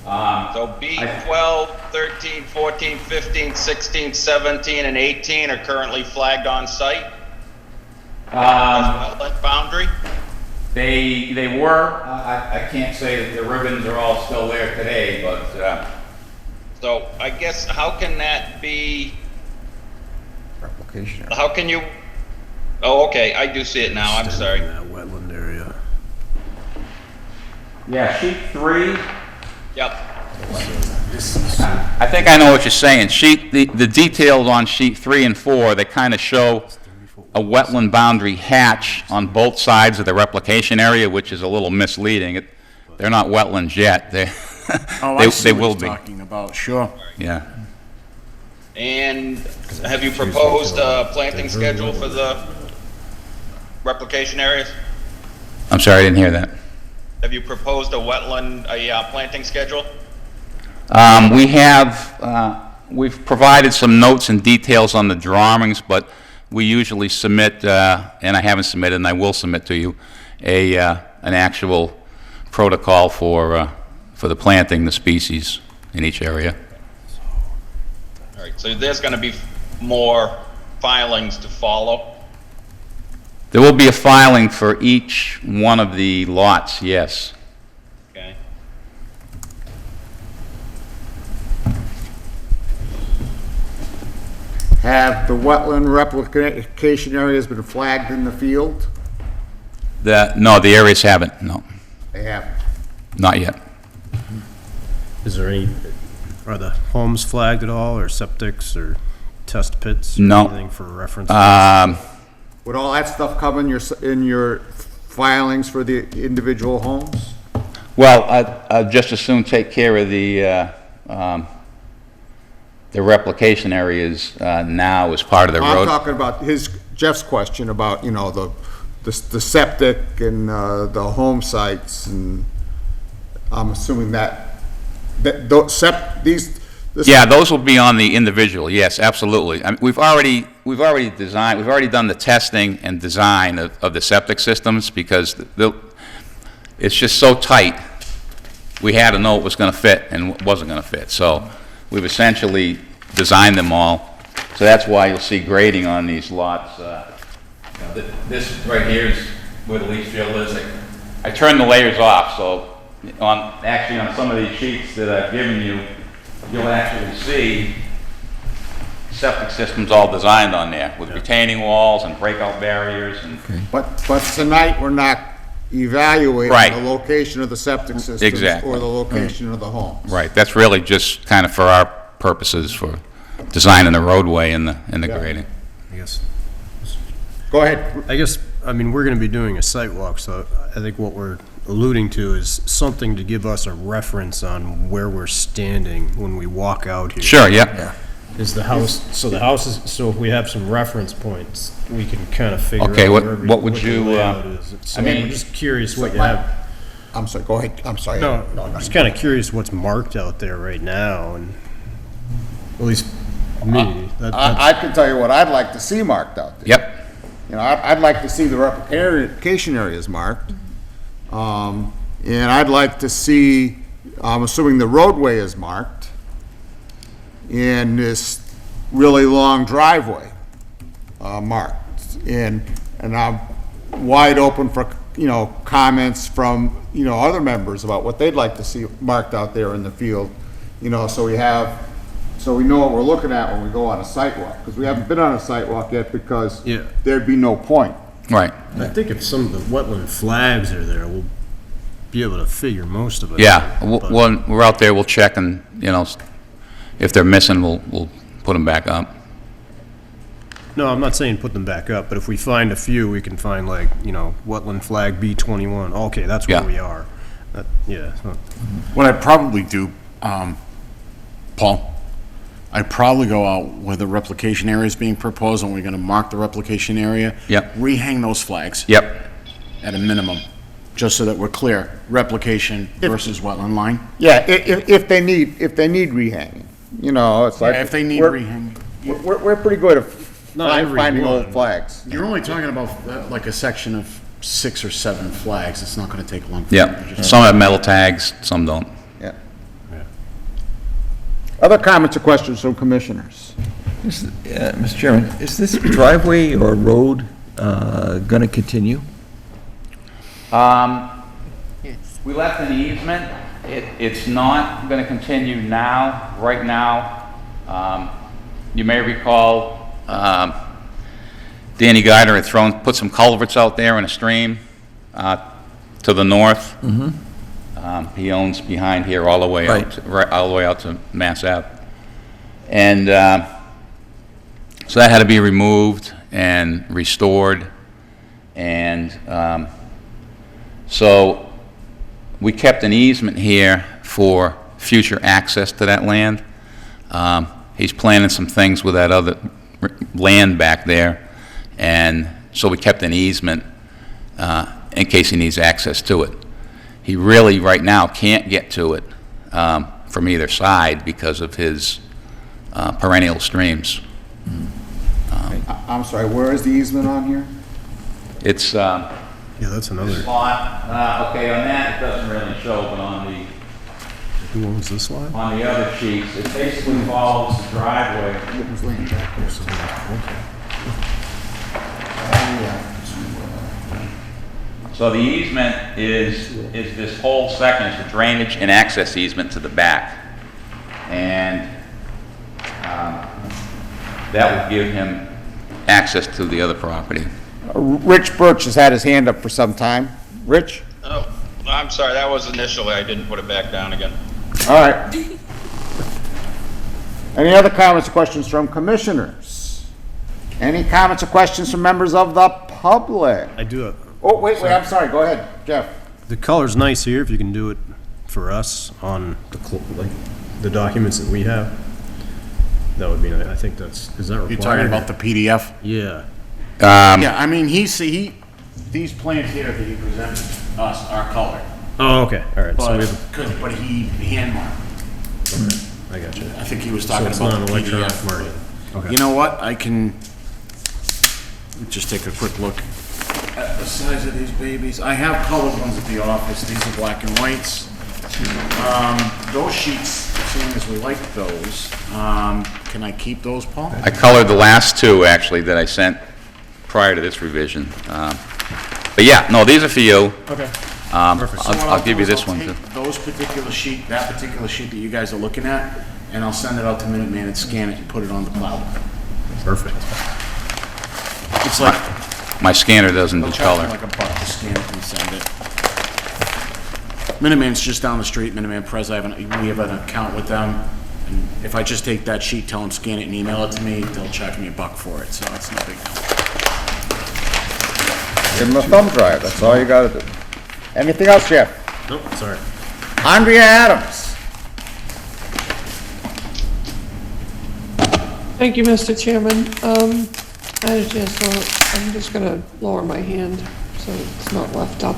So B12, 13, 14, 15, 16, 17, and 18 are currently flagged on site? As wetland boundary? They were. I can't say that the ribbons are all still there today, but So I guess how can that be? Replication area. How can you? Oh, okay, I do see it now. I'm sorry. That wetland area. yeah, sheet 3. Yep. I think I know what you're saying. The details on sheet 3 and 4, they kind of show a wetland boundary hatch on both sides of the replication area, which is a little misleading. They're not wetlands yet. They will be. Talking about, sure. Yeah. And have you proposed a planting schedule for the replication areas? I'm sorry, I didn't hear that. Have you proposed a planting schedule? We've provided some notes and details on the drawings, but we usually submit, and I haven't submitted, and I will submit to you, an actual protocol for the planting the species in each area. All right, so there's going to be more filings to follow? There will be a filing for each one of the lots, yes. Okay. Have the wetland replication areas been flagged in the field? No, the areas haven't, no, They haven't. not yet. Are the homes flagged at all, or septics, or test pits? No. Anything for reference? Would all that stuff come in your filings for the individual homes? Well, I'd just as soon take care of the replication areas now as part of the I'm road. talking about Jeff's question about, the septic and the home sites, and I'm assuming that Yeah, those will be on the individual, yes, absolutely. I mean, we've already done the testing and design of the septic systems, because it's just so tight. We had to know what was gonna fit and what wasn't gonna fit. So we've essentially designed them all. So that's why you'll see grading on these lots. This right here is where the leach field is. I turned the layers off, so actually on some of these sheets that I've given you, you'll actually see septic systems all designed on there with retaining walls and breakout barriers and. But tonight, we're not evaluating Right. the location of the septic systems Exactly. or the location of the homes. Right, that's really just kind of for our purposes for designing the roadway and the grading. I guess. Go ahead. I mean, we're gonna be doing a site walk, so I think what we're alluding to is something to give us a reference on where we're standing when we walk out here. Sure, yeah. Is the house, so the house is, so if we have some reference points, we can kind of figure out Okay, where what would the you, layout is. So mean- I'm just curious what you have. I'm sorry, go ahead, I'm sorry. No, I'm just kind of curious what's marked out there right now, and at least me. I can tell you what I'd like to see marked out there. Yep. You know, I'd like to see the replication areas marked. And I'd like to see, I'm assuming the roadway is marked, and this really long driveway marked. And I'm wide open for, you know, comments from, you know, other members about what they'd like to see marked out there in the field, you know, so we know what we're looking at when we go on a site walk, because we haven't been on a site walk yet because Yeah. there'd be no point. Right. I think if some of the wetland flags are there, we'll be able to figure most of it. Yeah, out, but- when we're out there, we'll check and, you know, if they're missing, we'll put them back up. No, I'm not saying put them back up, but if we find a few, we can find like, you know, wetland flag B21. Okay, that's where Yeah. we are. Yeah. What I'd probably do, Paul, I'd probably go out where the replication area is being proposed, and we're gonna mark the replication area. Yep. Rehang those flags. Yep. At a minimum, just so that we're clear, replication versus wetland line. Yeah, if they need rehanging, you know, it's like. Yeah, if they need we're- rehanging. We're pretty good at Not every finding one. old flags. You're only talking about like a section of 6 or 7 flags, it's not gonna take long. Yeah, some have metal tags, some don't. Yeah. Other comments or questions from commissioners? Mr. Chairman, is this driveway or road going to continue? We left an easement. It's not going to continue now. Right now, you may recall, Danny Guider had put some culverts out there in a stream to the north. He owns behind here all the way out, all the way out to Mass Ave. And so that had to be removed and restored. And so we kept an easement here for future access to that land. He's planning some things with that other land back there, and so we kept an easement in case he needs access to it. He really, right now, can't get to it from either side because of his perennial streams. I'm sorry, where is the easement on here? It's Yeah, that's another. lot, okay, on that it doesn't really show, but Who owns this lot? on the other sheets, it basically follows the driveway. So the easement is this whole section, it's a drainage and access easement to the back. And that would give him access to the other property. Rich Birch has had his hand up for some time. Rich? Oh, I'm sorry, that was initially, I didn't put it back down again. All right. Any other comments or questions from commissioners? Any comments or questions from members of the public? I do. Oh, wait, I'm sorry, go ahead, Jeff. The color's nice here, if you can do it for us on the documents that we have. That would be nice. I think that's, is that required? You're talking about the PDF? Yeah. Yeah, I mean, these plans here that he presented us are colored. Oh, okay, all right. So we have, But he hand marked. I got you. I think he was So talking it's about not the an electronic PDF. marking. Okay. You know what, I can just take a quick look at the size of these babies. I have colored ones at the office, these are black and whites. Those sheets, seeing as we like those, can I keep those, Paul? I colored the last two, actually, that I sent prior to this revision. But yeah, no, these are for you. Okay. So what I'll give do you is this I'll one, too. take those particular sheet, that particular sheet that you guys are looking at, and I'll send it out to Minuteman and scan it and put it on the cloud. Perfect. It's like, My scanner doesn't do they'll charge color. me like $1 to scan it and send it. Minuteman's just down the street, Minuteman Press, we have an account with them, and if I just take that sheet, tell them scan it and email it to me, they'll charge me $1 for it, so it's no big deal. Give him a thumb drive, that's all you gotta do. Anything else, Jeff? Nope, sorry. Andrea Adams. Thank you, Mr. Chairman. I had a chance to, I'm just going to lower my hand so it's not left up.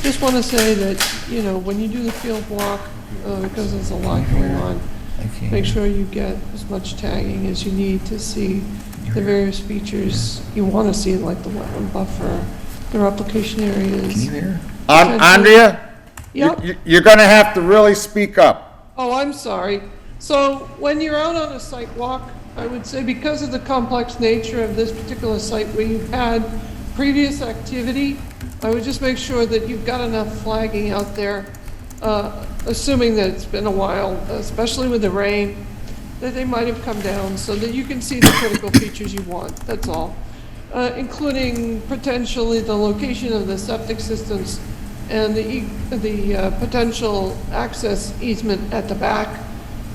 Just want to say that, you know, when you do the field walk, because there's a lot going on, make sure you get as much tagging as you need to see the various features you want to see, like the wetland buffer, the replication areas. Can you hear? Andrea? Yep. You're gonna have to really speak up. Oh, I'm sorry. So when you're out on a site walk, I would say because of the complex nature of this particular site where you've had previous activity, I would just make sure that you've got enough flagging out there, assuming that it's been a while, especially with the rain, that they might have come down so that you can see the critical features you want, that's all. Including potentially the location of the septic systems and the potential access easement at the back.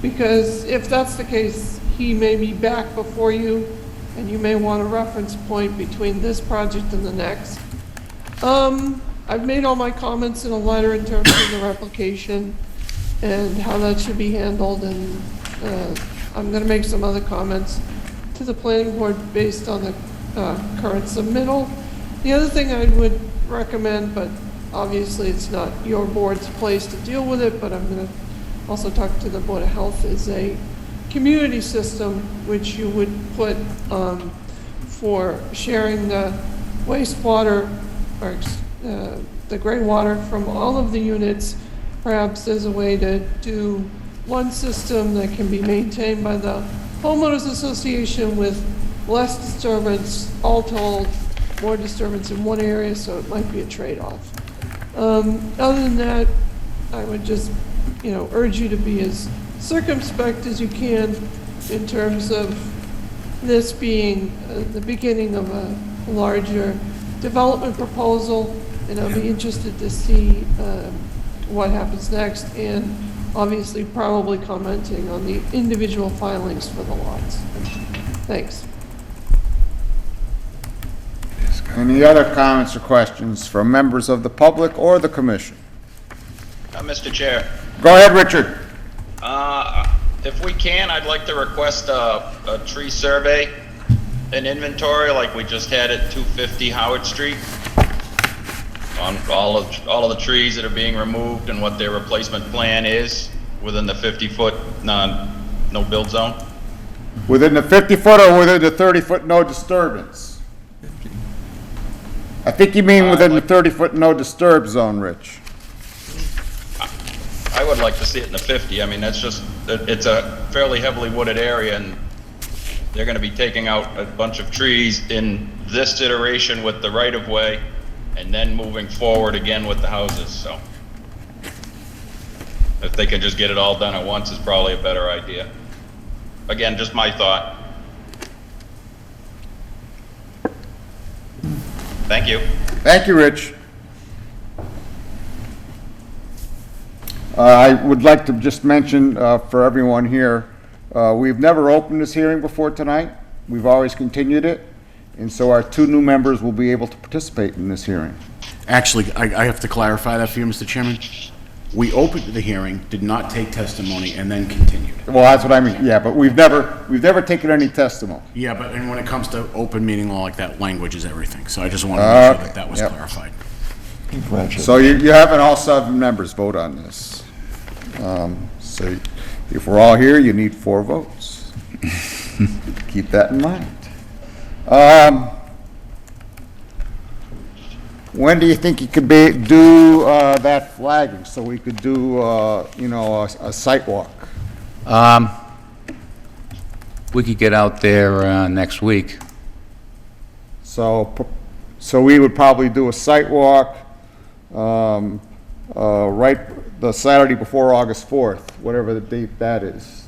Because if that's the case, he may be back before you, and you may want a reference point between this project and the next. I've made all my comments in a letter in terms of the replication and how that should be handled, and I'm gonna make some other comments to the planning board based on the current submittal. The other thing I would recommend, but obviously it's not your board's place to deal with it, but I'm gonna also talk to the Board of Health, is a community system which you would put for sharing the wastewater or the gray water from all of the units. Perhaps there's a way to do one system that can be maintained by the homeowners association with less disturbance, all told, more disturbance in one area, so it might be a trade-off. Other than that, I would just, you know, urge you to be as circumspect as you can in terms of this being the beginning of a larger development proposal, and I'll be interested to see what happens next, and obviously probably commenting on the individual filings for the lots. Thanks. Any other comments or questions from members of the public or the commission? Mr. Chair, Go ahead, Richard. if we can, I'd like to request a tree survey, an inventory like we just had at 250 Howard Street, on all of the trees that are being removed and what their replacement plan is within the 50-foot no build zone. Within the 50-foot or within the 30-foot no disturbance? I think you mean within the 30-foot no disturb zone, Rich. I would like to see it in the 50. I mean, that's just, it's a fairly heavily wooded area, and they're going to be taking out a bunch of trees in this iteration with the right-of-way, and then moving forward again with the houses, so. If they can just get it all done at once is probably a better idea. Again, just my thought. Thank you. Thank you, Rich. I would like to just mention for everyone here, we've never opened this hearing before tonight. We've always continued it, and so our two new members will be able to participate in this hearing. Actually, I have to clarify that for you, Mr. Chairman. We opened the hearing, did not take testimony, and then continued. Well, that's what I mean, yeah, but we've never taken any testimony. Yeah, but and when it comes to open meeting law like that, language is everything. So I just wanted to make sure that that was clarified. So you're having all 7 members vote on this. So if we're all here, you need 4 votes. Keep that in mind. When do you think you could do that flagging, so we could do, you know, a site walk? We could get out there next week. So we would probably do a site walk right the Saturday before August 4th, whatever the date that is.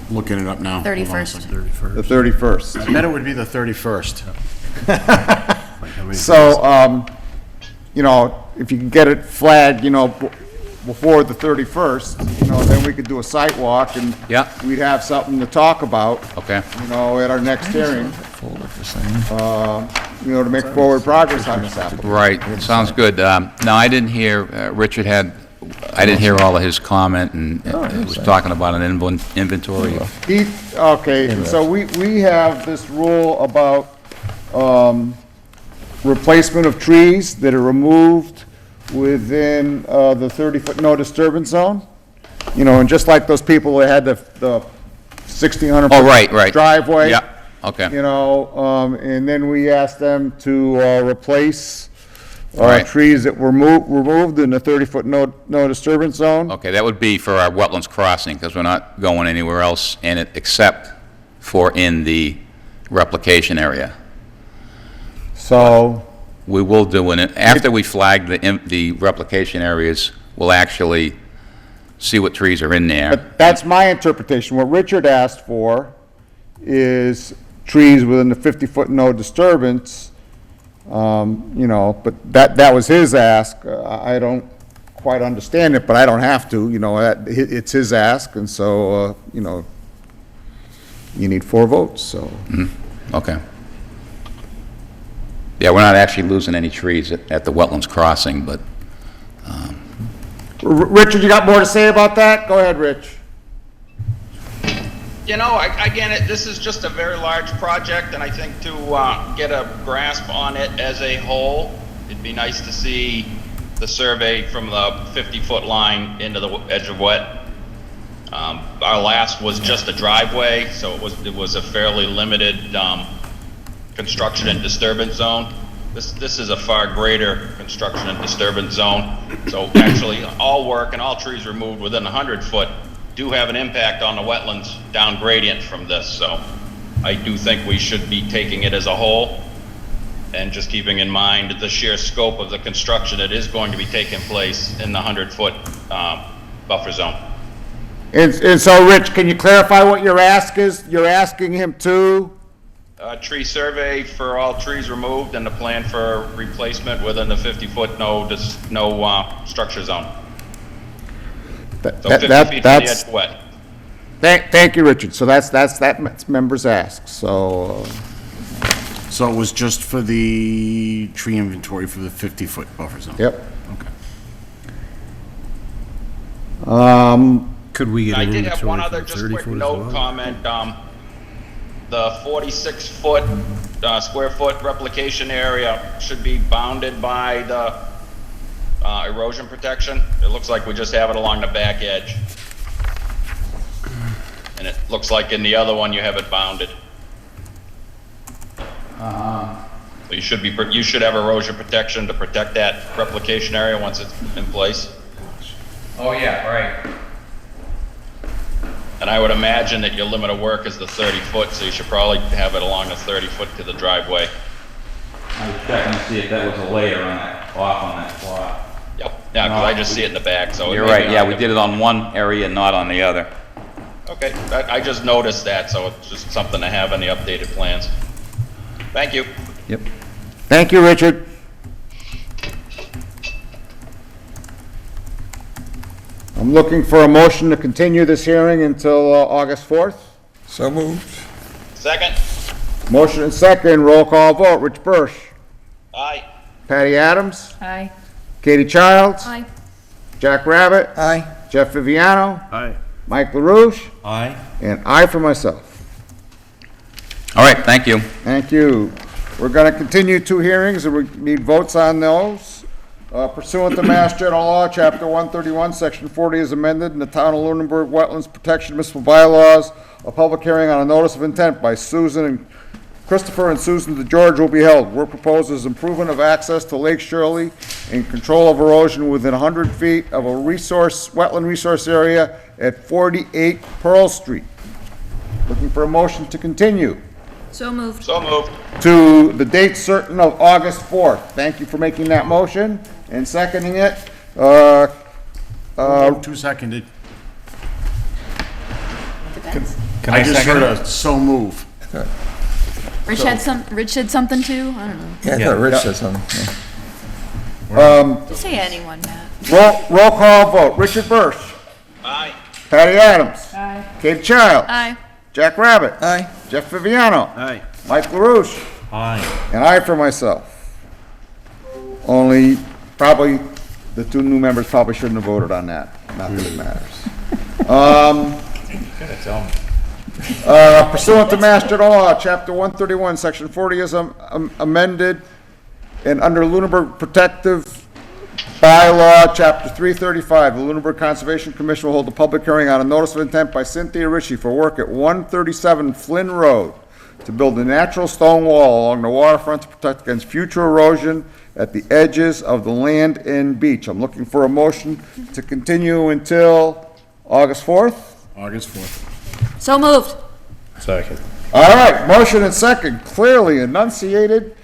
Looking it up now. 31st. The 31st. I bet it would be the 31st. So, you know, if you can get it flagged, you know, before the 31st, you know, then we could do a site walk, and we'd have something to talk about. Okay. You know, at our next hearing. You know, to make forward progress on this application. Right, sounds good. Now, I didn't hear, Richard had I didn't hear all of his comment, and it was talking about an inventory. Okay, so we have this rule about replacement of trees that are removed within the 30-foot no disturbance zone. You know, and just like those people that had the 1,600 Oh, right. driveway. Yeah, okay. You know, and then we asked them to replace Right. trees that were removed in the 30-foot no disturbance zone. Okay, that would be for our wetlands crossing, because we're not going anywhere else in it except for in the replication area. So, We will do it, after we flag the replication areas, we'll actually see what trees are in there. but that's my interpretation. What Richard asked for is trees within the 50-foot no disturbance, you know, but that was his ask. I don't quite understand it, but I don't have to, you know, it's his ask, and so, you know, you need 4 votes, so. Okay. Yeah, we're not actually losing any trees at the wetlands crossing, but, Richard, you got more to say about that? Go ahead, Rich. You know, again, this is just a very large project, and I think to get a grasp on it as a whole, it'd be nice to see the survey from the 50-foot line into the edge of wet. Our last was just a driveway, so it was a fairly limited construction and disturbance zone. This is a far greater construction and disturbance zone. So actually, all work and all trees removed within 100 foot do have an impact on the wetlands down gradient from this. So I do think we should be taking it as a whole and just keeping in mind the sheer scope of the construction that is going to be taking place in the 100-foot buffer zone. And so, Rich, can you clarify what your ask is? You're asking him to? Tree survey for all trees removed and the plan for replacement within the 50-foot no structure zone. So 50 feet to the edge of wet. Thank you, Richard. So that member's ask, so. So it was just for the tree inventory for the 50-foot buffer zone? Yep. Okay. Could we get I an did have one inventory other for just 30 quick foot as note well? comment. The 46-foot square foot replication area should be bounded by the erosion protection. It looks like we just have it along the back edge. And it looks like in the other one you have it bounded. So you should have erosion protection to protect that replication area once it's in place. Oh, yeah, right. And I would imagine that your limit of work is the 30 foot, so you should probably have it along the 30 foot to the driveway. I was checking to see if that was a layer off on that plot. Yep, yeah, because I just see it in the back, so. You're right, yeah, we did it on one area, not on the other. Okay, I just noticed that, so it's just something to have in the updated plans. Thank you. Yep. Thank you, Richard. I'm looking for a motion to continue this hearing until August 4th. So moved. Second? Motion and second, roll call vote. Rich Bursch. Aye. Patty Adams. Aye. Katie Childs. Aye. Jack Rabbit. Aye. Jeff Viviano. Aye. Mike LaRouche. Aye. And I for myself. All right, thank you. Thank you. We're going to continue 2 hearings, and we need votes on those. Pursuant to Mass General Law, Chapter 131, Section 40 is amended in the Town of Lunenburg Wetlands Protection Municipal Bylaws. A public hearing on a notice of intent by Christopher and Susan DeGeorge will be held. Work proposed is improvement of access to Lake Shirley and control of erosion within 100 feet of a wetland resource area at 48 Pearl Street. Looking for a motion to continue So moved. So moved. to the date certain of August 4th. Thank you for making that motion and seconding it. Two seconded. Depends. Can I just second heard it? a so move. Rich had something too? I don't know. Yeah, I thought Rich said something. Just say anyone, Matt. Roll call vote. Richard Bursch. Aye. Patty Adams. Aye. Kate Childs. Aye. Jack Rabbit. Aye. Jeff Viviano. Aye. Mike LaRouche. Aye. And I for myself. Only probably the two new members probably shouldn't have voted on that, not that it matters. Pursuant to Mass General Law, Chapter 131, Section 40 is amended, and under Lunenburg Protective Bylaw, Chapter 335, the Lunenburg Conservation Commission will hold a public hearing on a notice of intent by Cynthia Ritchie for work at 137 Flynn Road to build a natural stone wall along the waterfront to protect against future erosion at the edges of the land and beach. I'm looking for a motion to continue until August 4th. August 4th. So moved. Second. All right, motion and second, clearly enunciated.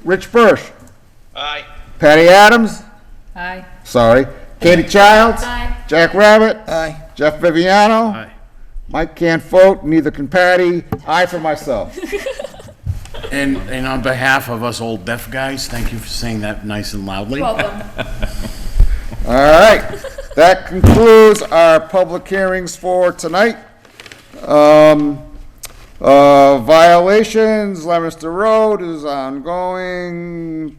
Rich Birch. Aye. Patty Adams. Aye. Sorry. Katie Childs. Aye. Jack Rabbit. Aye. Jeff Viviano. Aye. Mike can't vote, neither can Patty. Aye for myself. And on behalf of us old deaf guys, thank you for saying that nice and loudly. Welcome. All right, that concludes our public hearings for tonight. Violations, Leominster Road is ongoing.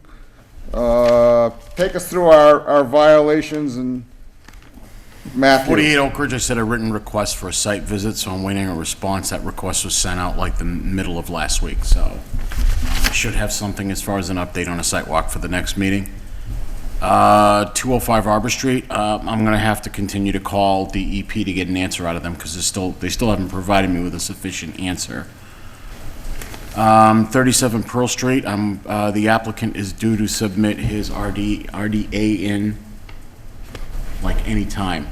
Take us through our violations and Matthew. 48 Oak Ridge, I said a written request for a site visit, so I'm waiting a response. That request was sent out like the middle of last week, so I should have something as far as an update on a site walk for the next meeting. 205 Arbor Street, I'm gonna have to continue to call the EP to get an answer out of them, because they still haven't provided me with a sufficient answer. 37 Pearl Street, the applicant is due to submit his RDA in like any time.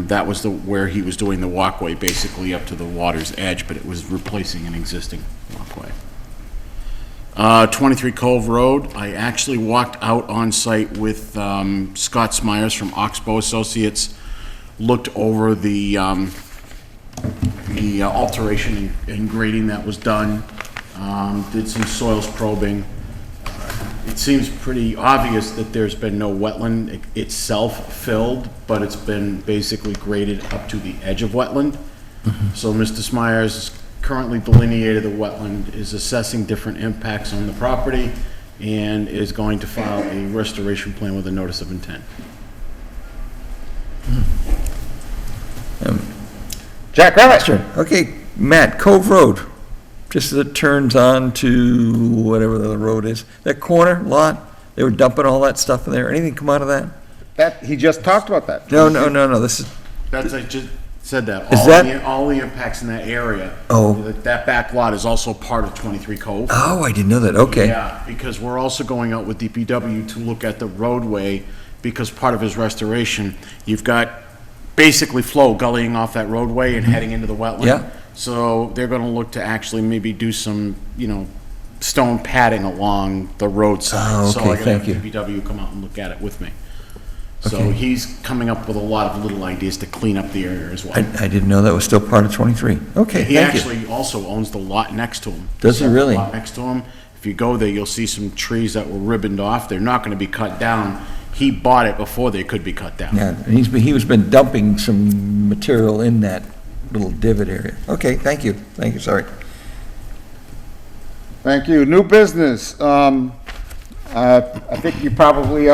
That was where he was doing the walkway, basically up to the water's edge, but it was replacing an existing walkway. 23 Cove Road, I actually walked out on site with Scott Smyers from Oxbow Associates, looked over the alteration and grading that was done, did some soils probing. It seems pretty obvious that there's been no wetland itself filled, but it's been basically graded up to the edge of wetland. So Mr. Smyers has currently delineated the wetland, is assessing different impacts on the property, and is going to file a restoration plan with a notice of intent. Jack Rabbit. Okay, Matt, Cove Road, just as it turns on to whatever the road is, that corner lot, they were dumping all that stuff in there. Anything come out of that? He just talked about that. No, this is, I just said that. Is that- All the impacts in that area. Oh. That back lot is also part of 23 Cove. oh, I didn't know that, okay. Yeah, because we're also going out with DPW to look at the roadway, because part of his restoration, you've got basically flow gullying off that roadway and heading into the wetland. Yeah. So they're gonna look to actually maybe do some, stone padding along the roadside. Oh, So okay, I'm gonna thank have you. DPW come out and look at it with me. So Okay. he's coming up with a lot of little ideas to clean up the area as well. I didn't know that was still part of 23. Okay, He thank you. actually also owns the lot next to him. Does he Separate really? lot next to him. If you go there, you'll see some trees that were ribboned off. They're not gonna be cut down. He bought it before they could be cut down. Yeah, and he was been dumping some material in that little divot area. Okay, thank you, sorry. Thank you. New business. I think you probably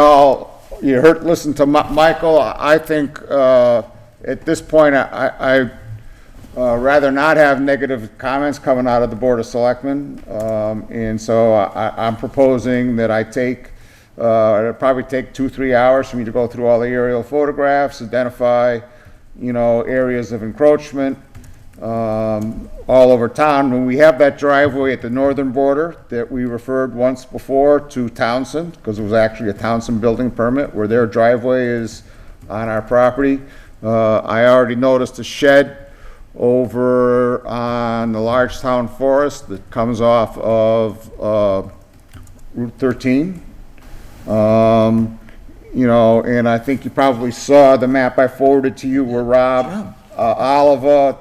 listened to Michael. I think at this point, I rather not have negative comments coming out of the Board of Selectmen. And so I'm proposing that it'll probably take 2-3 hours for me to go through all the aerial photographs, identify, areas of encroachment, all over town. When we have that driveway at the northern border that we referred once before to Townsend, because it was actually a Townsend building permit, where their driveway is on our property. I already noticed a shed over on the Larchtown Forest that comes off of Route 13. And I think you probably saw the map I forwarded to you where Rob Oliver,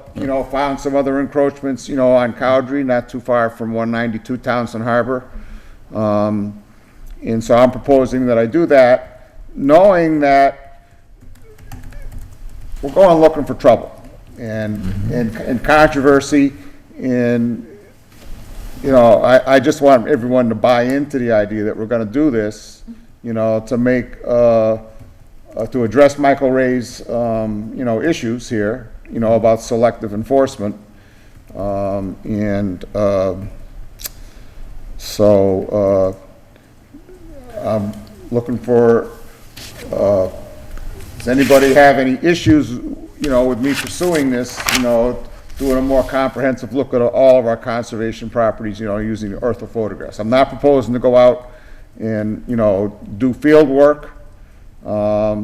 found some other encroachments, on Cowdrey, not too far from 192 Townsend Harbor. And so I'm proposing that I do that, knowing that we're going looking for trouble and controversy, and you know, I just want everyone to buy into the idea that we're gonna do this, you know, to make, to address Michael Ray's, you know, issues here, you know, about selective enforcement. So, I'm looking for, does anybody have any issues, you know, with me pursuing this, you know, doing a more comprehensive look at all of our conservation properties, you know, using the orthophotographs. I'm not proposing to go out and, you know, do field work. I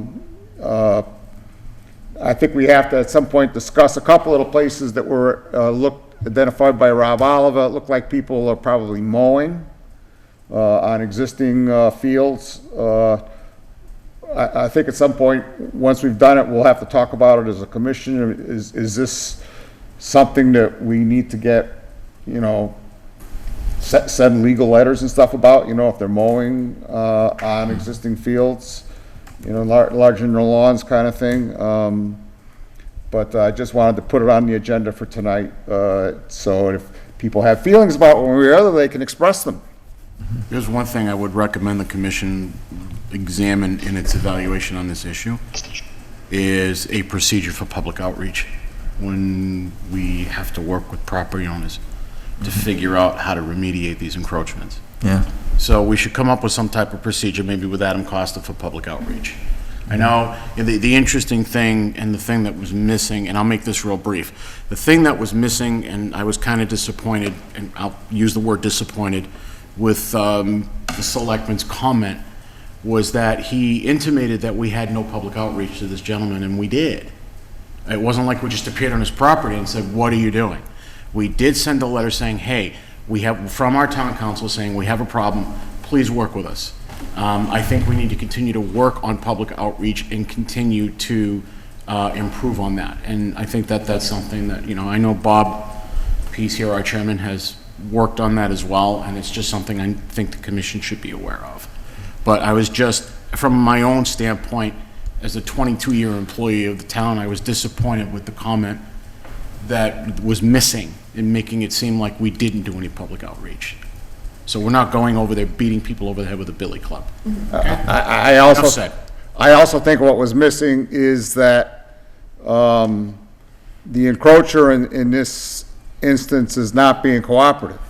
think we have to at some point discuss a couple of the places that were identified by Rob Oliver. It looked like people are probably mowing on existing fields. I think at some point, once we've done it, we'll have to talk about it as a commission. Is this something that we need to get, you know, send legal letters and stuff about, you know, if they're mowing on existing fields, you know, large in their lawns kind of thing. But I just wanted to put it on the agenda for tonight, so if people have feelings about one way or other, they can express them. There's one thing I would recommend the commission examine in its evaluation on this issue, is a procedure for public outreach when we have to work with property owners to figure out how to remediate these encroachments. Yeah. So we should come up with some type of procedure, maybe with Adam Costa, for public outreach. I know the interesting thing, and the thing that was missing, and I'll make this real brief, the thing that was missing, and I was kind of disappointed, and I'll use the word disappointed, with the selectman's comment, was that he intimated that we had no public outreach to this gentleman, and we did. It wasn't like we just appeared on his property and said, what are you doing? We did send a letter saying, hey, we have, from our town council, saying we have a problem, please work with us. I think we need to continue to work on public outreach and continue to improve on that. And I think that that's something that, you know, I know Bob Pease here, our chairman, has worked on that as well, and it's just something I think the commission should be aware of. But I was just, from my own standpoint, as a 22-year employee of the town, I was disappointed with the comment that was missing in making it seem like we didn't do any public outreach. So we're not going over there beating people over the head with a billy club. Okay? I also think what was missing is that the encroacher in this instance is not being cooperative.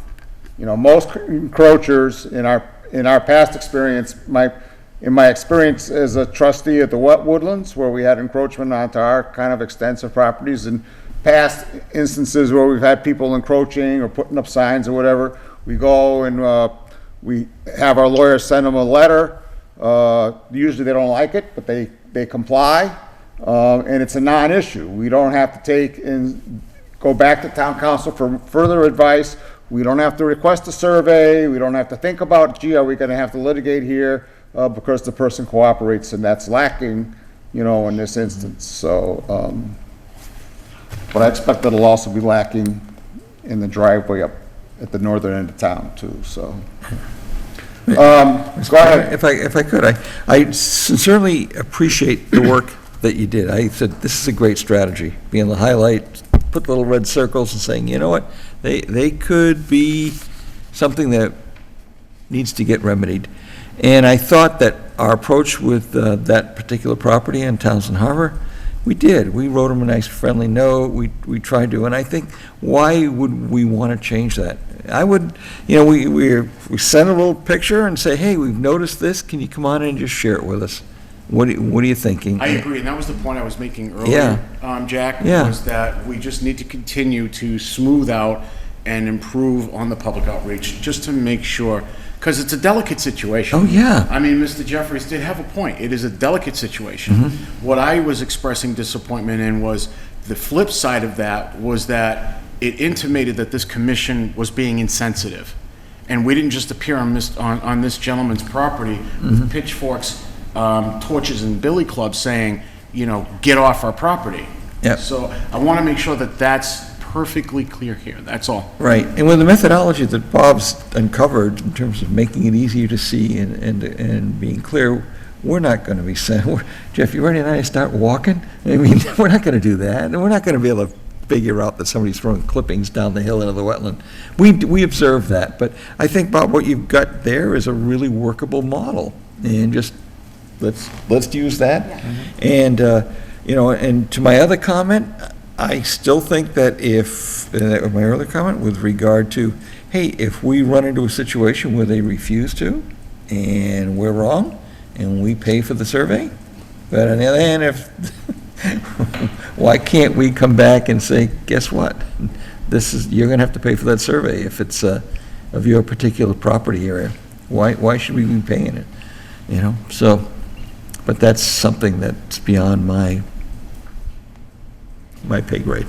You know, most encroachers in our past experience, in my experience as a trustee at the Wet Woodlands, where we had encroachment onto our kind of extensive properties, and past instances where we've had people encroaching or putting up signs or whatever, we go and we have our lawyers send them a letter. Usually they don't like it, but they comply, and it's a non-issue. We don't have to take and go back to town council for further advice. We don't have to request a survey. We don't have to think about, gee, are we going to have to litigate here because the person cooperates, and that's lacking, you know, in this instance. So, but I expect that'll also be lacking in the driveway up at the northern end of town too, so. Go ahead. If I could, I sincerely appreciate the work that you did. I said, this is a great strategy, being able to highlight, put little red circles and saying, you know what, they could be something that needs to get remedied. And I thought that our approach with that particular property in Townsend Harbor, we did. We wrote them a nice friendly note. We tried to, and I think, why would we want to change that? I would, you know, we send a little picture and say, hey, we've noticed this. Can you come on in and just share it with us? What are you thinking? I agree, and that was the point I was making earlier, Jack, was that we just need to continue to smooth out and improve on the public outreach, just to make sure, because it's a delicate situation. Oh, yeah. I mean, Mr. Jeffries did have a point. It is a delicate situation. What I was expressing disappointment in was the flip side of that was that it intimated that this commission was being insensitive. And we didn't just appear on this gentleman's property with pitchforks, torches, and billy clubs saying, you know, get off our property. Yep. So I want to make sure that that's perfectly clear here. That's all. Right. And with the methodology that Bob's uncovered in terms of making it easier to see and being clear, we're not going to be saying, Jeff, you ready now to start walking? I mean, we're not going to do that. And we're not going to be able to figure out that somebody's throwing clippings down the hill into the wetland. We observe that, but I think, Bob, what you've got there is a really workable model, and just, let's use that. And, and to my other comment, I still think that if, my earlier comment with regard to, hey, if we run into a situation where they refuse to, and we're wrong, and we pay for the survey, but on the other hand, why can't we come back and say, guess what? You're gonna have to pay for that survey if it's of your particular property area. Why should we be paying it? So, but that's something that's beyond my pay grade.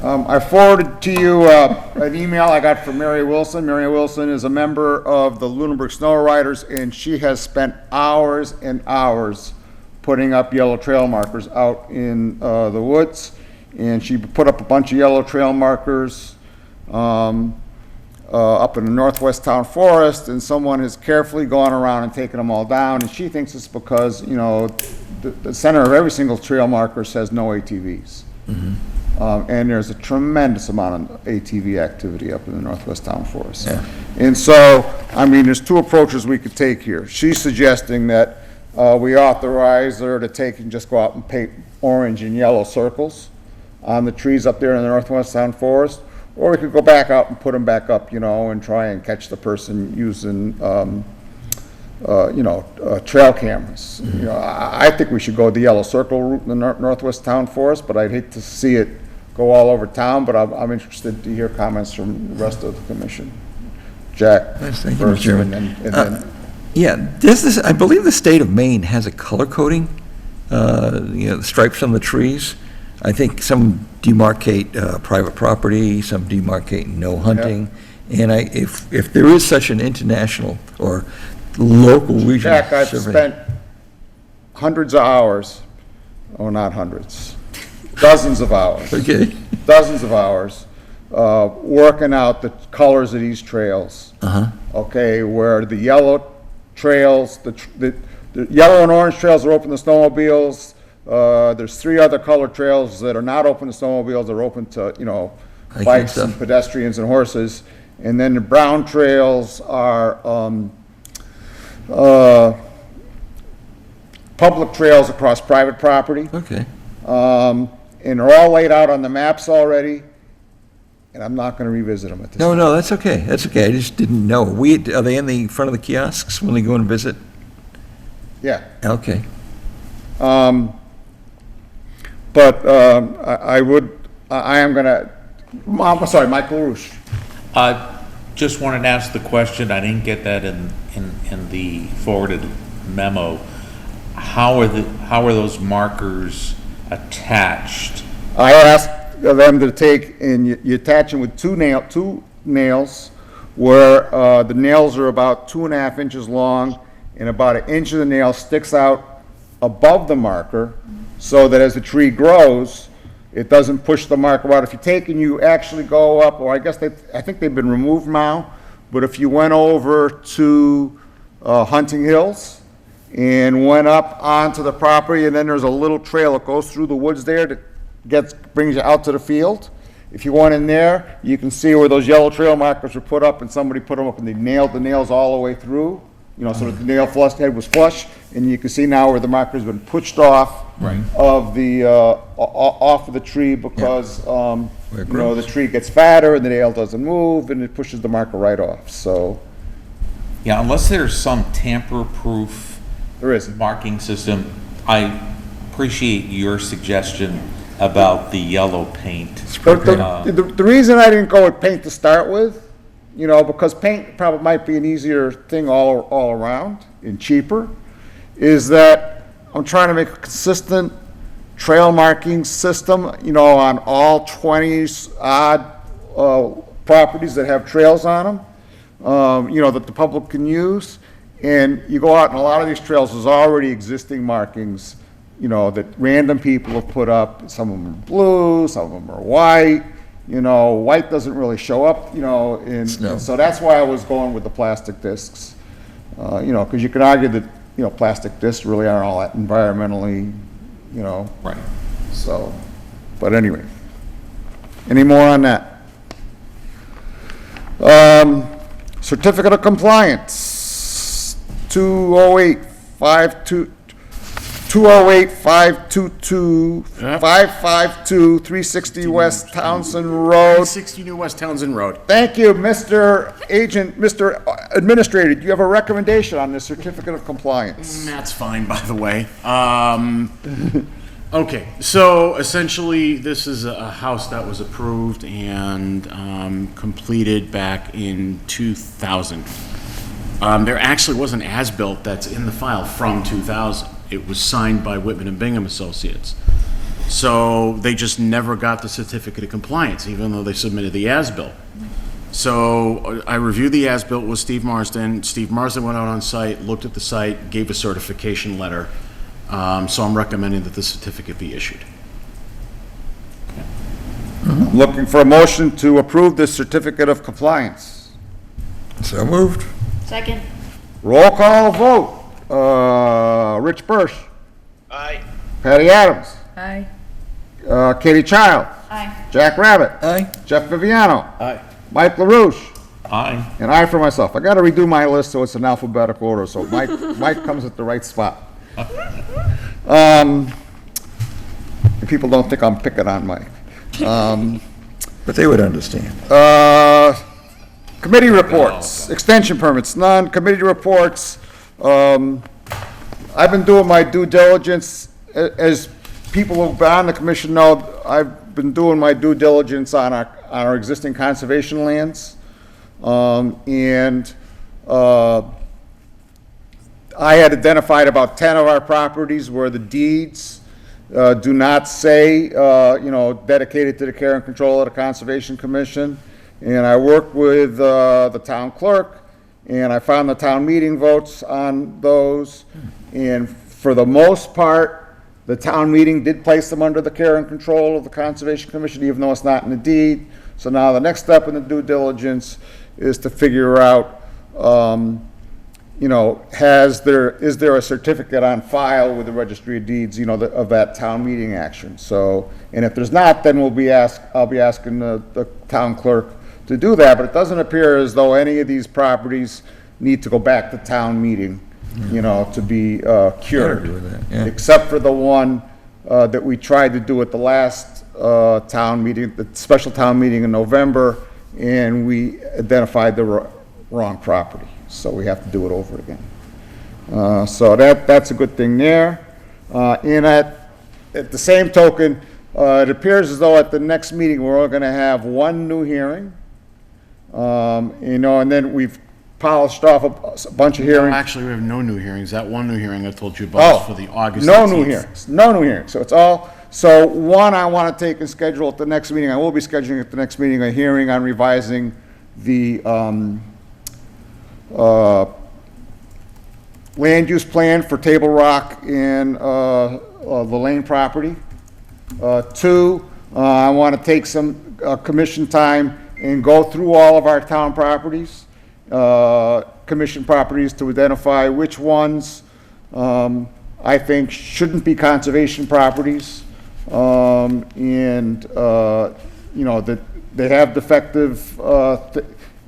I forwarded to you an email I got from Mary Wilson. Mary Wilson is a member of the Lunenburg Snow Riders, and she has spent hours and hours putting up yellow trail markers out in the woods. And she put up a bunch of yellow trail markers up in the northwest town forest, and someone has carefully gone around and taken them all down. And she thinks it's because, the center of every single trail marker says no ATVs. And there's a tremendous amount of ATV activity up in the northwest town forest. Yeah. And so, there's two approaches we could take here. She's suggesting that we authorize her to take and just go out and paint orange and yellow circles on the trees up there in the northwest town forest, or we could go back out and put them back up, and try and catch the person using, trail cameras. I think we should go the yellow circle route in the northwest town forest, but I'd hate to see it go all over town, but I'm interested to hear comments from the rest of the commission. Jack. Yes, thank you, Mr. Chairman. And then Yeah, this, I believe the state of Maine has a color coding, the stripes on the trees. I think some demarcate private property, some demarcate no hunting. And if there is such an international or local regional Jack, I've survey. spent hundreds of hours, not hundreds, dozens of hours. Okay. Dozens of hours, working out the colors of these trails. Okay, where the yellow trails, the yellow and orange trails are open to snowmobiles. There's 3 other colored trails that are not open to snowmobiles, they're open to, bikes and pedestrians and horses. And then the brown trails are, public trails across private property. Okay. And they're all laid out on the maps already, and I'm not gonna revisit them at this time. No, that's okay, that's okay, I just didn't know. Are they in the front of the kiosks when they go and visit? Yeah. Okay. But I am gonna, I'm sorry, Michael LaRouche. Just wanted to ask the question, I didn't get that in the forwarded memo. How are those markers attached? I asked them to take, and you attach them with two nails, where the nails are about 2.5 inches long, and about 1 inch of the nail sticks out above the marker, so that as the tree grows, it doesn't push the marker out. If you take and you actually go up, or I think they've been removed now, but if you went over to Hunting Hills and went up onto the property, and then there's a little trail that goes through the woods there that brings you out to the field. If you went in there, you can see where those yellow trail markers were put up, and somebody put them up and they nailed the nails all the way through, so that the nail head was flush, and you can see now where the marker's been pushed off of the off of the tree because the tree gets fatter and the nail doesn't move, and it pushes the marker right off. So Yeah, unless there's some tamper-proof marking system, I appreciate your suggestion about the yellow paint. The reason I didn't go with paint to start with, because paint probably might be an easier thing all around and cheaper, is that I'm trying to make a consistent trail marking system, on all 20 odd properties that have trails on them, that the public can use. And you go out, and a lot of these trails, there's already existing markings, that random people have put up. Some of them are blue, some of them are white. White doesn't really show up, and so that's why I was going with the plastic discs. Because you can argue that, plastic discs really aren't all that environmentally, Right. So, but anyway. Any more on that? Certificate of compliance, 552, 360 West Townsend Road. 60 New West Townsend Road. Thank you, Mr. Agent, Mr. Administrator. Do you have a recommendation on this certificate of compliance? That's fine, by the way. Okay, so essentially, this is a house that was approved and completed back in 2000. There actually was an as-built that's in the file from 2000. It was signed by Whitman and Bingham Associates. So they just never got the certificate of compliance, even though they submitted the as-built. So I reviewed the as-built with Steve Marsden. Steve Marsden went out on site, looked at the site, gave a certification letter. So I'm recommending that the certificate be issued. I'm looking for a motion to approve this certificate of compliance. So moved. Second. Roll call vote. Rich Birsch. Aye. Patty Adams. Aye. Katie Child. Aye. Jack Rabbit. Aye. Jeff Viviano. Aye. Mike LaRouche. Aye. And I for myself. I got to redo my list so it's in alphabetical order, so Mike comes at the right spot. And people don't think I'm picking on Mike. But they would understand. Committee reports, extension permits, none. Committee reports, I've been doing my due diligence. As people who've been on the commission know, I've been doing my due diligence on our existing conservation lands. I had identified about 10 of our properties where the deeds do not say, dedicated to the care and control of the Conservation Commission. And I worked with the town clerk, and I found the town meeting votes on those. And for the most part, the town meeting did place them under the care and control of the Conservation Commission, even though it's not in the deed. So now the next step in the due diligence is to figure out, is there a certificate on file with the Registry of Deeds, of that town meeting action? So, and if there's not, then I'll be asking the town clerk to do that, but it doesn't appear as though any of these properties need to go back to town meeting, to be cured. Except for the one that we tried to do at the last town meeting, the special town meeting in November, and we identified the wrong property. So we have to do it over again. So that's a good thing there. And at the same token, it appears as though at the next meeting, we're only gonna have one new hearing. And then we've polished off a bunch of hearings. Actually, we have no new hearings. That one new hearing I told you about is for the August 18th. No new hearings. So it's all, so one I want to take and schedule at the next meeting. I will be scheduling at the next meeting a hearing on revising the land use plan for Table Rock and the Lane property. Two, I want to take some commission time and go through all of our town properties, commission properties, to identify which ones I think shouldn't be conservation properties, that they have defective,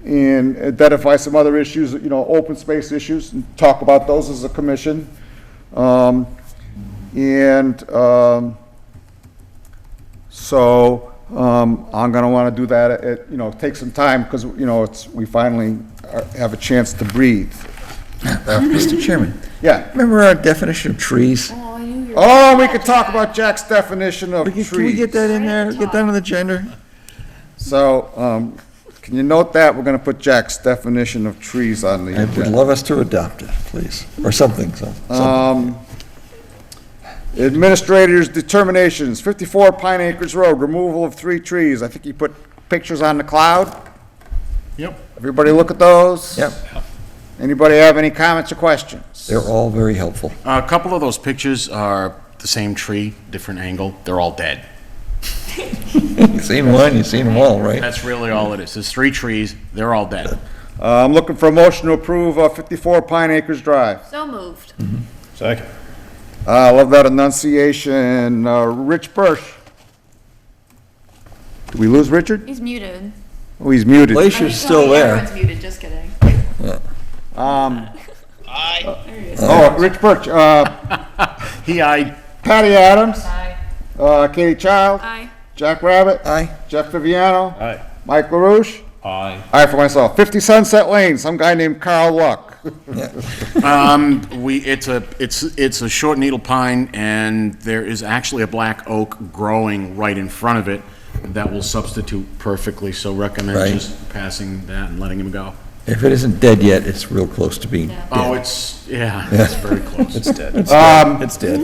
and identify some other issues, open space issues, and talk about those as a commission. So I'm going to want to do that take some time, because, we finally have a chance to breathe. Mr. Chairman. Yeah. Remember our definition of trees? Oh, we could talk about Jack's definition of trees. Can we get that in there? Get that on the agenda? So, can you note that? We're going to put Jack's definition of trees on the I agenda. would love us to adopt it, please, or something, something. Administrators' determinations, 54 Pine Acres Road, removal of 3 trees. I think you put pictures on the cloud. Yep. Everybody look at those? Yep. Anybody have any comments or questions? They're all very helpful. A couple of those pictures are the same tree, different angle. They're all dead. You've seen one, you've seen them all, right? That's really all it is. There's 3 trees. They're all dead. I'm looking for a motion to approve 54 Pine Acres Drive. So moved. Second. I love that enunciation. Rich Birsch. Did we lose Richard? He's muted. Oh, he's muted. Glacier's still there. Everyone's muted, just kidding. Oh, Rich Birch, He, I, Patty Adams, Aye. Katie Child, Aye. Jack Rabbit, Aye. Jeff Viviano, Aye. Mike LaRouche. Aye. Aye for myself. 50 Sunset Lane, some guy named Carl Luck. it's a short needle pine, and there is actually a black oak growing right in front of it that will substitute perfectly, so recommend Right. just passing that and letting him go. If it isn't dead yet, it's real close to being dead. Oh, it's very close. It's dead. It's dead. It's dead.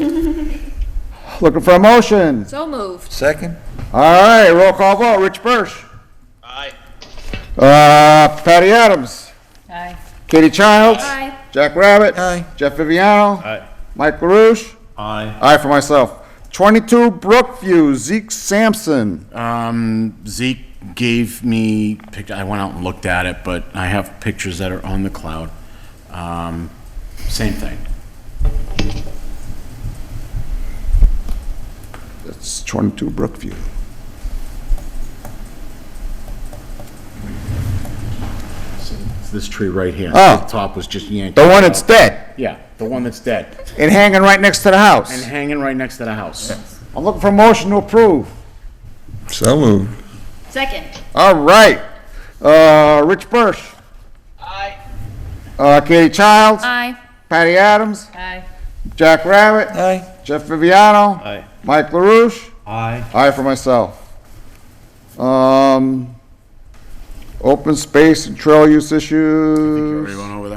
Looking for a motion. So moved. Second? All right, roll call vote. Rich Birch. Aye. Patty Adams. Aye. Katie Childs. Aye. Jack Rabbit. Aye. Jeff Viviano. Aye. Mike LaRouche. Aye. Aye for myself. 22 Brookview, Zeke Sampson. Zeke gave me, I went out and looked at it, but I have pictures that are on the cloud. Same thing. That's 22 Brookview. It's this tree right here. Oh. The top was just yanked. The one out. that's dead Yeah, the one that's dead. and hanging right next to the house. And hanging right next to the house. I'm looking for a motion to approve. So moved. Second. All right. Rich Birch. Aye. Katie Childs. Aye. Patty Adams. Aye. Jack Rabbit. Aye. Jeff Viviano. Aye. Mike LaRouche. Aye. Aye for myself. Open space and trail use You issues. already went over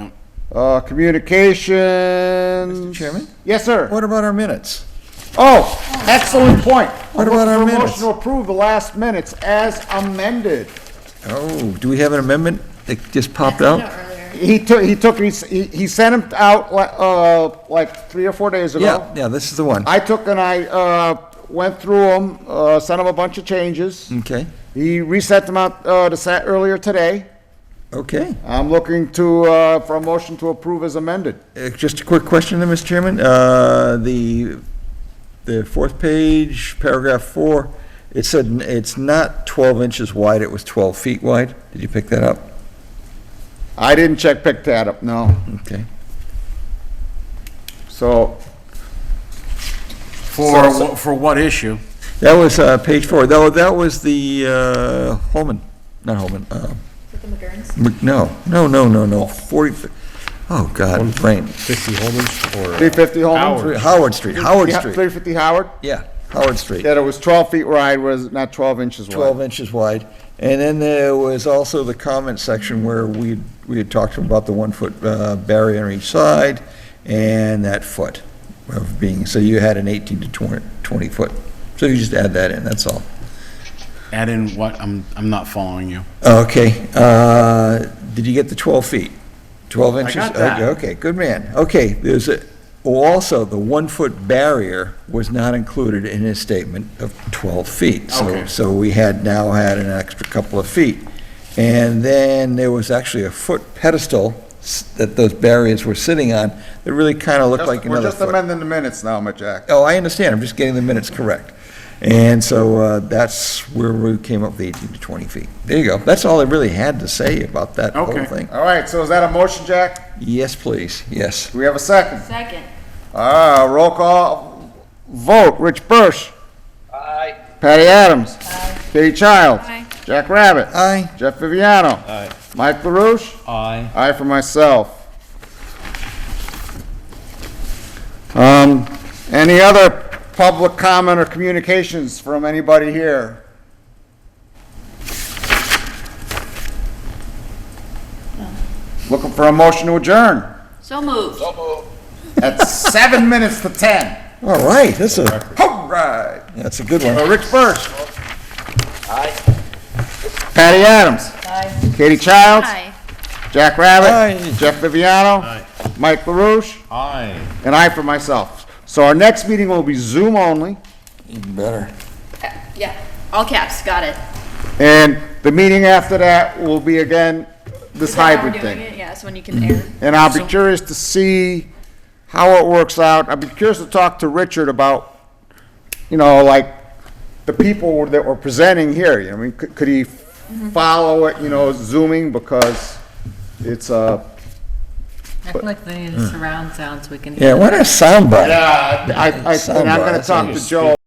that. Communications. Mr. Chairman? Yes, sir. What about our minutes? Oh, excellent point. What about our Motion minutes? to approve the last minutes as amended. Oh, do we have an amendment that just popped out? He sent them out like 3 or 4 days ago. Yeah, this is the one. I took and I went through them, sent him a bunch of changes. Okay, He reset them out earlier today. okay. I'm looking for a motion to approve as amended. Just a quick question then, Mr. Chairman. The fourth page, paragraph 4, it said it's not 12 inches wide, it was 12 feet wide. Did you pick that up? I didn't pick that up, no. Okay. So, For what issue? That was page 4. That was the Holman, not Holman. Is it the McGurns? No. 40, oh, God, brain. 50 Holman or 350 Holman? Howard Street, Howard Yeah, Street. 350 Howard? Yeah, Howard Street. That it was 12 feet wide, was not 12 inches wide. 12 inches wide. And then there was also the comment section where we had talked about the 1-foot barrier on each side and that foot of being, so you had an 18 to 20 foot. So you just add that in, that's all. Add in what? I'm not following you. Okay, did you get the 12 feet? 12 inches? got that. Okay, good man. Okay, also, the 1-foot barrier was not included in his statement of 12 feet. Okay. So we now had an extra couple of feet. And then there was actually a foot pedestal that those barriers were sitting on that really kind of looked like We're another just foot. amending the minutes now, my Jack. Oh, I understand, I'm just getting the minutes correct. And so that's where we came up with the 18 to 20 feet. There you go. That's all I really had to say about that whole Okay. thing. All right, so is that a motion, Jack? Yes, please, yes. Do we have a second? Second. Roll call vote. Rich Birch. Aye. Patty Adams. Katie Childs. Aye. Jack Rabbit. Aye. Jeff Viviano. Aye. Mike LaRouche. Aye. Aye for myself. Any other public comment or communications from anybody here? Looking for a motion to adjourn So moved. at 7 minutes to 10. All right, that's a, All right. that's a good one. Rich Birch. Aye. Patty Adams. Aye. Katie Childs. Aye. Jack Rabbit. Aye. Jeff Viviano. Aye. Mike LaRouche. Aye. And I for myself. So our next meeting will be Zoom only. Even better. Yeah, all caps, got it. And the meeting after that will be again this Is that how we're hybrid doing thing. it? Yeah, so when you can air. And I'll be curious to see how it works out. I'd be curious to talk to Richard about, like, the people that were presenting here. I mean, could he follow it, zooming, because it's I feel like they need surround sound so we can. Yeah, what a soundbite. Yeah, and I'm gonna talk to Joe